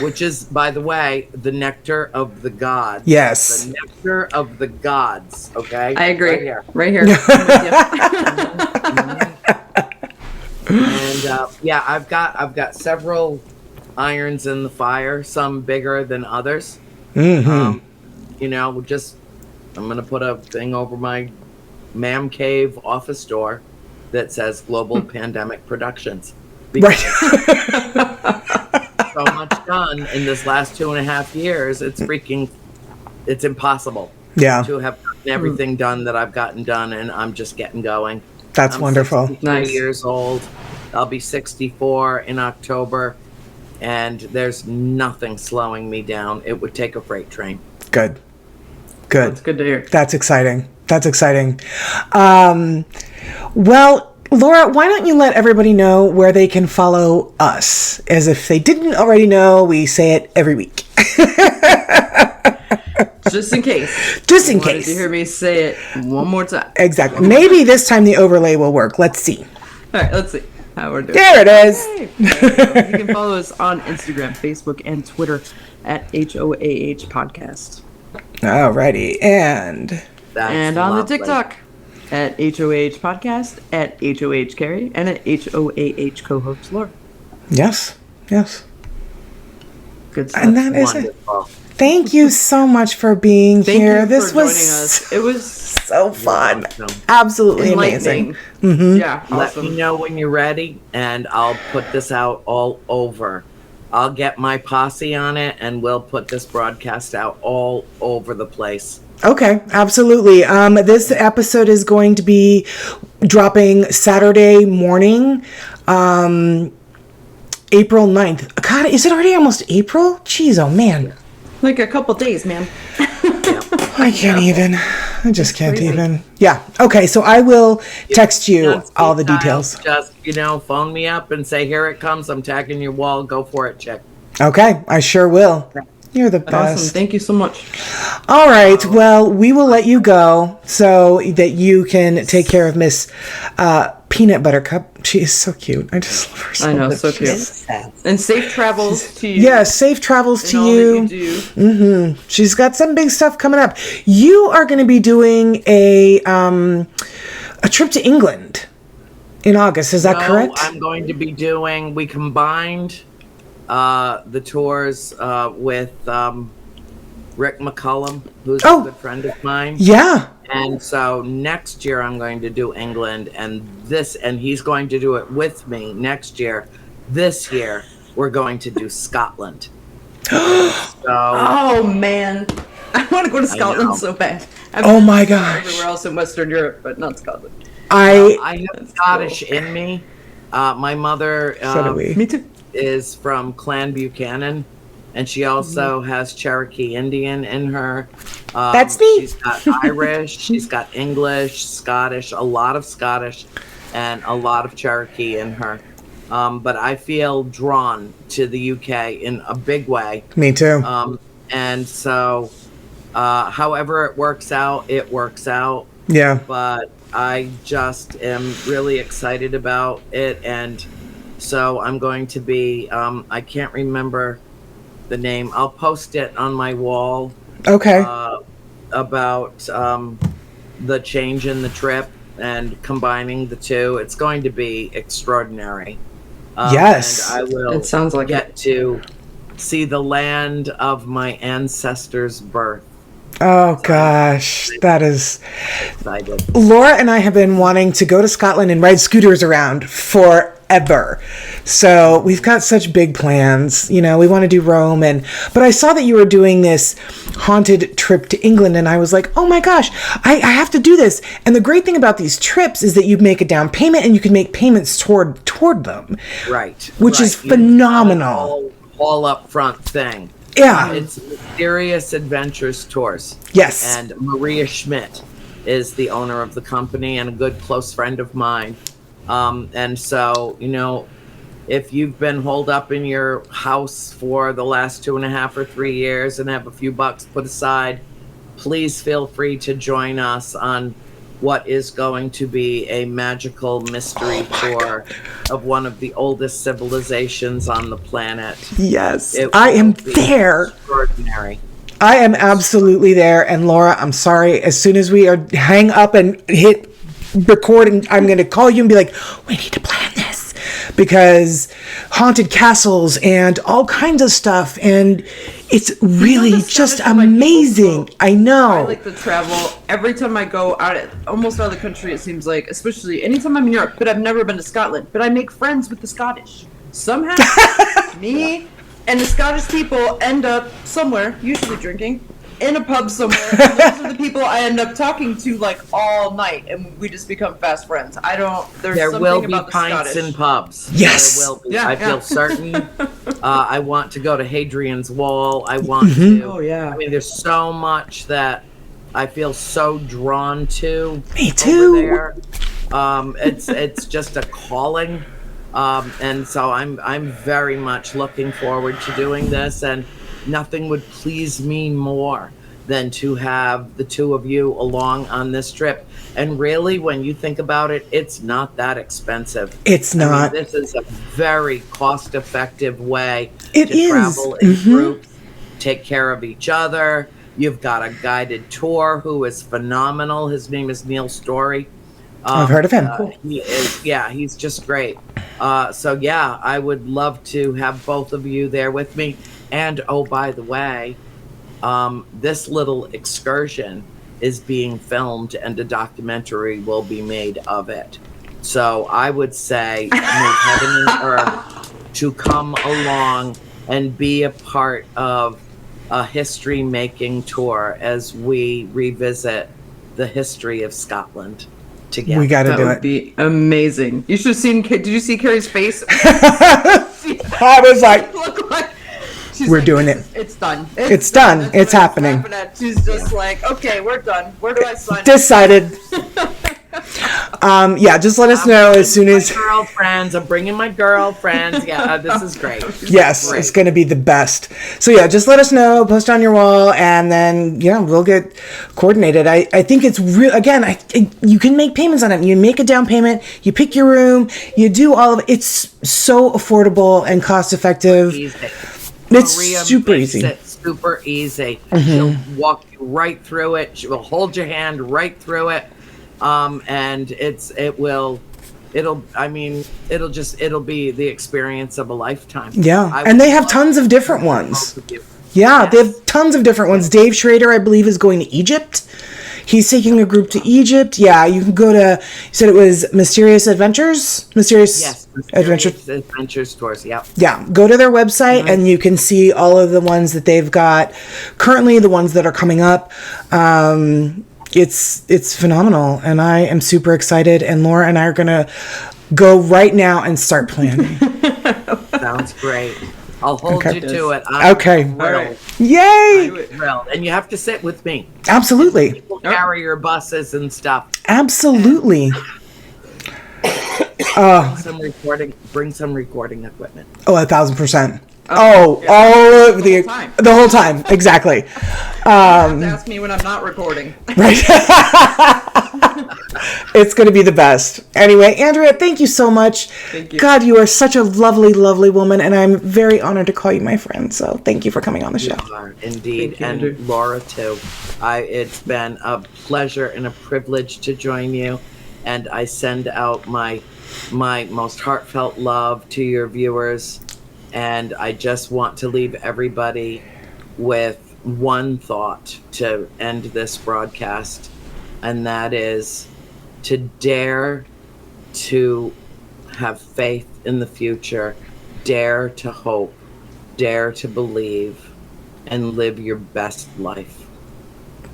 Speaker 3: which is, by the way, the nectar of the gods.
Speaker 1: Yes.
Speaker 3: The nectar of the gods. Okay.
Speaker 2: I agree. Right here.
Speaker 3: And I've got several irons in the fire, some bigger than others. I'm gonna put a thing over my man cave office door that says Global Pandemic Productions.
Speaker 1: Right.
Speaker 3: So much done in this last 2.5 years. It's impossible.
Speaker 1: Yeah.
Speaker 3: To have gotten everything done that I've gotten done, and I'm just getting going.
Speaker 1: That's wonderful.
Speaker 3: 63 years old. I'll be 64 in October, and there's nothing slowing me down. It would take a freight train.
Speaker 1: Good.
Speaker 2: That's good to hear.
Speaker 1: That's exciting. Well, Laura, why don't you let everybody know where they can follow us? As if they didn't already know, we say it every week.
Speaker 2: Just in case.
Speaker 1: Just in case.
Speaker 2: You hear me say it one more time.
Speaker 1: Exactly. Maybe this time the overlay will work. Let's see.
Speaker 2: All right, let's see how we're doing.
Speaker 1: There it is.
Speaker 2: Okay. You can follow us on Instagram, Facebook, and Twitter at HOAH Podcast.
Speaker 1: Alrighty. And
Speaker 2: on
Speaker 3: lovely.
Speaker 2: the TikTok at HOAH Podcast, at HOH Carrie, and at HOAH co-host Laura.
Speaker 1: Yes.
Speaker 2: Good stuff.
Speaker 1: And that is it. Thank you so much for being here. This was
Speaker 2: joining us. It was
Speaker 1: so fun. Absolutely amazing.
Speaker 2: Mm-hmm. Yeah.
Speaker 3: Let me know when you're ready, and I'll put this out all over. I'll get my posse on it, and we'll put this broadcast out all over the place.
Speaker 1: Okay, absolutely. This episode is going to be dropping Saturday morning, April 9th. God, is it already almost April? Jeez, oh man.
Speaker 2: Like a couple days, man.
Speaker 1: I can't even. I just can't even. Yeah. Okay, so I will text you all the details.
Speaker 3: Just, phone me up and say, here it comes. I'm tagging your wall. Go for it, chick.
Speaker 1: Okay, I sure will. You're the best.
Speaker 2: Awesome. Thank you so much.
Speaker 1: All right. Well, we will let you go so that you can take care of Miss Peanut Buttercup. She is so cute. I just love her so much.
Speaker 2: I know, so cute. And safe travels to you.
Speaker 1: Yes, safe travels to you.
Speaker 2: That you do.
Speaker 1: Mm-hmm. She's got some big stuff coming up. You are going to be doing a trip to England in August. Is that correct?
Speaker 3: I'm going to be doing. We combined the tours with Rick McCullum, who's a good friend of mine.
Speaker 1: Yeah.
Speaker 3: And so next year I'm going to do England, and he's going to do it with me next year. This year we're going to do Scotland.
Speaker 2: Oh man, I want to go to Scotland so bad.
Speaker 1: Oh my gosh!
Speaker 2: Everywhere else in Western Europe, but not Scotland.
Speaker 1: I
Speaker 3: have Scottish in me. My mother.
Speaker 1: So do we.
Speaker 2: Me too.
Speaker 3: Is from Clan Buchanan, and she also has Cherokee Indian in her.
Speaker 1: That's me.
Speaker 3: She's got Irish, she's got English, Scottish, a lot of Scottish, and a lot of Cherokee in her. But I feel drawn to the UK in a big way.
Speaker 1: Me too.
Speaker 3: And so, however it works out, it works out.
Speaker 1: Yeah.
Speaker 3: But I just am really excited about it, and so I'm going to be, I can't remember the name. I'll post it on my wall.
Speaker 1: Okay.
Speaker 3: About the change in the trip and combining the two. It's going to be extraordinary.
Speaker 1: Yes.
Speaker 3: And I will
Speaker 2: it sounds like
Speaker 3: get to see the land of my ancestors' birth.
Speaker 1: Oh gosh, that is
Speaker 3: excited.
Speaker 1: Laura and I have been wanting to go to Scotland and ride scooters around forever. So we've got such big plans. You know, we want to do Rome, but I saw that you were doing this haunted trip to England, and I was like, oh my gosh, I have to do this. And the great thing about these trips is that you make a down payment and you can make payments toward them.
Speaker 3: Right.
Speaker 1: Which is phenomenal.
Speaker 3: All up front thing.
Speaker 1: Yeah.
Speaker 3: It's Mysterious Adventures Tours.
Speaker 1: Yes.
Speaker 3: And Maria Schmidt is the owner of the company and a good close friend of mine. And so, you know, if you've been holed up in your house for the last 2.5 or 3 years and have a few bucks put aside, please feel free to join us on what is going to be a magical mystery tour of one of the oldest civilizations on the planet.
Speaker 1: Yes, I am there.
Speaker 3: Extraordinary.
Speaker 1: I am absolutely there. And Laura, I'm sorry. As soon as we hang up and hit record, and I'm going to call you and be like, we need to plan this, because haunted castles and all kinds of stuff, and it's really just amazing. I know.
Speaker 2: I like to travel. Every time I go almost out of the country, it seems like, especially anytime I'm in Europe, but I've never been to Scotland, but I make friends with the Scottish. Somehow, me and the Scottish people end up somewhere, usually drinking, in a pub somewhere, and those are the people I end up talking to like all night, and we just become fast friends.
Speaker 3: There will be pints in pubs.
Speaker 1: Yes.
Speaker 3: There will be.
Speaker 2: Yeah,
Speaker 3: I feel certain. I want to go to Hadrian's Wall. I want to.
Speaker 2: Oh, yeah.
Speaker 3: I mean, there's so much that I feel so drawn to.
Speaker 1: Me too.
Speaker 3: Over there. It's just a calling. And so I'm very much looking forward to doing this, and nothing would please me more than to have the two of you along on this trip. And really, when you think about it, it's not that expensive.
Speaker 1: It's not.
Speaker 3: I mean, this is a very cost-effective way
Speaker 1: to
Speaker 3: travel in groups, take care of each other. You've got a guided tour who is phenomenal. His name is Neil Story.
Speaker 1: I've heard of him. Cool.
Speaker 3: He's just great. So yeah, I would love to have both of you there with me. And oh, by the way, this little excursion is being filmed and a documentary will be made of it. So I would say move heaven and earth to come along and be a part of a history-making tour as we revisit the history of Scotland together.
Speaker 1: We got to do it.
Speaker 2: That would be amazing. You should have seen. Did you see Carrie's face?
Speaker 1: I was like, we're doing it.
Speaker 2: It's done.
Speaker 1: It's done. It's happening.
Speaker 2: She's just like, okay, we're done. Where do I sign?
Speaker 1: Decided. Just let us know as soon as.
Speaker 3: Girlfriends, I'm bringing my girlfriends. Yeah, this is great.
Speaker 1: Yes, it's going to be the best. So yeah, just let us know, post on your wall, and then we'll get coordinated. I think it's real. Again, you can make payments on it. You make a down payment, you pick your room, you do all of it. It's so affordable and cost effective. It's
Speaker 3: Maria
Speaker 1: super easy.
Speaker 3: Super easy.
Speaker 1: Mm-hmm.
Speaker 3: She'll walk you right through it. She will hold your hand right through it. And it'll be the experience of a lifetime.
Speaker 1: Yeah. And they have tons of different ones. Yeah, they have tons of different ones. Dave Schrader, I believe, is going to Egypt. He's taking a group to Egypt. Yeah, you can go to, you said it was Mysterious Adventures? Mysterious
Speaker 3: Adventures Tours, yeah.
Speaker 1: Yeah, go to their website and you can see all of the ones that they've got currently, the ones that are coming up. It's phenomenal, and I am super excited, and Laura and I are going to go right now and start planning.
Speaker 3: Sounds great. I'll hold you to it.
Speaker 1: Okay.
Speaker 3: Thrilled.
Speaker 1: Yay!
Speaker 3: I'm thrilled. And you have to sit with me.
Speaker 1: Absolutely.
Speaker 3: People carry your buses and stuff.
Speaker 1: Absolutely.
Speaker 3: Bring some recording equipment.
Speaker 1: Oh, 1,000%. The whole time. Exactly.
Speaker 2: have to ask me when I'm not recording.
Speaker 1: Right. It's going to be the best. Anyway, Andrea, thank you so much.
Speaker 2: Thank you.
Speaker 1: God, you are such a lovely, lovely woman, and I'm very honored to call you my friend. So thank you for coming on the show.
Speaker 3: You are, indeed.
Speaker 2: Thank you,
Speaker 3: and
Speaker 2: Andrew.
Speaker 3: Laura, too. It's been a pleasure and a privilege to join you. And I send out my most heartfelt love to your viewers. And I just want to leave everybody with one thought to end this broadcast. And that is to dare to have faith in the future, dare to hope, dare to believe, and live your best life.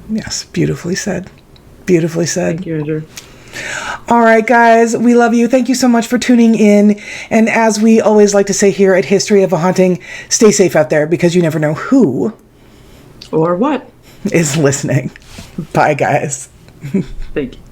Speaker 1: Yes, beautifully said. Beautifully said.
Speaker 2: Thank you, Andrew.
Speaker 1: All right, guys, we love you. Thank you so much for tuning in. And as we always like to say here at History of a Haunting, stay safe out there because you never know who
Speaker 2: Or what?
Speaker 1: is listening. Bye, guys.
Speaker 2: Thank you.